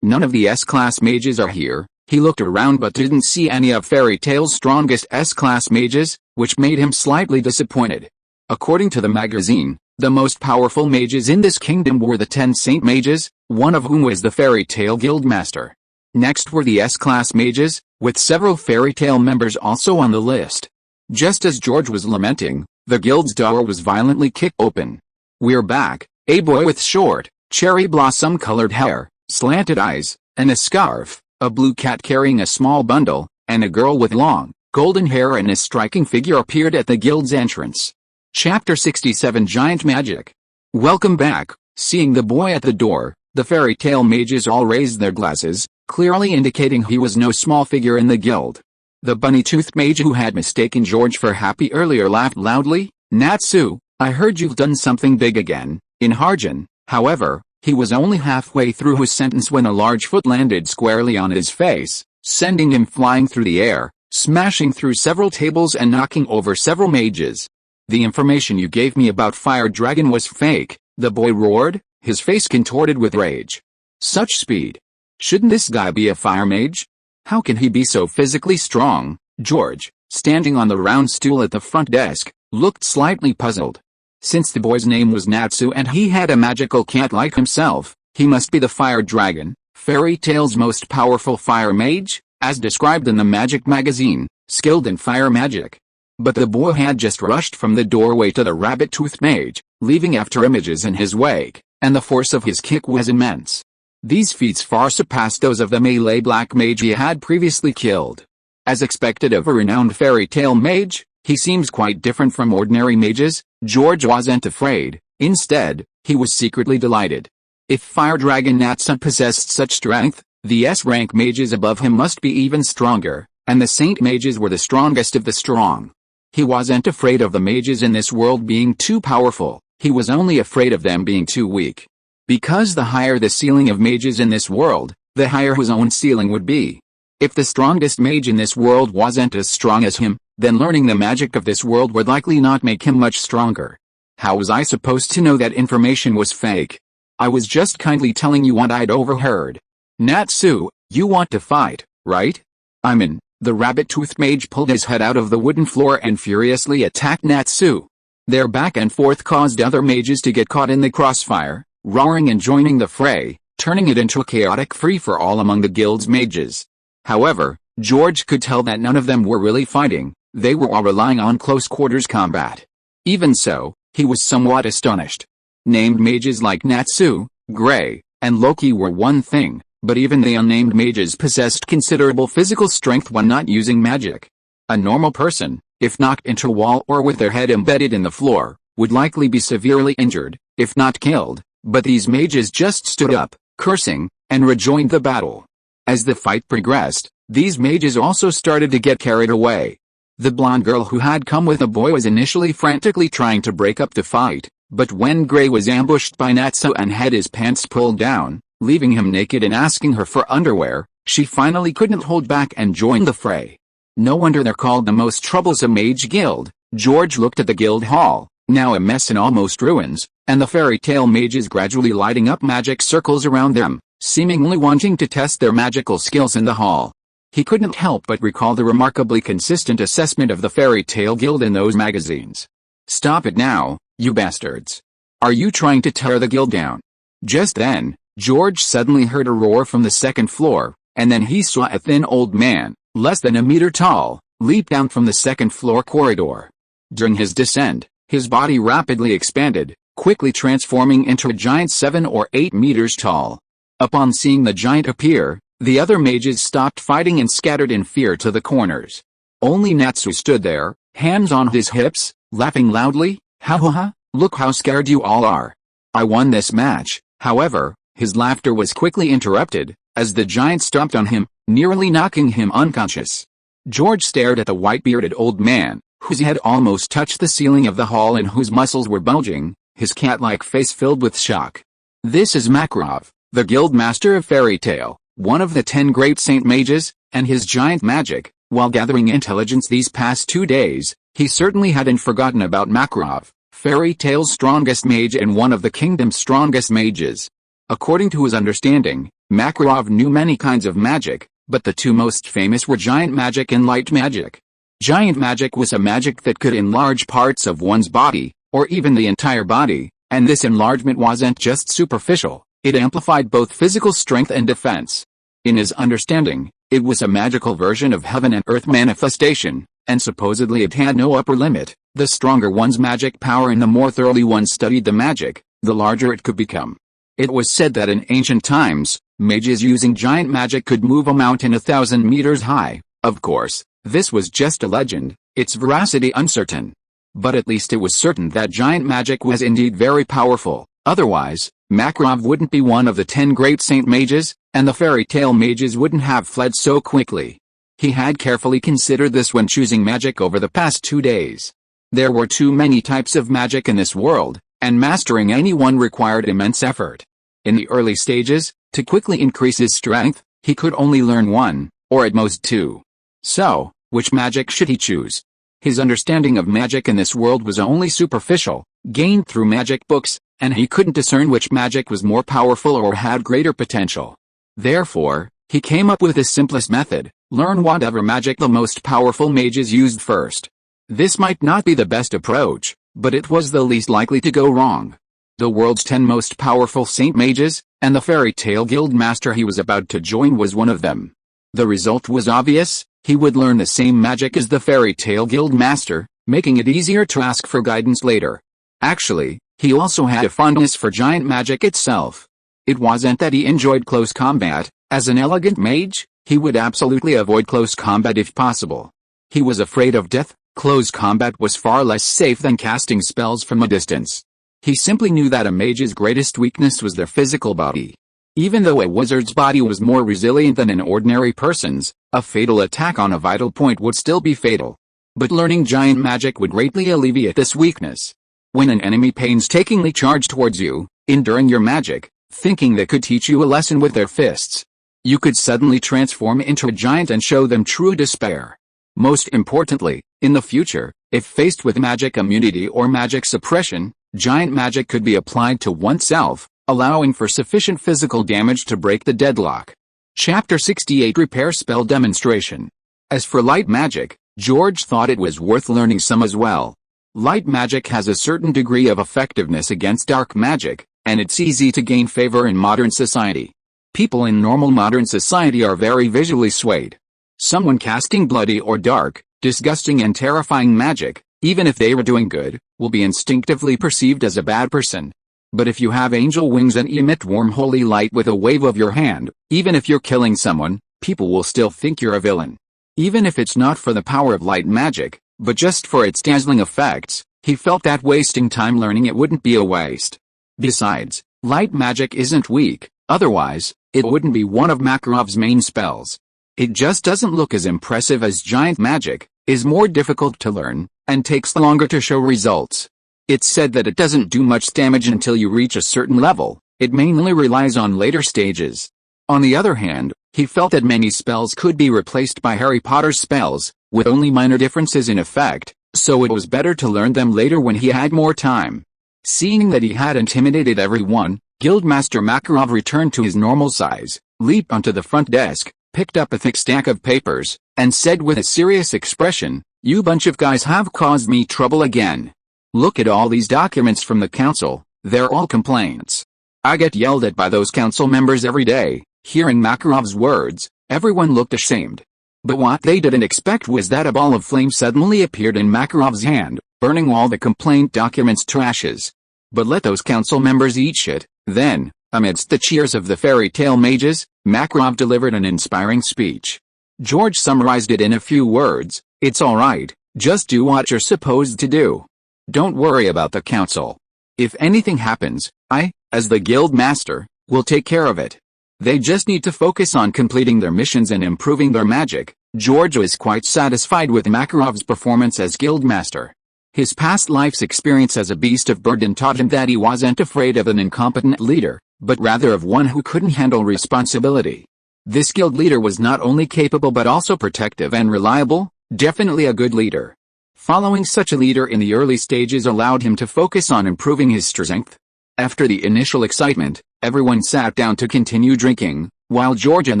None of the S-class mages are here. He looked around but didn't see any of Fairy Tail's strongest S-class mages, which made him slightly disappointed. According to the magazine, the most powerful mages in this kingdom were the 10 Saint Mages, one of whom was the Fairy Tail Guildmaster. Next were the S-class mages, with several Fairy Tail members also on the list. Just as George was lamenting, the guild's door was violently kicked open. "We're back." A boy with short, cherry blossom-colored hair, slanted eyes, and a scarf, a blue cat carrying a small bundle, and a girl with long, golden hair and a striking figure appeared at the guild's entrance. Chapter 67 Giant Magic. Welcome back. Seeing the boy at the door, the Fairy Tail mages all raised their glasses, clearly indicating he was no small figure in the guild. The bunny-toothed mage who had mistaken George for Happy earlier laughed loudly. "Natsu, I heard you've done something big again." In Harjan, however, he was only halfway through his sentence when a large foot landed squarely on his face, sending him flying through the air, smashing through several tables and knocking over several mages. "The information you gave me about Fire Dragon was fake," the boy roared, his face contorted with rage. "Such speed! Shouldn't this guy be a fire mage? How can he be so physically strong?" George, standing on the round stool at the front desk, looked slightly puzzled. Since the boy's name was Natsu and he had a magical cat like himself, he must be the Fire Dragon, Fairy Tail's most powerful fire mage, as described in the Magic magazine, skilled in fire magic. But the boy had just rushed from the doorway to the rabbit-toothed mage, leaving after images in his wake, and the force of his kick was immense. These feats far surpassed those of the melee black mage he had previously killed. As expected of a renowned Fairy Tail mage, he seems quite different from ordinary mages. George wasn't afraid. Instead, he was secretly delighted. If Fire Dragon Natsu possessed such strength, the S-rank mages above him must be even stronger, and the Saint Mages were the strongest of the strong. He wasn't afraid of the mages in this world being too powerful, he was only afraid of them being too weak. Because the higher the ceiling of mages in this world, the higher his own ceiling would be. If the strongest mage in this world wasn't as strong as him, then learning the magic of this world would likely not make him much stronger. How was I supposed to know that information was fake? I was just kindly telling you what I'd overheard. Natsu, you want to fight, right? I'm in. The rabbit-toothed mage pulled his head out of the wooden floor and furiously attacked Natsu. Their back and forth caused other mages to get caught in the crossfire, roaring and joining the fray, turning it into a chaotic free-for-all among the guild's mages. However, George could tell that none of them were really fighting, they were all relying on close-quarters combat. Even so, he was somewhat astonished. Named mages like Natsu, Gray, and Loki were one thing, but even the unnamed mages possessed considerable physical strength when not using magic. A normal person, if knocked into a wall or with their head embedded in the floor, would likely be severely injured, if not killed, but these mages just stood up, cursing, and rejoined the battle. As the fight progressed, these mages also started to get carried away. The blonde girl who had come with the boy was initially frantically trying to break up the fight, but when Gray was ambushed by Natsu and had his pants pulled down, leaving him naked and asking her for underwear, she finally couldn't hold back and joined the fray. No wonder they're called the most troublesome mage guild. George looked at the guild hall, now a mess and almost ruins, and the Fairy Tail mages gradually lighting up magic circles around them, seemingly wanting to test their magical skills in the hall. He couldn't help but recall the remarkably consistent assessment of the Fairy Tail Guild in those magazines. "Stop it now, you bastards. Are you trying to tear the guild down?" Just then, George suddenly heard a roar from the second floor, and then he saw a thin old man, less than a meter tall, leap down from the second floor corridor. During his descent, his body rapidly expanded, quickly transforming into a giant 7 or 8 meters tall. Upon seeing the giant appear, the other mages stopped fighting and scattered in fear to the corners. Only Natsu stood there, hands on his hips, laughing loudly. "Ha ha ha, look how scared you all are. I won this match." However, his laughter was quickly interrupted, as the giant stomped on him, nearly knocking him unconscious. George stared at the white-bearded old man, whose head almost touched the ceiling of the hall and whose muscles were bulging, his cat-like face filled with shock. This is Makarov, the guild master of Fairy Tail, one of the 10 great saint mages, and his giant magic. While gathering intelligence these past 2 days, he certainly hadn't forgotten about Makarov, Fairy Tail's strongest mage and one of the kingdom's strongest mages. According to his understanding, Makarov knew many kinds of magic, but the two most famous were giant magic and light magic. Giant magic was a magic that could enlarge parts of one's body, or even the entire body, and this enlargement wasn't just superficial, it amplified both physical strength and defense. In his understanding, it was a magical version of heaven and earth manifestation, and supposedly it had no upper limit. The stronger one's magic power and the more thoroughly one studied the magic, the larger it could become. It was said that in ancient times, mages using giant magic could move a mountain 1,000 meters high. Of course, this was just a legend, its veracity uncertain. But at least it was certain that giant magic was indeed very powerful, otherwise, Makarov wouldn't be one of the 10 great saint mages, and the fairy tale mages wouldn't have fled so quickly. He had carefully considered this when choosing magic over the past 2 days. There were too many types of magic in this world, and mastering any one required immense effort. In the early stages, to quickly increase his strength, he could only learn 1, or at most 2. So, which magic should he choose? His understanding of magic in this world was only superficial, gained through magic books, and he couldn't discern which magic was more powerful or had greater potential. Therefore, he came up with the simplest method: learn whatever magic the most powerful mages used first. This might not be the best approach, but it was the least likely to go wrong. The world's 10 most powerful saint mages, and the fairy tale guild master he was about to join was one of them. The result was obvious: he would learn the same magic as the fairy tale guild master, making it easier to ask for guidance later. Actually, he also had a fondness for giant magic itself. It wasn't that he enjoyed close combat. As an elegant mage, he would absolutely avoid close combat if possible. He was afraid of death. Close combat was far less safe than casting spells from a distance. He simply knew that a mage's greatest weakness was their physical body. Even though a wizard's body was more resilient than an ordinary person's, a fatal attack on a vital point would still be fatal. But learning giant magic would greatly alleviate this weakness. When an enemy painstakingly charged towards you, enduring your magic, thinking they could teach you a lesson with their fists, you could suddenly transform into a giant and show them true despair. Most importantly, in the future, if faced with magic immunity or magic suppression, giant magic could be applied to oneself, allowing for sufficient physical damage to break the deadlock. Chapter 68 Repair Spell Demonstration. As for light magic, George thought it was worth learning some as well. Light magic has a certain degree of effectiveness against dark magic, and it's easy to gain favor in modern society. People in normal modern society are very visually swayed. Someone casting bloody or dark, disgusting and terrifying magic, even if they were doing good, will be instinctively perceived as a bad person. But if you have angel wings and emit warm holy light with a wave of your hand, even if you're killing someone, people will still think you're a villain. Even if it's not for the power of light magic, but just for its dazzling effects, he felt that wasting time learning it wouldn't be a waste. Besides, light magic isn't weak, otherwise, it wouldn't be one of Makarov's main spells. It just doesn't look as impressive as giant magic, is more difficult to learn, and takes longer to show results. It's said that it doesn't do much damage until you reach a certain level. It mainly relies on later stages. On the other hand, he felt that many spells could be replaced by Harry Potter's spells, with only minor differences in effect, so it was better to learn them later when he had more time. Seeing that he had intimidated everyone, Guildmaster Makarov returned to his normal size, leaped onto the front desk, picked up a thick stack of papers, and said with a serious expression, "You bunch of guys have caused me trouble again. Look at all these documents from the council, they're all complaints. I get yelled at by those council members every day." Hearing Makarov's words, everyone looked ashamed. But what they didn't expect was that a ball of flame suddenly appeared in Makarov's hand, burning all the complaint documents to ashes. But let those council members eat shit. Then, amidst the cheers of the fairy tale mages, Makarov delivered an inspiring speech. George summarized it in a few words: "It's alright, just do what you're supposed to do. Don't worry about the council. If anything happens, I, as the guild master, will take care of it. They just need to focus on completing their missions and improving their magic, George was quite satisfied with Makarov's performance as Guildmaster. His past life's experience as a beast of burden taught him that he wasn't afraid of an incompetent leader, but rather of one who couldn't handle responsibility. This guild leader was not only capable but also protective and reliable, definitely a good leader. Following such a leader in the early stages allowed him to focus on improving his strength. After the initial excitement, everyone sat down to continue drinking, while George and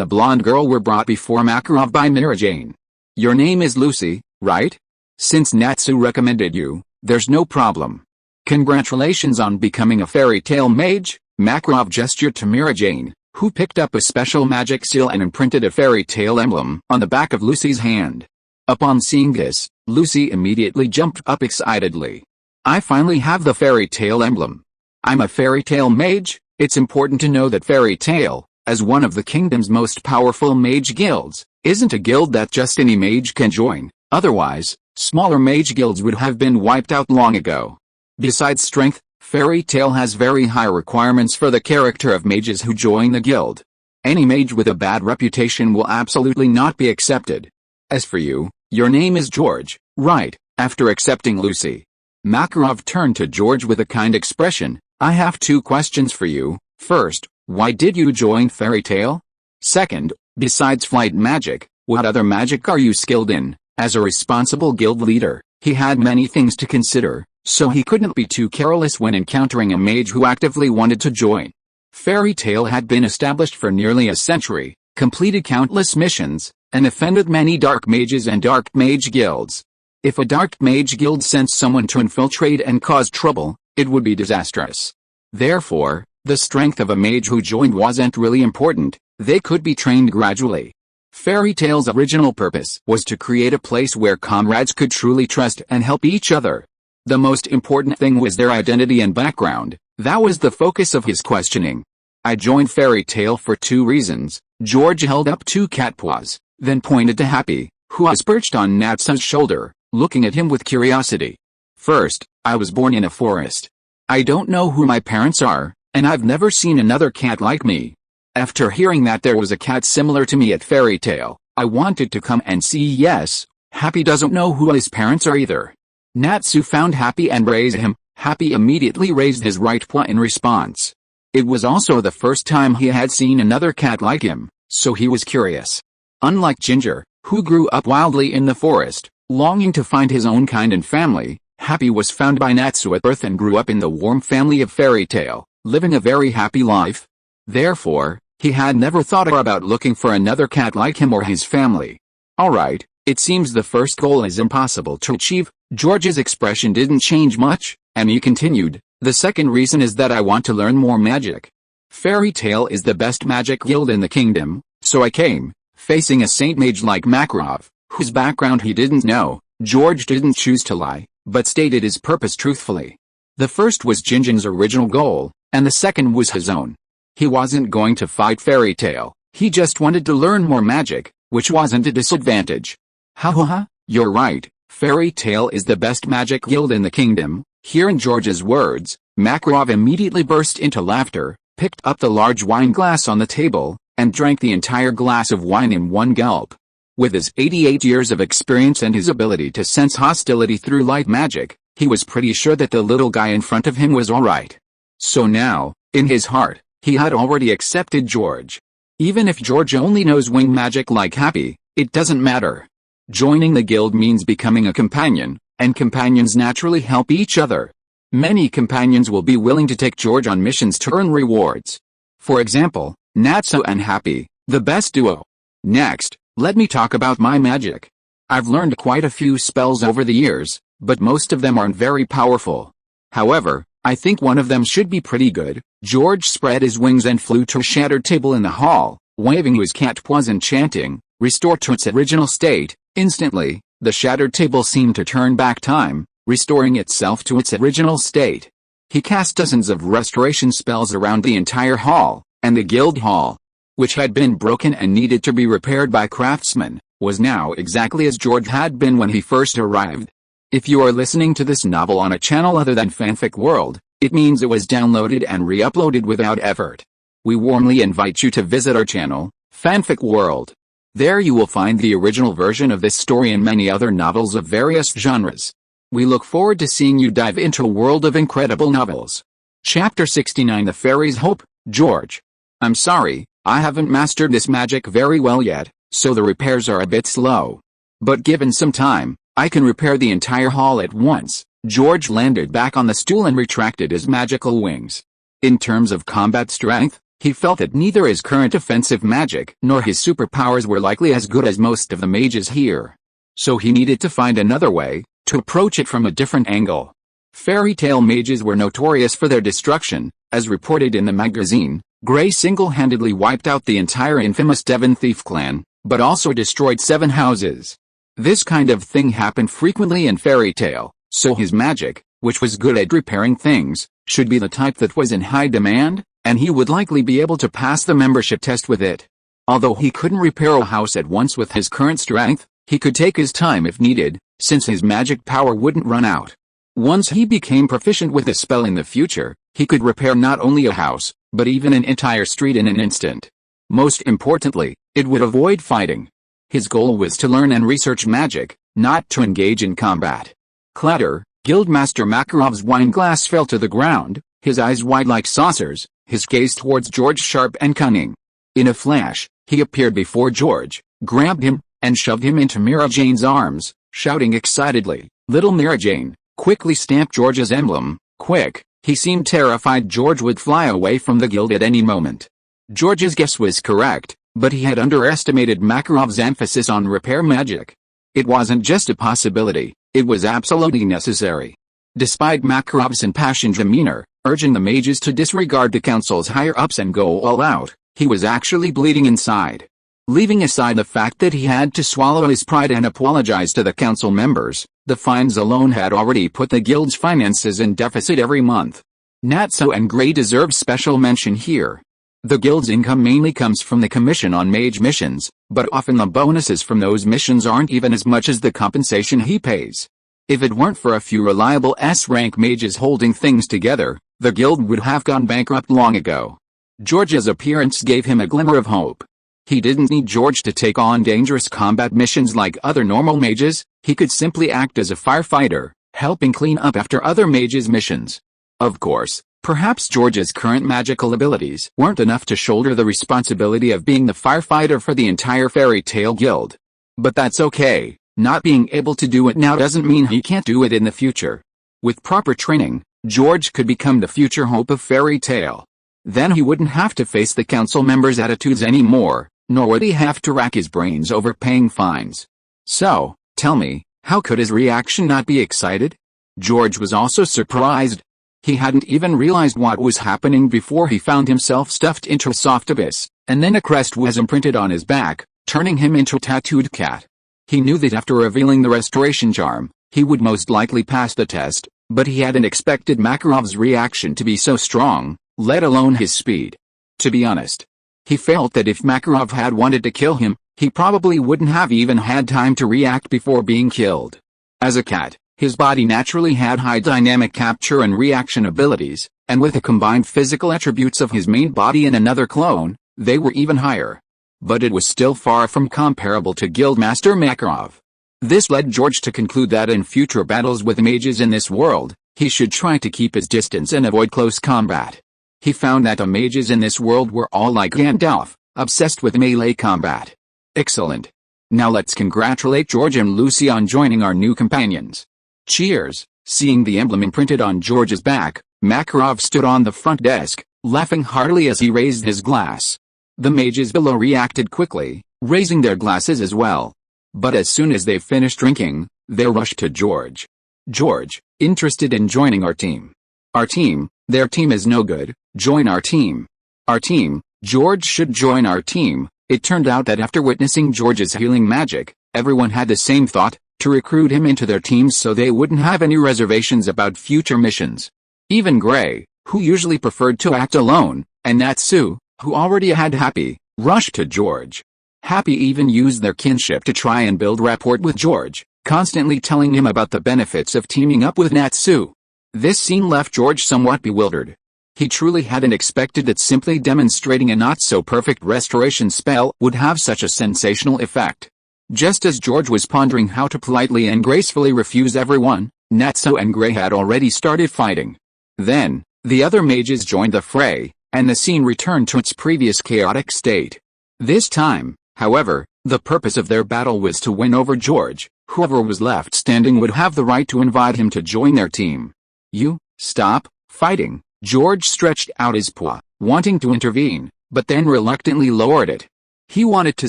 the blonde girl were brought before Makarov by Mary Jane. "Your name is Lucy, right? Since Natsu recommended you, there's no problem. Congratulations on becoming a fairy tale mage." Makarov gestured to Mary Jane, who picked up a special magic seal and imprinted a fairy tale emblem on the back of Lucy's hand. Upon seeing this, Lucy immediately jumped up excitedly. "I finally have the fairy tale emblem. I'm a fairy tale mage." It's important to know that fairy tale, as one of the kingdom's most powerful mage guilds, isn't a guild that just any mage can join. Otherwise, smaller mage guilds would have been wiped out long ago. Besides strength, fairy tale has very high requirements for the character of mages who join the guild. Any mage with a bad reputation will absolutely not be accepted. As for you, your name is George, right? After accepting Lucy, Makarov turned to George with a kind expression. "I have 2 questions for you. First, why did you join fairy tale? Second, besides flight magic, what other magic are you skilled in?" As a responsible guild leader, he had many things to consider, so he couldn't be too careless when encountering a mage who actively wanted to join. Fairy tale had been established for nearly a century, completed countless missions, and offended many dark mages and dark mage guilds. If a dark mage guild sent someone to infiltrate and cause trouble, it would be disastrous. Therefore, the strength of a mage who joined wasn't really important. They could be trained gradually. Fairy tale's original purpose was to create a place where comrades could truly trust and help each other. The most important thing was their identity and background. That was the focus of his questioning. "I joined fairy tale for 2 reasons. George held up 2 cat paws, then pointed to Happy, who was perched on Natsu's shoulder, looking at him with curiosity. "First, I was born in a forest. I don't know who my parents are, and I've never seen another cat like me. After hearing that there was a cat similar to me at fairy tale, I wanted to come and see." Yes, Happy doesn't know who his parents are either. Natsu found Happy and raised him. Happy immediately raised his right paw in response. It was also the first time he had seen another cat like him, so he was curious. Unlike Ginger, who grew up wildly in the forest, longing to find his own kind and family, Happy was found by Natsu at birth and grew up in the warm family of fairy tale, living a very happy life. Therefore, he had never thought about looking for another cat like him or his family. "Alright, it seems the first goal is impossible to achieve." George's expression didn't change much, and he continued, "The second reason is that I want to learn more magic. Fairy tale is the best magic guild in the kingdom, so I came." Facing a saint mage like Makarov, whose background he didn't know, George didn't choose to lie, but stated his purpose truthfully. The first was Jinjin's original goal, and the second was his own. He wasn't going to fight fairy tale, he just wanted to learn more magic, which wasn't a disadvantage. "Ha ha ha, you're right, fairy tale is the best magic guild in the kingdom." Hearing George's words, Makarov immediately burst into laughter, picked up the large wine glass on the table, and drank the entire glass of wine in one gulp. With his 88 years of experience and his ability to sense hostility through light magic, he was pretty sure that the little guy in front of him was alright. So now, in his heart, he had already accepted George. Even if George only knows wing magic like Happy, it doesn't matter. Joining the guild means becoming a companion, and companions naturally help each other. Many companions will be willing to take George on missions to earn rewards. For example, Natsu and Happy, the best duo. Next, let me talk about my magic. I've learned quite a few spells over the years, but most of them aren't very powerful. However, I think one of them should be pretty good. George spread his wings and flew to a shattered table in the hall, waving his cat paws and chanting, "Restore to its original state." Instantly, the shattered table seemed to turn back time, restoring itself to its original state. He cast dozens of restoration spells around the entire hall, and the guild hall, which had been broken and needed to be repaired by craftsmen, was now exactly as George had been when he first arrived. If you are listening to this novel on a channel other than Fanfic World, it means it was downloaded and re-uploaded without effort. We warmly invite you to visit our channel, Fanfic World. There you will find the original version of this story and many other novels of various genres. We look forward to seeing you dive into a world of incredible novels. Chapter 69 The Fairy's Hope, George. I'm sorry, I haven't mastered this magic very well yet, so the repairs are a bit slow. But given some time, I can repair the entire hall at once. George landed back on the stool and retracted his magical wings. In terms of combat strength, he felt that neither his current offensive magic nor his superpowers were likely as good as most of the mages here. So he needed to find another way to approach it from a different angle. Fairy tale mages were notorious for their destruction. As reported in the magazine, Grey single-handedly wiped out the entire infamous Devon thief clan, but also destroyed 7 houses. This kind of thing happened frequently in fairy tale, so his magic, which was good at repairing things, should be the type that was in high demand, and he would likely be able to pass the membership test with it. Although he couldn't repair a house at once with his current strength, he could take his time if needed, since his magic power wouldn't run out. Once he became proficient with a spell in the future, he could repair not only a house, but even an entire street in an instant. Most importantly, it would avoid fighting. His goal was to learn and research magic, not to engage in combat. Clatter, Guildmaster Makarov's wine glass fell to the ground, his eyes wide like saucers, his gaze towards George sharp and cunning. In a flash, he appeared before George, grabbed him, and shoved him into Mira Jane's arms, shouting excitedly, "Little Mira Jane!" Quickly stamped George's emblem. Quick, he seemed terrified George would fly away from the guild at any moment. George's guess was correct, but he had underestimated Makarov's emphasis on repair magic. It wasn't just a possibility, it was absolutely necessary. Despite Makarov's impassioned demeanor, urging the mages to disregard the council's higher-ups and go all out, he was actually bleeding inside. Leaving aside the fact that he had to swallow his pride and apologize to the council members, the fines alone had already put the guild's finances in deficit every month. Natsu and Grey deserve special mention here. The guild's income mainly comes from the commission on mage missions, but often the bonuses from those missions aren't even as much as the compensation he pays. If it weren't for a few reliable S-rank mages holding things together, the guild would have gone bankrupt long ago. George's appearance gave him a glimmer of hope. He didn't need George to take on dangerous combat missions like other normal mages, he could simply act as a firefighter, helping clean up after other mages' missions. Of course, perhaps George's current magical abilities weren't enough to shoulder the responsibility of being the firefighter for the entire fairy tale guild. But that's okay, not being able to do it now doesn't mean he can't do it in the future. With proper training, George could become the future hope of fairy tale. Then he wouldn't have to face the council members' attitudes anymore, nor would he have to rack his brains over paying fines. So, tell me, how could his reaction not be excited? George was also surprised. He hadn't even realized what was happening before he found himself stuffed into a soft abyss, and then a crest was imprinted on his back, turning him into a tattooed cat. He knew that after revealing the restoration charm, he would most likely pass the test, but he hadn't expected Makarov's reaction to be so strong, let alone his speed. To be honest, he felt that if Makarov had wanted to kill him, he probably wouldn't have even had time to react before being killed. As a cat, his body naturally had high dynamic capture and reaction abilities, and with the combined physical attributes of his main body and another clone, they were even higher. But it was still far from comparable to Guildmaster Makarov. This led George to conclude that in future battles with mages in this world, he should try to keep his distance and avoid close combat. He found that the mages in this world were all like Gandalf, obsessed with melee combat. Excellent. Now let's congratulate George and Lucy on joining our new companions. Cheers. Seeing the emblem imprinted on George's back, Makarov stood on the front desk, laughing heartily as he raised his glass. The mages below reacted quickly, raising their glasses as well. But as soon as they finished drinking, they rushed to George. George, interested in joining our team? Our team? Their team is no good, join our team. Our team, George should join our team. It turned out that after witnessing George's healing magic, everyone had the same thought, to recruit him into their teams so they wouldn't have any reservations about future missions. Even Grey, who usually preferred to act alone, and Natsu, who already had Happy, rushed to George. Happy even used their kinship to try and build rapport with George, constantly telling him about the benefits of teaming up with Natsu. This scene left George somewhat bewildered. He truly hadn't expected that simply demonstrating a not-so-perfect restoration spell would have such a sensational effect. Just as George was pondering how to politely and gracefully refuse everyone, Natsu and Gray had already started fighting. Then, the other mages joined the fray, and the scene returned to its previous chaotic state. This time, however, the purpose of their battle was to win over George. Whoever was left standing would have the right to invite him to join their team. "You, stop fighting." George stretched out his paw, wanting to intervene, but then reluctantly lowered it. He wanted to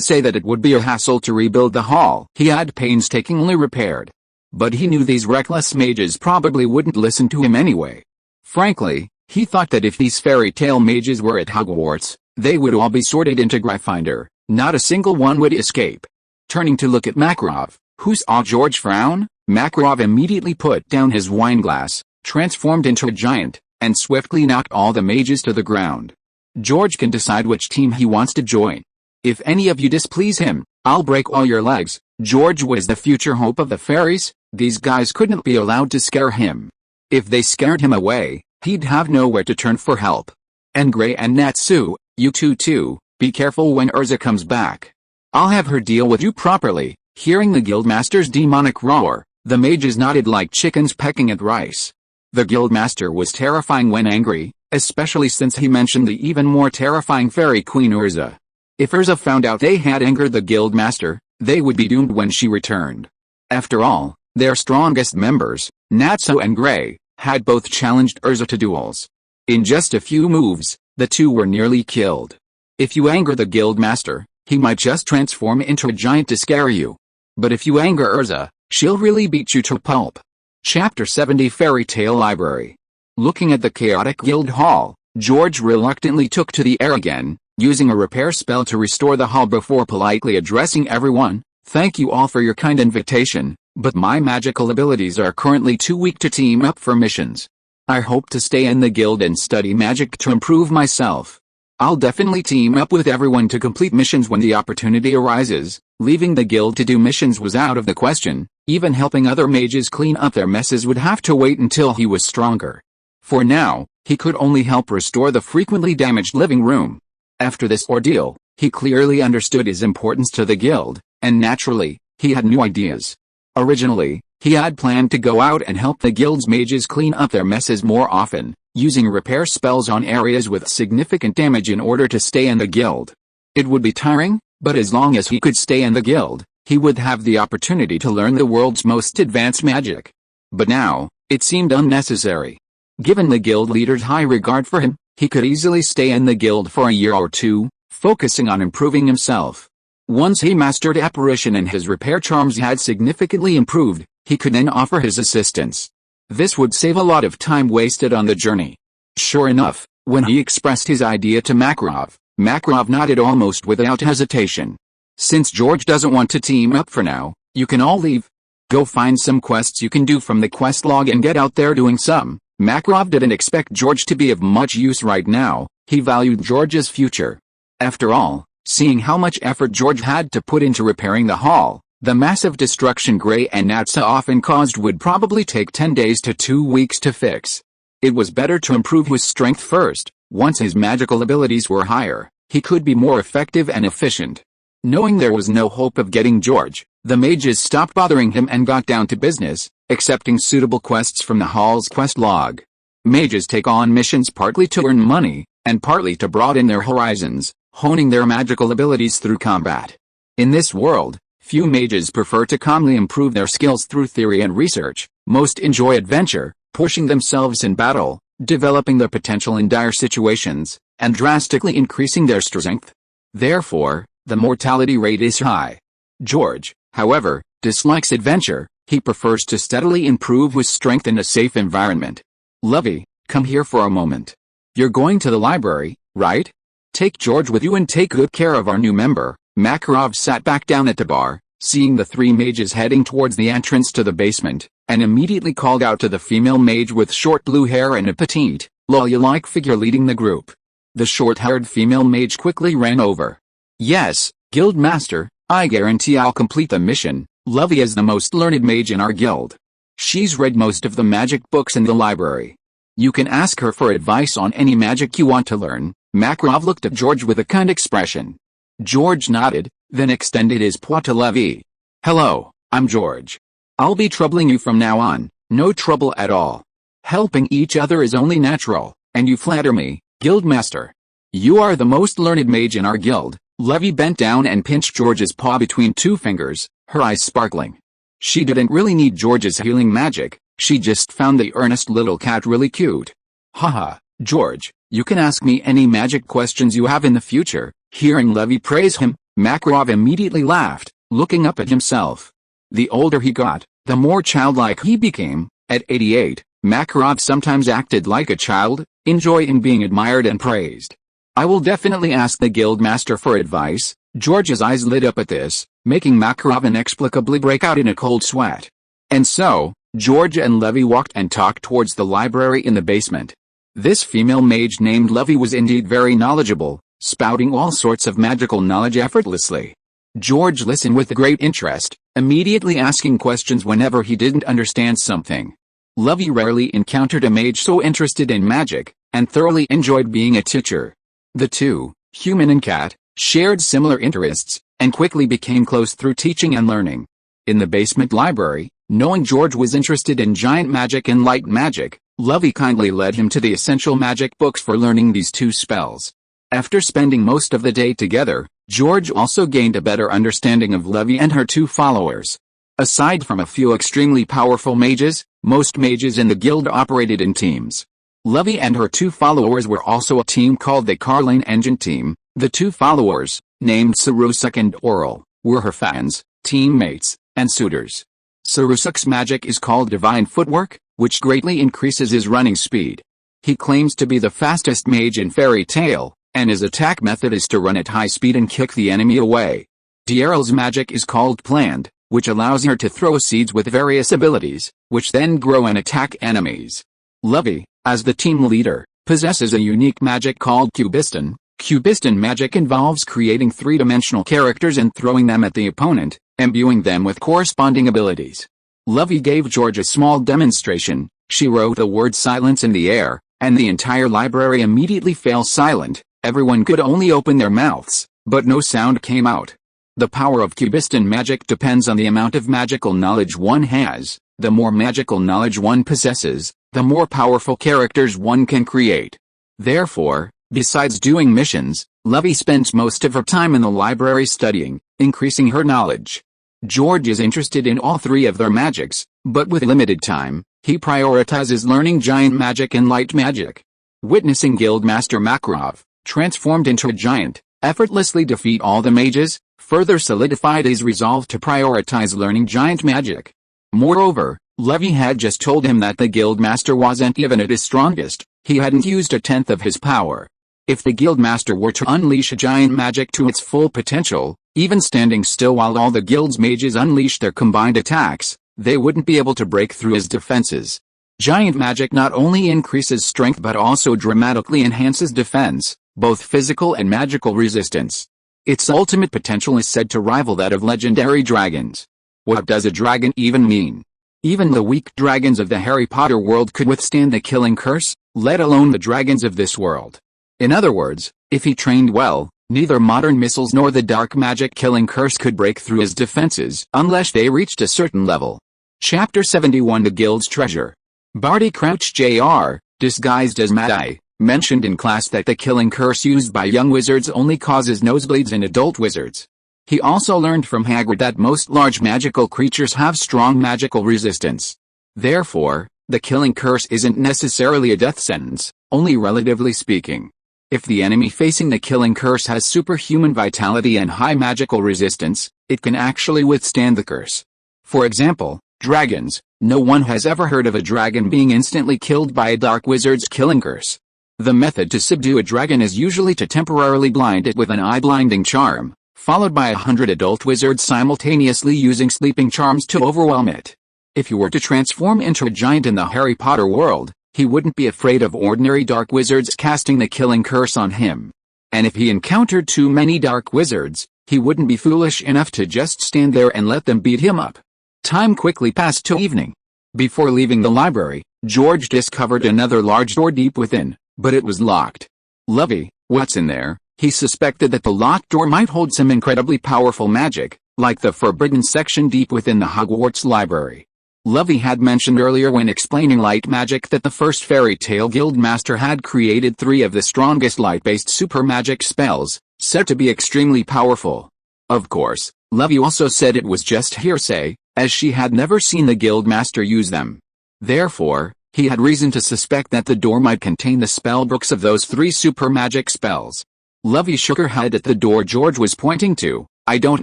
say that it would be a hassle to rebuild the hall he had painstakingly repaired. But he knew these reckless mages probably wouldn't listen to him anyway. Frankly, he thought that if these fairy tale mages were at Hogwarts, they would all be sorted into Gryffindor, not a single one would escape. Turning to look at Makarov, who saw George frown, Makarov immediately put down his wineglass, transformed into a giant, and swiftly knocked all the mages to the ground. George can decide which team he wants to join. "If any of you displease him, I'll break all your legs." George was the future hope of the fairies. These guys couldn't be allowed to scare him. If they scared him away, he'd have nowhere to turn for help. "And Gray and Natsu, you two too, be careful when Urza comes back. I'll have her deal with you properly." Hearing the guildmaster's demonic roar, the mages nodded like chickens pecking at rice. The guildmaster was terrifying when angry, especially since he mentioned the even more terrifying fairy queen Urza. If Urza found out they had angered the guildmaster, they would be doomed when she returned. After all, their strongest members, Natsu and Gray, had both challenged Urza to duels. In just a few moves, the two were nearly killed. If you anger the guildmaster, he might just transform into a giant to scare you. But if you anger Urza, she'll really beat you to pulp. Chapter 70 Fairy Tale Library. Looking at the chaotic guild hall, George reluctantly took to the air again, using a repair spell to restore the hall before politely addressing everyone. "Thank you all for your kind invitation, but my magical abilities are currently too weak to team up for missions. I hope to stay in the guild and study magic to improve myself. I'll definitely team up with everyone to complete missions when the opportunity arises." Leaving the guild to do missions was out of the question. Even helping other mages clean up their messes would have to wait until he was stronger. For now, he could only help restore the frequently damaged living room. After this ordeal, he clearly understood his importance to the guild, and naturally, he had new ideas. Originally, he had planned to go out and help the guild's mages clean up their messes more often, using repair spells on areas with significant damage in order to stay in the guild. It would be tiring, but as long as he could stay in the guild, he would have the opportunity to learn the world's most advanced magic. But now, it seemed unnecessary. Given the guild leader's high regard for him, he could easily stay in the guild for a year or two, focusing on improving himself. Once he mastered apparition and his repair charms had significantly improved, he could then offer his assistance. This would save a lot of time wasted on the journey. Sure enough, when he expressed his idea to Makarov, Makarov nodded almost without hesitation. "Since George doesn't want to team up for now, you can all leave. Go find some quests you can do from the quest log and get out there doing some." Makarov didn't expect George to be of much use right now. He valued George's future. After all, seeing how much effort George had to put into repairing the hall, the massive destruction Gray and Natsu often caused would probably take 10 days to 2 weeks to fix. It was better to improve his strength first. Once his magical abilities were higher, he could be more effective and efficient. Knowing there was no hope of getting George, the mages stopped bothering him and got down to business, accepting suitable quests from the hall's quest log. Mages take on missions partly to earn money, and partly to broaden their horizons, honing their magical abilities through combat. In this world, few mages prefer to calmly improve their skills through theory and research. Most enjoy adventure, pushing themselves in battle, developing their potential in dire situations, and drastically increasing their strength. Therefore, the mortality rate is high. George, however, dislikes adventure. He prefers to steadily improve his strength in a safe environment. "Lovey, come here for a moment. You're going to the library, right? Take George with you and take good care of our new member." Makarov sat back down at the bar, seeing the three mages heading towards the entrance to the basement, and immediately called out to the female mage with short blue hair and a petite, lolly-like figure leading the group. The short-haired female mage quickly ran over. "Yes, guild master, I guarantee I'll complete the mission. Lovey is the most learned mage in our guild. She's read most of the magic books in the library." You can ask her for advice on any magic you want to learn." Makarov looked at George with a kind expression. George nodded, then extended his paw to Levy. "Hello, I'm George. I'll be troubling you from now on." "No trouble at all. Helping each other is only natural, and you flatter me, Guildmaster. You are the most learned mage in our guild." Levy bent down and pinched George's paw between two fingers, her eyes sparkling. She didn't really need George's healing magic, she just found the earnest little cat really cute. "Haha, George, you can ask me any magic questions you have in the future." Hearing Levy praise him, Makarov immediately laughed, looking up at himself. The older he got, the more childlike he became. At 88, Makarov sometimes acted like a child, enjoying being admired and praised. "I will definitely ask the Guildmaster for advice." George's eyes lit up at this, making Makarov inexplicably break out in a cold sweat. And so, George and Levy walked and talked towards the library in the basement. This female mage named Levy was indeed very knowledgeable, spouting all sorts of magical knowledge effortlessly. George listened with great interest, immediately asking questions whenever he didn't understand something. Levy rarely encountered a mage so interested in magic, and thoroughly enjoyed being a teacher. The two, human and cat, shared similar interests, and quickly became close through teaching and learning. In the basement library, knowing George was interested in giant magic and light magic, Levy kindly led him to the essential magic books for learning these two spells. After spending most of the day together, George also gained a better understanding of Levy and her two followers. Aside from a few extremely powerful mages, most mages in the guild operated in teams. Levy and her two followers were also a team called the Carline Engine Team. The two followers, named Sarusuk and Oral, were her fans, teammates, and suitors. Sarusuk's magic is called Divine Footwork, which greatly increases his running speed. He claims to be the fastest mage in Fairy Tail, and his attack method is to run at high speed and kick the enemy away. Dieryl's magic is called Planned, which allows her to throw seeds with various abilities, which then grow and attack enemies. Levy, as the team leader, possesses a unique magic called Cubiston. Cubiston magic involves creating three-dimensional characters and throwing them at the opponent, imbuing them with corresponding abilities. Levy gave George a small demonstration. She wrote the word silence in the air, and the entire library immediately fell silent. Everyone could only open their mouths, but no sound came out. The power of Cubiston magic depends on the amount of magical knowledge one has. The more magical knowledge one possesses, the more powerful characters one can create. Therefore, besides doing missions, Levy spends most of her time in the library studying, increasing her knowledge. George is interested in all three of their magics, but with limited time, he prioritizes learning giant magic and light magic. Witnessing Guildmaster Makarov, transformed into a giant, effortlessly defeat all the mages, further solidified his resolve to prioritize learning giant magic. Moreover, Levy had just told him that the Guildmaster wasn't even at his strongest. He hadn't used a tenth of his power. If the Guildmaster were to unleash giant magic to its full potential, even standing still while all the guild's mages unleashed their combined attacks, they wouldn't be able to break through his defenses. Giant magic not only increases strength but also dramatically enhances defense, both physical and magical resistance. Its ultimate potential is said to rival that of legendary dragons. What does a dragon even mean? Even the weak dragons of the Harry Potter world could withstand the killing curse, let alone the dragons of this world. In other words, if he trained well, neither modern missiles nor the dark magic killing curse could break through his defenses unless they reached a certain level. Chapter 71 The Guild's Treasure. Barty Crouch Jr., disguised as Mad-Eye, mentioned in class that the killing curse used by young wizards only causes nosebleeds in adult wizards. He also learned from Hagrid that most large magical creatures have strong magical resistance. Therefore, the killing curse isn't necessarily a death sentence, only relatively speaking. If the enemy facing the killing curse has superhuman vitality and high magical resistance, it can actually withstand the curse. For example, dragons. No one has ever heard of a dragon being instantly killed by a dark wizard's killing curse. The method to subdue a dragon is usually to temporarily blind it with an eye-blinding charm, followed by 100 adult wizards simultaneously using sleeping charms to overwhelm it. If you were to transform into a giant in the Harry Potter world, he wouldn't be afraid of ordinary dark wizards casting the killing curse on him. And if he encountered too many dark wizards, he wouldn't be foolish enough to just stand there and let them beat him up. Time quickly passed to evening. Before leaving the library, George discovered another large door deep within, but it was locked. Lovey, what's in there? He suspected that the locked door might hold some incredibly powerful magic, like the forbidden section deep within the Hogwarts library. Lovey had mentioned earlier when explaining light magic that the first fairy tale guild master had created 3 of the strongest light-based super magic spells, said to be extremely powerful. Of course, Lovey also said it was just hearsay, as she had never seen the guild master use them. Therefore, he had reason to suspect that the door might contain the spellbooks of those 3 super magic spells. Lovey shook her head at the door George was pointing to. I don't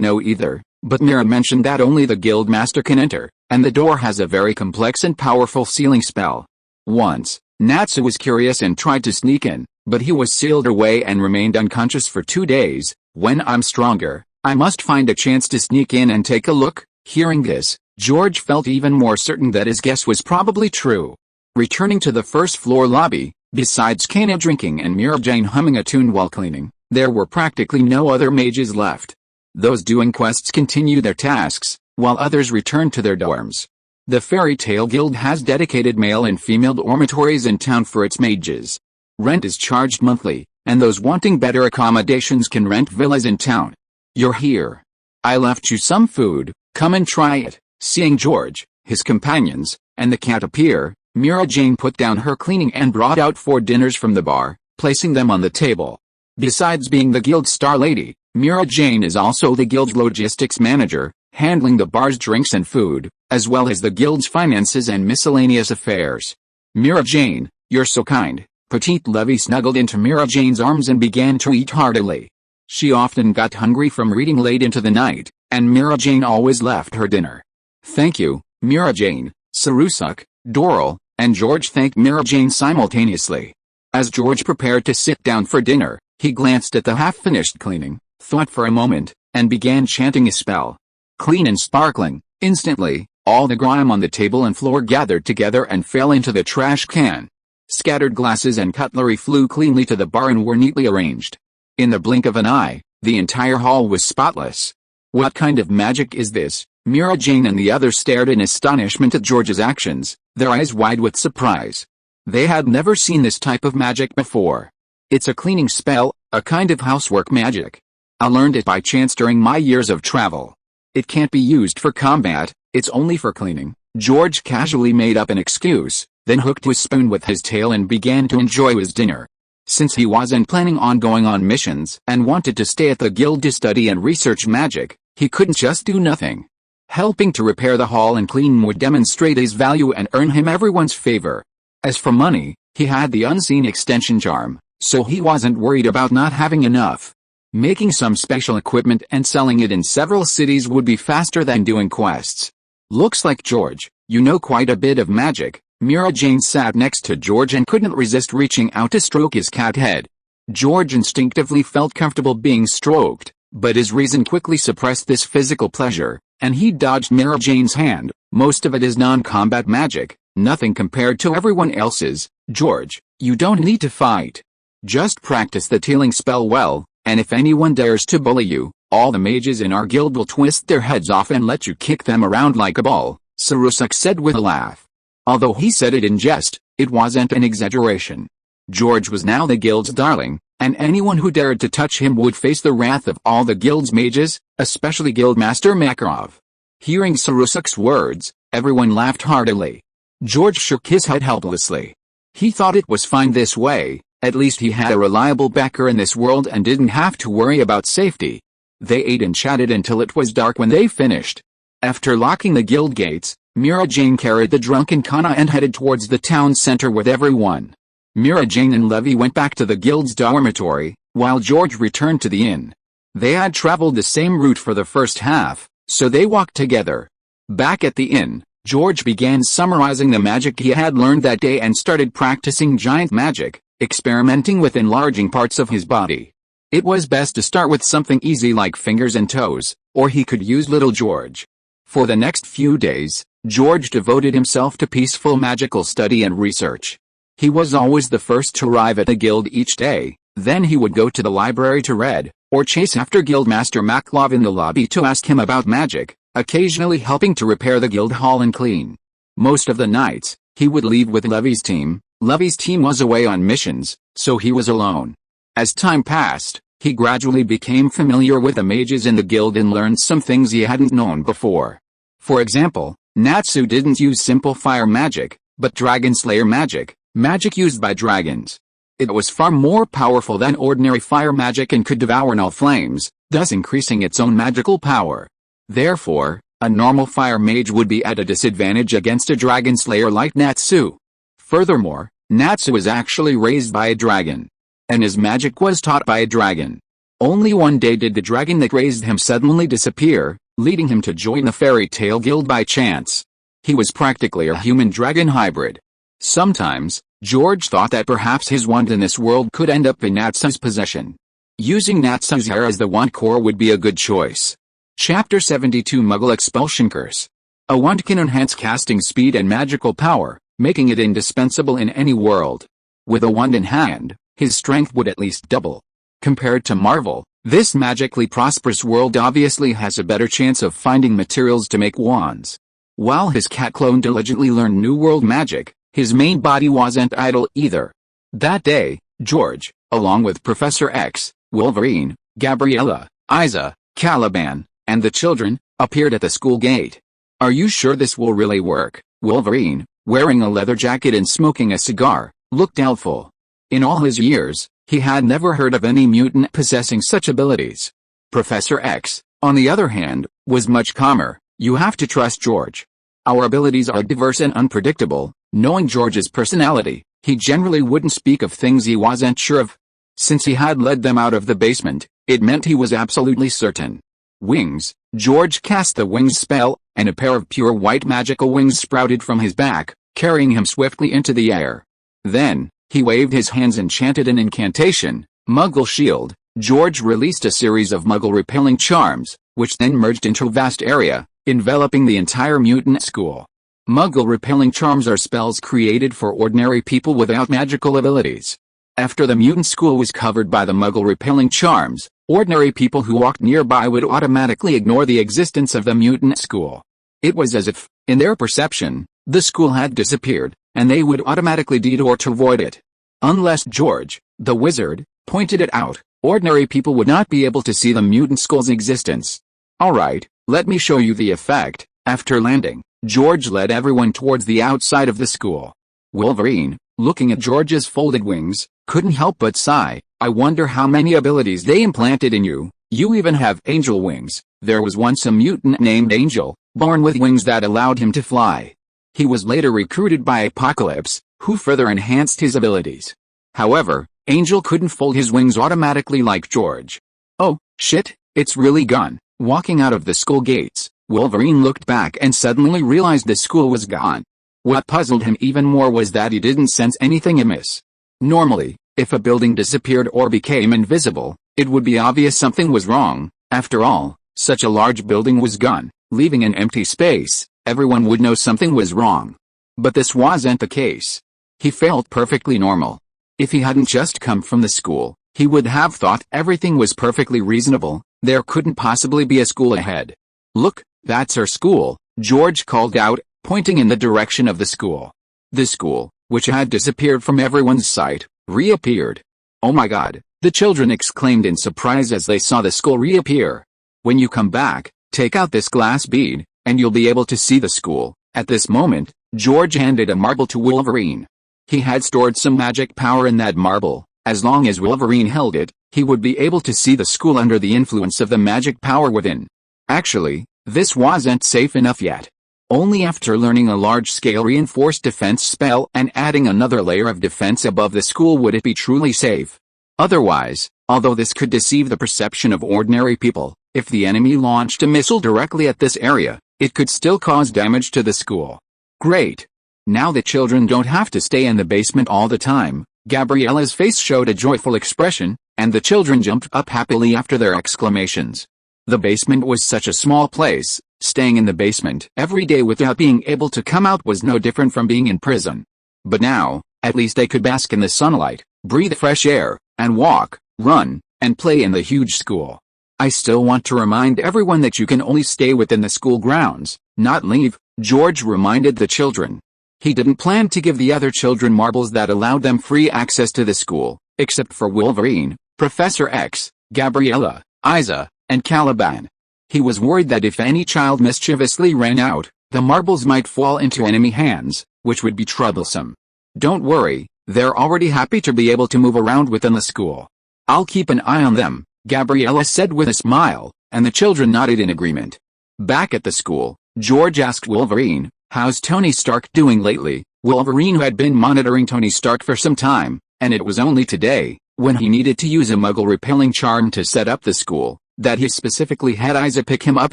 know either, but Mira mentioned that only the guild master can enter, and the door has a very complex and powerful sealing spell. Once, Natsu was curious and tried to sneak in, but he was sealed away and remained unconscious for 2 days. When I'm stronger, I must find a chance to sneak in and take a look. Hearing this, George felt even more certain that his guess was probably true. Returning to the first-floor lobby, besides Kana drinking and Mira Jane humming a tune while cleaning, there were practically no other mages left. Those doing quests continued their tasks, while others returned to their dorms. The Fairy Tale Guild has dedicated male and female dormitories in town for its mages. Rent is charged monthly, and those wanting better accommodations can rent villas in town. You're here. I left you some food, come and try it. Seeing George, his companions, and the cat appear, Mira Jane put down her cleaning and brought out 4 dinners from the bar, placing them on the table. Besides being the guild star lady, Mira Jane is also the guild's logistics manager, handling the bar's drinks and food, as well as the guild's finances and miscellaneous affairs. Mira Jane, you're so kind. Petite Levy snuggled into Mira Jane's arms and began to eat heartily. She often got hungry from reading late into the night, and Mira Jane always left her dinner. Thank you, Mira Jane. Sarusuk, Doral, and George thanked Mira Jane simultaneously. As George prepared to sit down for dinner, he glanced at the half-finished cleaning, thought for a moment, and began chanting a spell. Clean and sparkling. Instantly, all the grime on the table and floor gathered together and fell into the trash can. Scattered glasses and cutlery flew cleanly to the bar and were neatly arranged. In the blink of an eye, the entire hall was spotless. What kind of magic is this? Mira Jane and the others stared in astonishment at George's actions, their eyes wide with surprise. They had never seen this type of magic before. It's a cleaning spell, a kind of housework magic. I learned it by chance during my years of travel. It can't be used for combat, it's only for cleaning. George casually made up an excuse, then hooked his spoon with his tail and began to enjoy his dinner. Since he wasn't planning on going on missions and wanted to stay at the guild to study and research magic, he couldn't just do nothing. Helping to repair the hall and clean would demonstrate his value and earn him everyone's favor. As for money, he had the unseen extension charm, so he wasn't worried about not having enough. Making some special equipment and selling it in several cities would be faster than doing quests. Looks like George, you know quite a bit of magic. Mira Jane sat next to George and couldn't resist reaching out to stroke his cat head. George instinctively felt comfortable being stroked, but his reason quickly suppressed this physical pleasure, and he dodged Mira Jane's hand. Most of it is non-combat magic, nothing compared to everyone else's. George, you don't need to fight. Just practice the healing spell well, and if anyone dares to bully you, all the mages in our guild will twist their heads off and let you kick them around like a ball, Sarusuk said with a laugh. Although he said it in jest, it wasn't an exaggeration. George was now the guild's darling, and anyone who dared to touch him would face the wrath of all the guild's mages, especially Guildmaster Makarov. Hearing Sarusuk's words, everyone laughed heartily. George shook his head helplessly. He thought it was fine this way, at least he had a reliable backer in this world and didn't have to worry about safety. They ate and chatted until it was dark when they finished. After locking the guild gates, Mira Jane carried the drunken Kana and headed towards the town center with everyone. Mira Jane and Levy went back to the guild's dormitory, while George returned to the inn. They had traveled the same route for the first half, so they walked together. Back at the inn, George began summarizing the magic he had learned that day and started practicing giant magic, experimenting with enlarging parts of his body. It was best to start with something easy like fingers and toes, or he could use little George. For the next few days, George devoted himself to peaceful magical study and research. He was always the first to arrive at the guild each day, then he would go to the library to read, or chase after Guildmaster Maklov in the lobby to ask him about magic, occasionally helping to repair the guild hall and clean. Most of the nights, He would leave with Levy's team. Levy's team was away on missions, so he was alone. As time passed, he gradually became familiar with the mages in the guild and learned some things he hadn't known before. For example, Natsu didn't use simple fire magic, but dragon slayer magic, magic used by dragons. It was far more powerful than ordinary fire magic and could devour null flames, thus increasing its own magical power. Therefore, a normal fire mage would be at a disadvantage against a dragon slayer like Natsu. Furthermore, Natsu was actually raised by a dragon, and his magic was taught by a dragon. Only one day did the dragon that raised him suddenly disappear, leading him to join the fairy tale guild by chance. He was practically a human-dragon hybrid. Sometimes, George thought that perhaps his wand in this world could end up in Natsu's possession. Using Natsu's hair as the wand core would be a good choice. Chapter 72 Muggle Expulsion Curse. A wand can enhance casting speed and magical power, making it indispensable in any world. With a wand in hand, his strength would at least double. Compared to Marvel, this magically prosperous world obviously has a better chance of finding materials to make wands. While his cat clone diligently learned New World magic, his main body wasn't idle either. That day, George, along with Professor X, Wolverine, Gabriella, Isa, Caliban, and the children, appeared at the school gate. "Are you sure this will really work?" Wolverine, wearing a leather jacket and smoking a cigar, looked doubtful. In all his years, he had never heard of any mutant possessing such abilities. Professor X, on the other hand, was much calmer. "You have to trust George. Our abilities are diverse and unpredictable." Knowing George's personality, he generally wouldn't speak of things he wasn't sure of. Since he had led them out of the basement, it meant he was absolutely certain. Wings. George cast the wings spell, and a pair of pure white magical wings sprouted from his back, carrying him swiftly into the air. Then, he waved his hands and chanted an incantation, Muggle Shield. George released a series of Muggle-repelling charms, which then merged into a vast area, enveloping the entire mutant school. Muggle-repelling charms are spells created for ordinary people without magical abilities. After the mutant school was covered by the Muggle-repelling charms, ordinary people who walked nearby would automatically ignore the existence of the mutant school. It was as if, in their perception, the school had disappeared, and they would automatically detour to avoid it. Unless George, the wizard, pointed it out, ordinary people would not be able to see the mutant school's existence. "Alright, let me show you the effect." After landing, George led everyone towards the outside of the school. Wolverine, looking at George's folded wings, couldn't help but sigh. "I wonder how many abilities they implanted in you. You even have angel wings." There was once a mutant named Angel, born with wings that allowed him to fly. He was later recruited by Apocalypse, who further enhanced his abilities. However, Angel couldn't fold his wings automatically like George. "Oh, shit, it's really gone." Walking out of the school gates, Wolverine looked back and suddenly realized the school was gone. What puzzled him even more was that he didn't sense anything amiss. Normally, if a building disappeared or became invisible, it would be obvious something was wrong. After all, such a large building was gone, leaving an empty space. Everyone would know something was wrong. But this wasn't the case. He felt perfectly normal. If he hadn't just come from the school, he would have thought everything was perfectly reasonable. There couldn't possibly be a school ahead. "Look, that's our school," George called out, pointing in the direction of the school. The school, which had disappeared from everyone's sight, reappeared. "Oh my God," the children exclaimed in surprise as they saw the school reappear. "When you come back, take out this glass bead, and you'll be able to see the school." At this moment, George handed a marble to Wolverine. He had stored some magic power in that marble. As long as Wolverine held it, he would be able to see the school under the influence of the magic power within. Actually, this wasn't safe enough yet. Only after learning a large-scale reinforced defense spell and adding another layer of defense above the school would it be truly safe. Otherwise, although this could deceive the perception of ordinary people, if the enemy launched a missile directly at this area, it could still cause damage to the school. Great! Now the children don't have to stay in the basement all the time. Gabriella's face showed a joyful expression, and the children jumped up happily after their exclamations. The basement was such a small place. Staying in the basement every day without being able to come out was no different from being in prison. But now, at least they could bask in the sunlight, breathe fresh air, and walk, run, and play in the huge school. "I still want to remind everyone that you can only stay within the school grounds, not leave," George reminded the children. He didn't plan to give the other children marbles that allowed them free access to the school, except for Wolverine, Professor X, Gabriella, Isa, and Caliban. He was worried that if any child mischievously ran out, the marbles might fall into enemy hands, which would be troublesome. Don't worry, they're already happy to be able to move around within the school. I'll keep an eye on them, Gabriella said with a smile, and the children nodded in agreement. Back at the school, George asked Wolverine, "How's Tony Stark doing lately?" Wolverine, who had been monitoring Tony Stark for some time, and it was only today, when he needed to use a Muggle-repelling charm to set up the school, that he specifically had Isa pick him up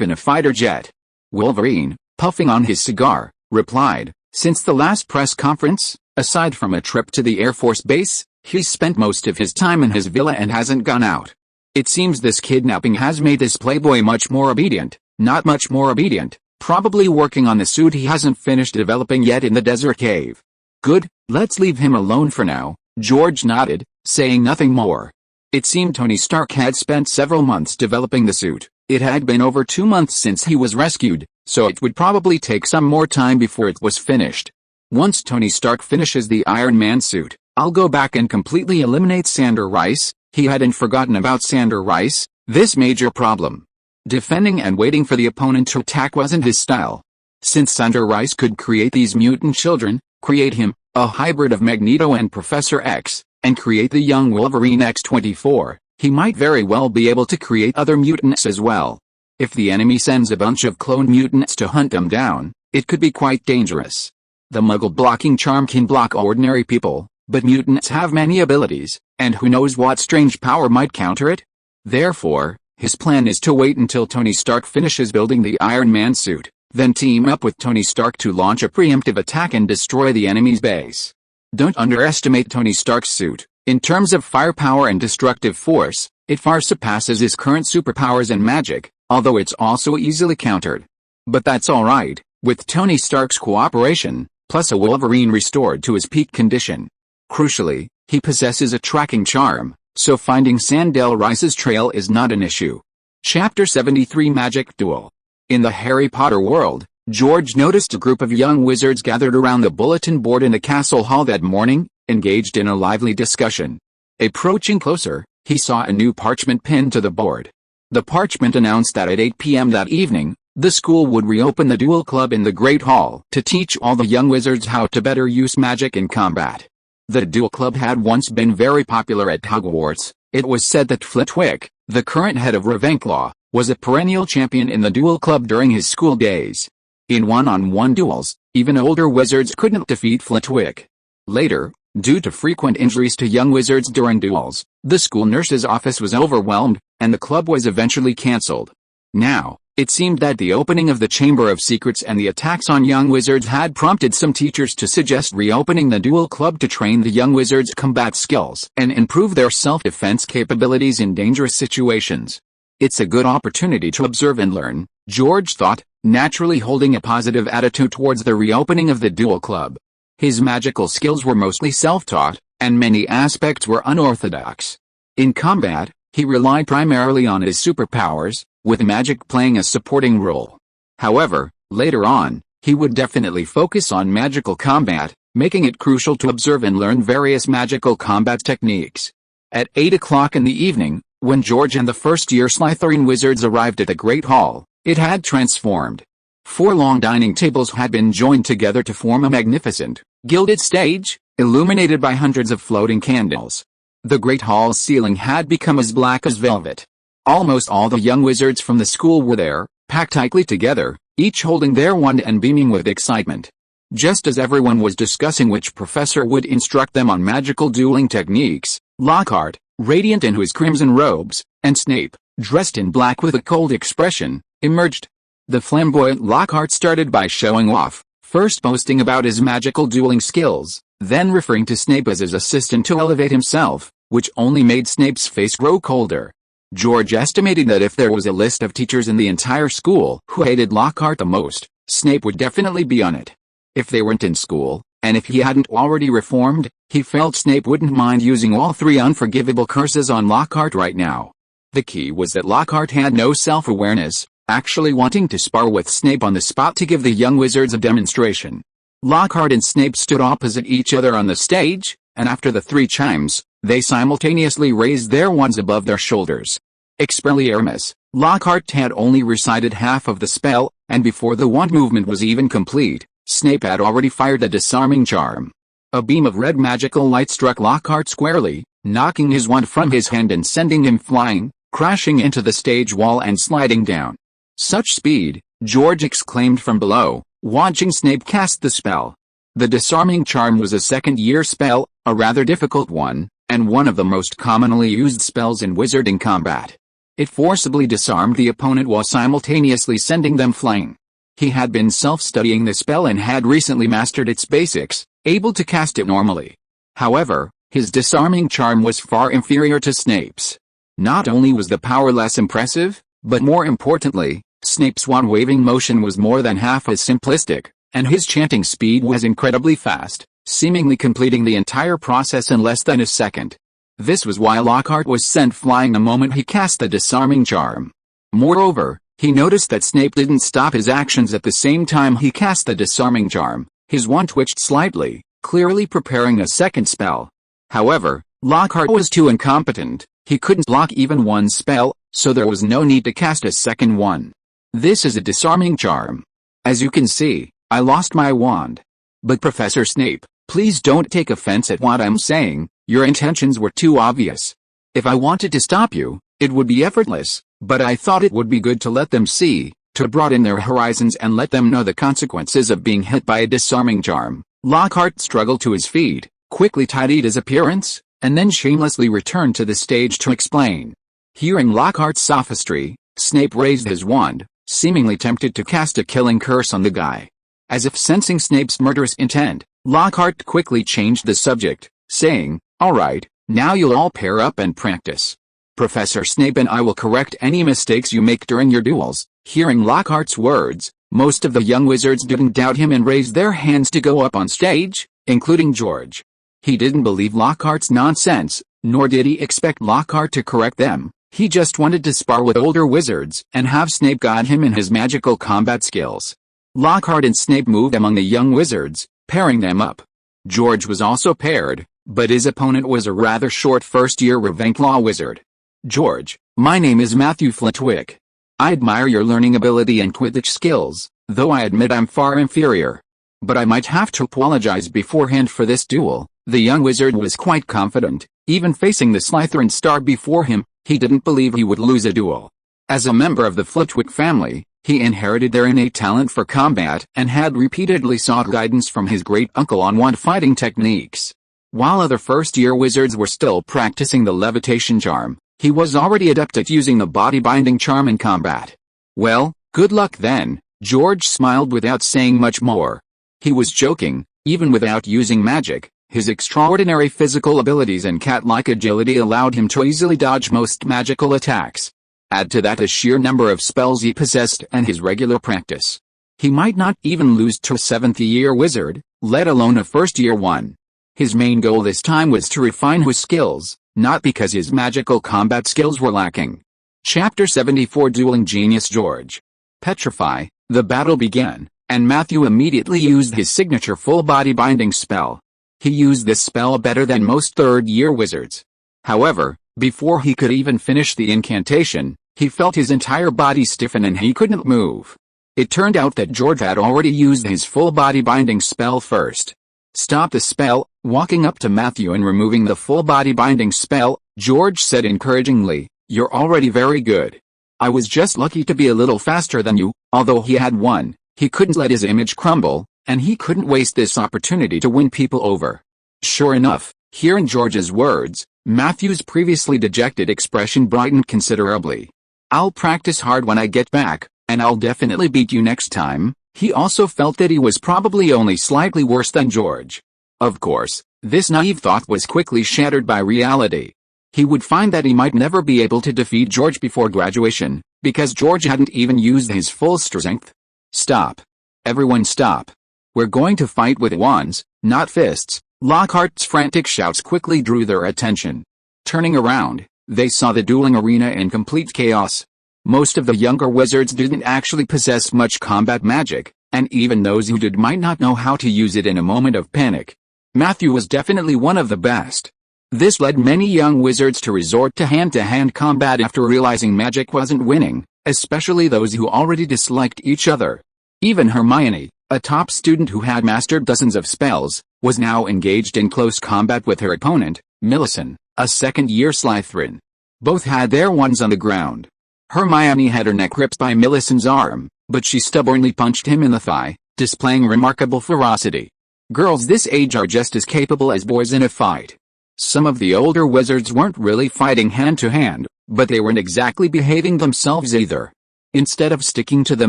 in a fighter jet. Wolverine, puffing on his cigar, replied, "Since the last press conference, aside from a trip to the Air Force Base, he's spent most of his time in his villa and hasn't gone out. It seems this kidnapping has made this playboy much more obedient, not much more obedient, probably working on the suit he hasn't finished developing yet in the desert cave." "Good, let's leave him alone for now," George nodded, saying nothing more. It seemed Tony Stark had spent several months developing the suit. It had been over 2 months since he was rescued, so it would probably take some more time before it was finished. Once Tony Stark finishes the Iron Man suit, I'll go back and completely eliminate Sander Rice. He hadn't forgotten about Sander Rice, this major problem. Defending and waiting for the opponent to attack wasn't his style. Since Sander Rice could create these mutant children, create him, a hybrid of Magneto and Professor X, and create the young Wolverine X-24, he might very well be able to create other mutants as well. If the enemy sends a bunch of clone mutants to hunt them down, it could be quite dangerous. The Muggle blocking charm can block ordinary people, but mutants have many abilities, and who knows what strange power might counter it? Therefore, his plan is to wait until Tony Stark finishes building the Iron Man suit, then team up with Tony Stark to launch a preemptive attack and destroy the enemy's base. Don't underestimate Tony Stark's suit. In terms of firepower and destructive force, it far surpasses his current superpowers and magic, although it's also easily countered. But that's alright, with Tony Stark's cooperation, plus a Wolverine restored to his peak condition. Crucially, he possesses a tracking charm, so finding Sander Rice's trail is not an issue. Chapter 73 Magic Duel. In the Harry Potter world, George noticed a group of young wizards gathered around the bulletin board in the castle hall that morning, engaged in a lively discussion. Approaching closer, he saw a new parchment pinned to the board. The parchment announced that at 8 p.m. that evening, the school would reopen the Duel Club in the Great Hall to teach all the young wizards how to better use magic in combat. The Duel Club had once been very popular at Hogwarts. It was said that Flitwick, the current head of Ravenclaw, was a perennial champion in the Duel Club during his school days. In one-on-one duels, even older wizards couldn't defeat Flitwick. Later, due to frequent injuries to young wizards during duels, the school nurse's office was overwhelmed, and the club was eventually cancelled. Now, it seemed that the opening of the Chamber of Secrets and the attacks on young wizards had prompted some teachers to suggest reopening the Duel Club to train the young wizards' combat skills and improve their self-defense capabilities in dangerous situations. It's a good opportunity to observe and learn, George thought, naturally holding a positive attitude towards the reopening of the Duel Club. His magical skills were mostly self-taught, and many aspects were unorthodox. In combat, he relied primarily on his superpowers, with magic playing a supporting role. However, later on, he would definitely focus on magical combat, making it crucial to observe and learn various magical combat techniques. At 8 o'clock in the evening, when George and the first-year Slytherin wizards arrived at the Great Hall, it had transformed. 4 long dining tables had been joined together to form a magnificent, gilded stage, illuminated by hundreds of floating candles. The Great Hall's ceiling had become as black as velvet. Almost all the young wizards from the school were there, packed tightly together, each holding their wand and beaming with excitement. Just as everyone was discussing which professor would instruct them on magical dueling techniques, Lockhart, radiant in his crimson robes, and Snape, dressed in black with a cold expression, emerged. The flamboyant Lockhart started by showing off, first boasting about his magical dueling skills, then referring to Snape as his assistant to elevate himself, which only made Snape's face grow colder. George estimated that if there was a list of teachers in the entire school who hated Lockhart the most, Snape would definitely be on it. If they weren't in school, and if he hadn't already reformed, he felt Snape wouldn't mind using all 3 unforgivable curses on Lockhart right now. The key was that Lockhart had no self-awareness, actually wanting to spar with Snape on the spot to give the young wizards a demonstration. Lockhart and Snape stood opposite each other on the stage, and after the 3 chimes, they simultaneously raised their wands above their shoulders. Expelliarmus, Lockhart had only recited half of the spell, and before the wand movement was even complete, Snape had already fired a disarming charm. A beam of red magical light struck Lockhart squarely, knocking his wand from his hand and sending him flying, crashing into the stage wall and sliding down. "Such speed," George exclaimed from below, watching Snape cast the spell. The disarming charm was a second-year spell, a rather difficult one, and one of the most commonly used spells in wizarding combat. It forcibly disarmed the opponent while simultaneously sending them flying. He had been self-studying the spell and had recently mastered its basics, able to cast it normally. However, his disarming charm was far inferior to Snape's. Not only was the power less impressive, but more importantly, Snape's wand-waving motion was more than half as simplistic, and his chanting speed was incredibly fast, seemingly completing the entire process in less than a second. This was why Lockhart was sent flying the moment he cast the disarming charm. Moreover, he noticed that Snape didn't stop his actions at the same time he cast the disarming charm. His wand twitched slightly, clearly preparing a second spell. However, Lockhart was too incompetent. He couldn't block even one spell, so there was no need to cast a second one. "This is a disarming charm. As you can see, I lost my wand. But Professor Snape, please don't take offense at what I'm saying, your intentions were too obvious. If I wanted to stop you, it would be effortless, but I thought it would be good to let them see, to broaden their horizons and let them know the consequences of being hit by a disarming charm." Lockhart struggled to his feet, quickly tidied his appearance, and then shamelessly returned to the stage to explain. Hearing Lockhart's sophistry, Snape raised his wand, seemingly tempted to cast a killing curse on the guy. As if sensing Snape's murderous intent, Lockhart quickly changed the subject, saying, "All right, now you'll all pair up and practice. Professor Snape and I will correct any mistakes you make during your duels." Hearing Lockhart's words, most of the young wizards didn't doubt him and raised their hands to go up on stage, including George. He didn't believe Lockhart's nonsense, nor did he expect Lockhart to correct them. He just wanted to spar with older wizards and have Snape guide him in his magical combat skills. Lockhart and Snape moved among the young wizards, pairing them up. George was also paired, but his opponent was a rather short first-year Ravenclaw wizard. "George, my name is Matthew Flitwick. I admire your learning ability and Quidditch skills, though I admit I'm far inferior. But I might have to apologize beforehand for this duel." The young wizard was quite confident. Even facing the Slytherin star before him, he didn't believe he would lose a duel. As a member of the Flitwick family, he inherited their innate talent for combat and had repeatedly sought guidance from his great-uncle on wand fighting techniques. While other first-year wizards were still practicing the levitation charm, he was already adept at using the body-binding charm in combat. "Well, good luck then," George smiled without saying much more. He was joking. Even without using magic, his extraordinary physical abilities and cat-like agility allowed him to easily dodge most magical attacks. Add to that the sheer number of spells he possessed and his regular practice. He might not even lose to a 7th-year wizard, let alone a first-year one. His main goal this time was to refine his skills, not because his magical combat skills were lacking. Chapter 74 Dueling Genius George. Petrify. The battle began, and Matthew immediately used his signature full-body binding spell. He used this spell better than most third-year wizards. However, before he could even finish the incantation, he felt his entire body stiffen and he couldn't move. It turned out that George had already used his full-body binding spell first. "Stop the spell." Walking up to Matthew and removing the full-body binding spell, George said encouragingly, "You're already very good. I was just lucky to be a little faster than you." Although he had won, he couldn't let his image crumble, and he couldn't waste this opportunity to win people over. Sure enough, hearing George's words, Matthew's previously dejected expression brightened considerably. "I'll practice hard when I get back, and I'll definitely beat you next time." He also felt that he was probably only slightly worse than George. Of course, this naive thought was quickly shattered by reality. He would find that he might never be able to defeat George before graduation, because George hadn't even used his full strength. "Stop. Everyone stop. We're going to fight with wands, not fists." Lockhart's frantic shouts quickly drew their attention. Turning around, they saw the dueling arena in complete chaos. Most of the younger wizards didn't actually possess much combat magic, and even those who did might not know how to use it in a moment of panic. Matthew was definitely one of the best. This led many young wizards to resort to hand-to-hand combat after realizing magic wasn't winning, especially those who already disliked each other. Even Hermione, a top student who had mastered dozens of spells, was now engaged in close combat with her opponent, Millicent, a second-year Slytherin. Both had their wands on the ground. Hermione had her neck ripped by Millicent's arm, but she stubbornly punched him in the thigh, displaying remarkable ferocity. Girls this age are just as capable as boys in a fight. Some of the older wizards weren't really fighting hand-to-hand, but they weren't exactly behaving themselves either. Instead of sticking to the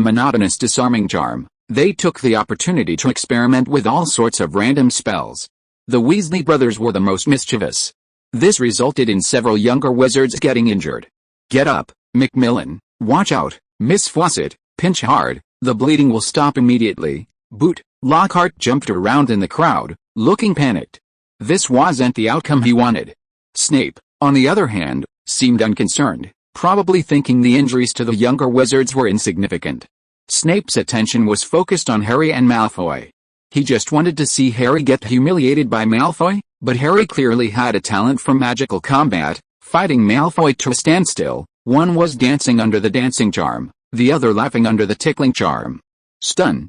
monotonous disarming charm, they took the opportunity to experiment with all sorts of random spells. The Weasley brothers were the most mischievous. This resulted in several younger wizards getting injured. Get up, Macmillan, watch out, Miss Fawcett, pinch hard, the bleeding will stop immediately. Boot, Lockhart jumped around in the crowd, looking panicked. This wasn't the outcome he wanted. Snape, on the other hand, seemed unconcerned, probably thinking the injuries to the younger wizards were insignificant. Snape's attention was focused on Harry and Malfoy. He just wanted to see Harry get humiliated by Malfoy, but Harry clearly had a talent for magical combat, fighting Malfoy to a standstill. One was dancing under the dancing charm, the other laughing under the tickling charm. Stun.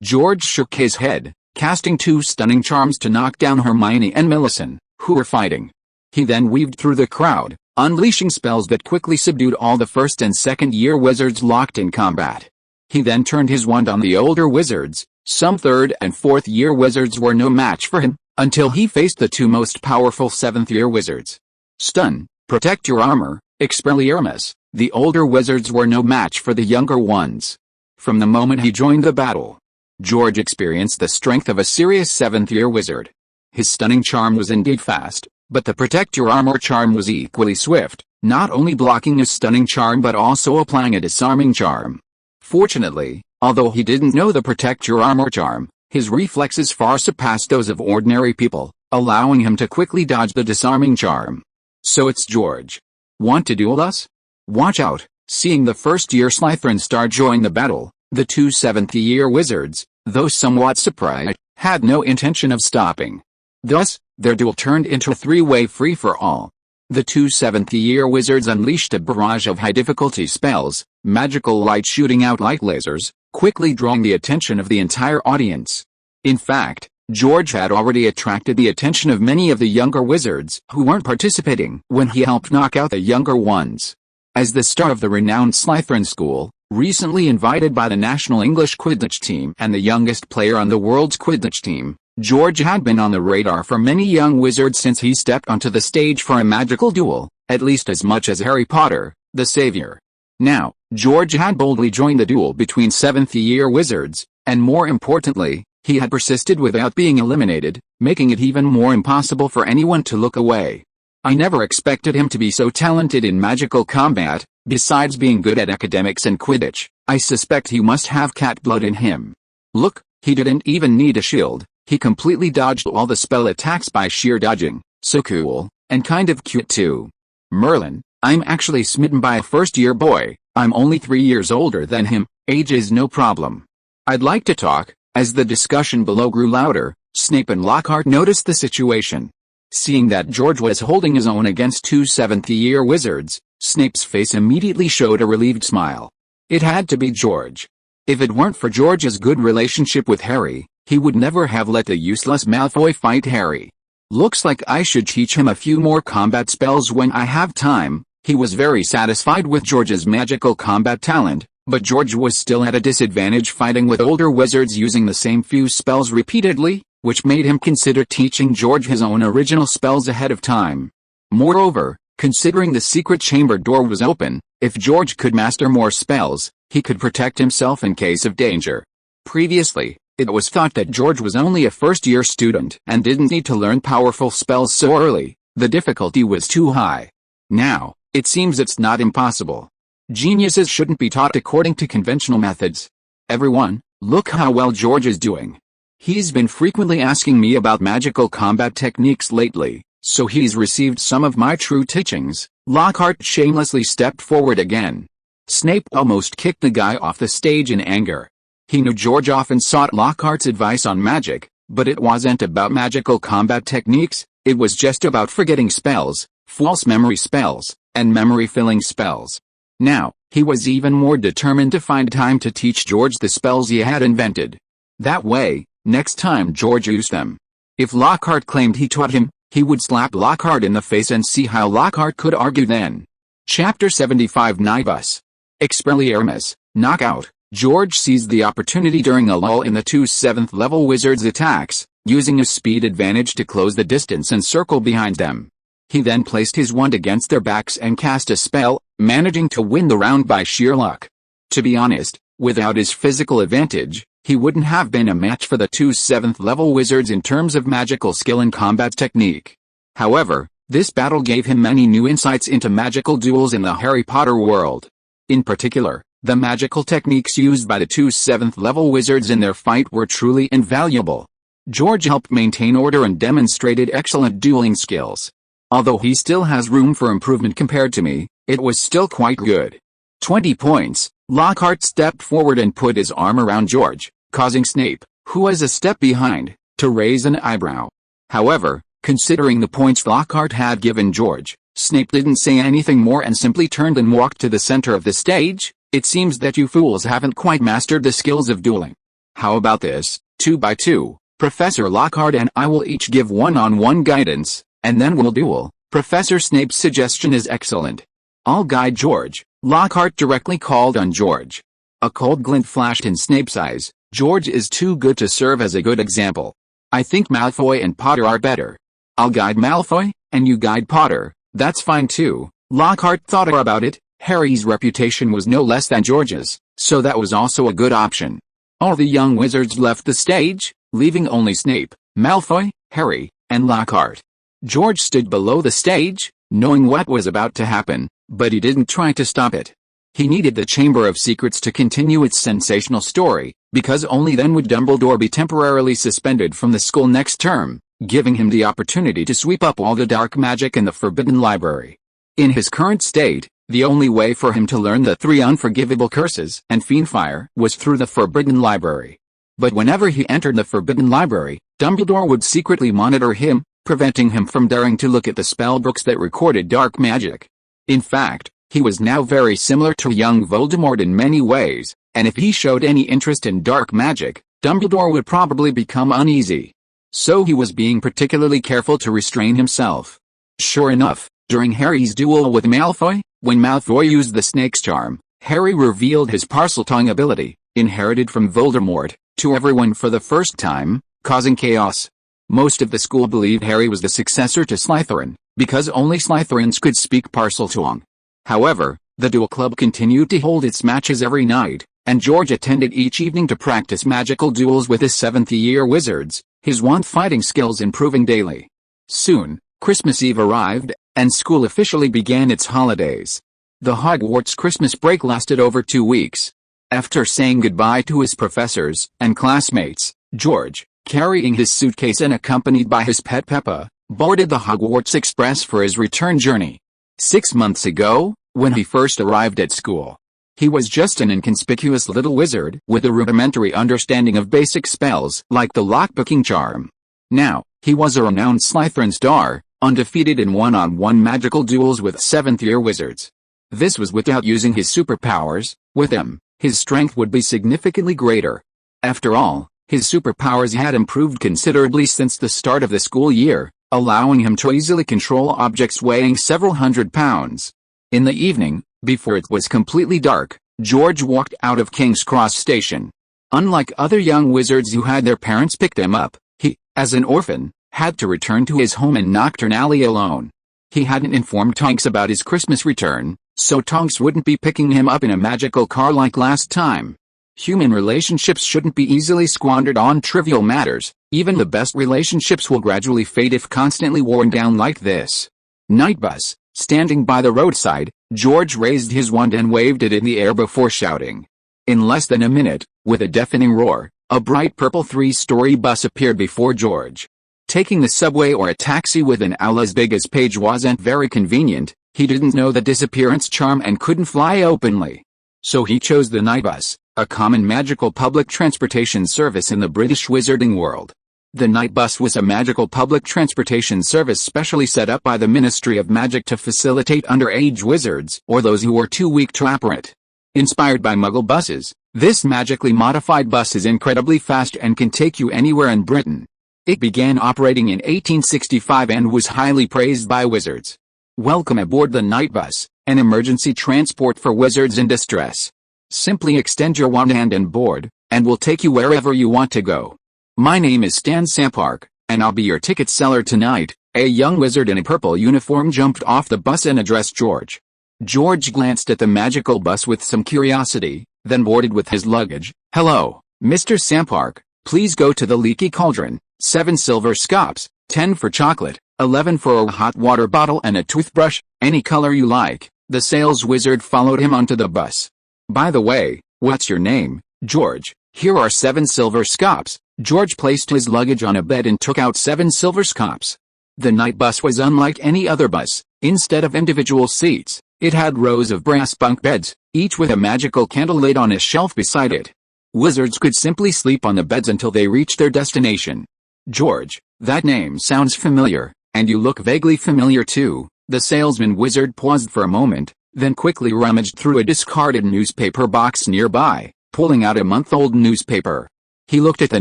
George shook his head, casting 2 stunning charms to knock down Hermione and Millicent, who were fighting. He then weaved through the crowd, unleashing spells that quickly subdued all the first and second-year wizards locked in combat. He then turned his wand on the older wizards. Some third and fourth-year wizards were no match for him, until he faced the 2 most powerful 7th-year wizards. Stun, protect your armor, Expelliarmus. The older wizards were no match for the younger ones. From the moment he joined the battle, George experienced the strength of a serious 7th-year wizard. His stunning charm was indeed fast, but the protect your armor charm was equally swift, not only blocking a stunning charm but also applying a disarming charm. Fortunately, although he didn't know the protect your armor charm, his reflexes far surpassed those of ordinary people, allowing him to quickly dodge the disarming charm. So it's George. Want to duel us? Watch out. Seeing the first-year Slytherin star join the battle, the 2 7th-year wizards, though somewhat surprised, had no intention of stopping. Thus, their duel turned into a 3-way free-for-all. The 2 7th-year wizards unleashed a barrage of high-difficulty spells, magical light shooting out like lasers, quickly drawing the attention of the entire audience. In fact, George had already attracted the attention of many of the younger wizards who weren't participating when he helped knock out the younger ones. As the star of the renowned Slytherin school, recently invited by the National English Quidditch team and the youngest player on the world's Quidditch team, George had been on the radar for many young wizards since he stepped onto the stage for a magical duel, at least as much as Harry Potter, the Savior. Now, George had boldly joined the duel between 7th-year wizards, and more importantly, he had persisted without being eliminated, making it even more impossible for anyone to look away. I never expected him to be so talented in magical combat. Besides being good at academics and Quidditch, I suspect he must have cat blood in him. Look, he didn't even need a shield, he completely dodged all the spell attacks by sheer dodging. So cool, and kind of cute too. Merlin, I'm actually smitten by a first-year boy. I'm only 3 years older than him, age is no problem. I'd like to talk. As the discussion below grew louder, Snape and Lockhart noticed the situation. Seeing that George was holding his own against 2 7th-year wizards, Snape's face immediately showed a relieved smile. It had to be George. If it weren't for George's good relationship with Harry, he would never have let the useless Malfoy fight Harry. Looks like I should teach him a few more combat spells when I have time. He was very satisfied with George's magical combat talent, but George was still at a disadvantage fighting with older wizards using the same few spells repeatedly, which made him consider teaching George his own original spells ahead of time. Moreover, considering the secret chamber door was open, if George could master more spells, he could protect himself in case of danger. Previously, it was thought that George was only a first-year student and didn't need to learn powerful spells so early. The difficulty was too high. Now, it seems it's not impossible. Geniuses shouldn't be taught according to conventional methods. Everyone, look how well George is doing. He's been frequently asking me about magical combat techniques lately, so he's received some of my true teachings. Lockhart shamelessly stepped forward again. Snape almost kicked the guy off the stage in anger. He knew George often sought Lockhart's advice on magic, but it wasn't about magical combat techniques, it was just about forgetting spells, false memory spells, and memory-filling spells. Now, he was even more determined to find time to teach George the spells he had invented. That way, next time George used them, if Lockhart claimed he taught him, he would slap Lockhart in the face and see how Lockhart could argue then. Chapter 75 Nibus. Expelliarmus, Knockout. George seized the opportunity during a lull in the two 7th level wizards' attacks, using a speed advantage to close the distance and circle behind them. He then placed his wand against their backs and cast a spell, managing to win the round by sheer luck. To be honest, without his physical advantage, he wouldn't have been a match for the two 7th level wizards in terms of magical skill and combat technique. However, this battle gave him many new insights into magical duels in the Harry Potter world. In particular, the magical techniques used by the two 7th level wizards in their fight were truly invaluable. George helped maintain order and demonstrated excellent dueling skills. Although he still has room for improvement compared to me, it was still quite good. 20 points. Lockhart stepped forward and put his arm around George, causing Snape, who was a step behind, to raise an eyebrow. However, considering the points Lockhart had given George, Snape didn't say anything more and simply turned and walked to the center of the stage. It seems that you fools haven't quite mastered the skills of dueling. How about this, 2 by 2, Professor Lockhart and I will each give one-on-one guidance, and then we'll duel. Professor Snape's suggestion is excellent. I'll guide George. Lockhart directly called on George. A cold glint flashed in Snape's eyes. George is too good to serve as a good example. I think Malfoy and Potter are better. I'll guide Malfoy, and you guide Potter. That's fine too. Lockhart thought about it. Harry's reputation was no less than George's, so that was also a good option. All the young wizards left the stage, leaving only Snape, Malfoy, Harry, and Lockhart. George stood below the stage, knowing what was about to happen, but he didn't try to stop it. He needed the Chamber of Secrets to continue its sensational story, because only then would Dumbledore be temporarily suspended from the school next term, giving him the opportunity to sweep up all the dark magic in the Forbidden Library. In his current state, the only way for him to learn the 3 unforgivable curses and fiendfire was through the Forbidden Library. But whenever he entered the Forbidden Library, Dumbledore would secretly monitor him, preventing him from daring to look at the spellbooks that recorded dark magic. In fact, he was now very similar to young Voldemort in many ways, and if he showed any interest in dark magic, Dumbledore would probably become uneasy. So he was being particularly careful to restrain himself. Sure enough, during Harry's duel with Malfoy, when Malfoy used the snake's charm, Harry revealed his Parseltongue ability, inherited from Voldemort, to everyone for the first time, causing chaos. Most of the school believed Harry was the successor to Slytherin, because only Slytherins could speak Parseltongue. However, the duel club continued to hold its matches every night, and George attended each evening to practice magical duels with his 7th-year wizards, his wand fighting skills improving daily. Soon, Christmas Eve arrived, and school officially began its holidays. The Hogwarts Christmas break lasted over 2 weeks. After saying goodbye to his professors and classmates, George, carrying his suitcase and accompanied by his pet Peppa, boarded the Hogwarts Express for his return journey. 6 months ago, when he first arrived at school, he was just an inconspicuous little wizard with a rudimentary understanding of basic spells like the lockpicking charm. Now, he was a renowned Slytherin star, undefeated in one-on-one magical duels with 7th-year wizards. This was without using his superpowers. With them, his strength would be significantly greater. After all, his superpowers had improved considerably since the start of the school year, allowing him to easily control objects weighing several hundred pounds. In the evening, before it was completely dark, George walked out of King's Cross Station. Unlike other young wizards who had their parents pick them up, he, as an orphan, had to return to his home in Nocturne Alley alone. He hadn't informed Tonks about his Christmas return, so Tonks wouldn't be picking him up in a magical car like last time. Human relationships shouldn't be easily squandered on trivial matters. Even the best relationships will gradually fade if constantly worn down like this. Nightbus. Standing by the roadside, George raised his wand and waved it in the air before shouting. In less than a minute, with a deafening roar, a bright purple 3-story bus appeared before George. Taking the subway or a taxi with an owl as big as Paige wasn't very convenient. He didn't know the disappearance charm and couldn't fly openly. So he chose the Nightbus, a common magical public transportation service in the British wizarding world. The night bus was a magical public transportation service specially set up by the Ministry of Magic to facilitate underage wizards or those who were too weak to operate. Inspired by Muggle buses, this magically modified bus is incredibly fast and can take you anywhere in Britain. It began operating in 1865 and was highly praised by wizards. Welcome aboard the night bus, an emergency transport for wizards in distress. Simply extend your wand and board, and we'll take you wherever you want to go. My name is Stan Sampark, and I'll be your ticket seller tonight. A young wizard in a purple uniform jumped off the bus and addressed George. George glanced at the magical bus with some curiosity, then boarded with his luggage. Hello, Mr. Sampark, please go to the Leaky Cauldron. 7 silver scops, 10 for chocolate, 11 for a hot water bottle and a toothbrush, any color you like. The sales wizard followed him onto the bus. By the way, what's your name, George? Here are 7 silver scops. George placed his luggage on a bed and took out 7 silver scops. The night bus was unlike any other bus. Instead of individual seats, it had rows of brass bunk beds, each with a magical candle lit on a shelf beside it. Wizards could simply sleep on the beds until they reached their destination. George, that name sounds familiar, and you look vaguely familiar too. The salesman wizard paused for a moment, then quickly rummaged through a discarded newspaper box nearby, pulling out a month-old newspaper. He looked at the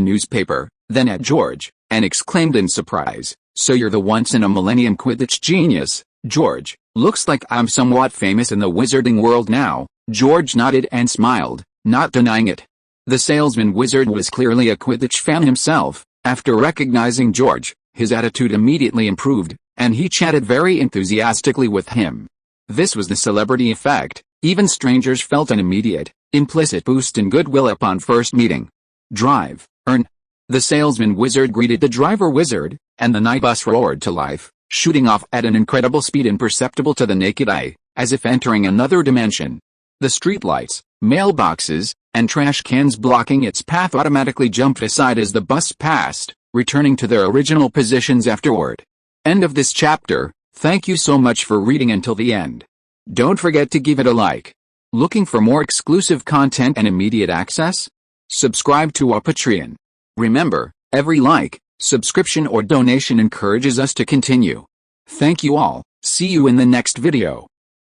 newspaper, then at George, and exclaimed in surprise, "So you're the once-in-a-millennium Quidditch genius, George. Looks like I'm somewhat famous in the wizarding world now." George nodded and smiled, not denying it. The salesman wizard was clearly a Quidditch fan himself. After recognizing George, his attitude immediately improved, and he chatted very enthusiastically with him. This was the celebrity effect. Even strangers felt an immediate, implicit boost in goodwill upon first meeting. Drive, earn. The salesman wizard greeted the driver wizard, and the night bus roared to life, shooting off at an incredible speed imperceptible to the naked eye, as if entering another dimension. The streetlights, mailboxes, and trash cans blocking its path automatically jumped aside as the bus passed, returning to their original positions afterward. End of this chapter. Thank you so much for reading until the end. Don't forget to give it a like. Looking for more exclusive content and immediate access? Subscribe to our Patreon. Remember, every like, subscription or donation encourages us to continue. Thank you all. See you in the next video.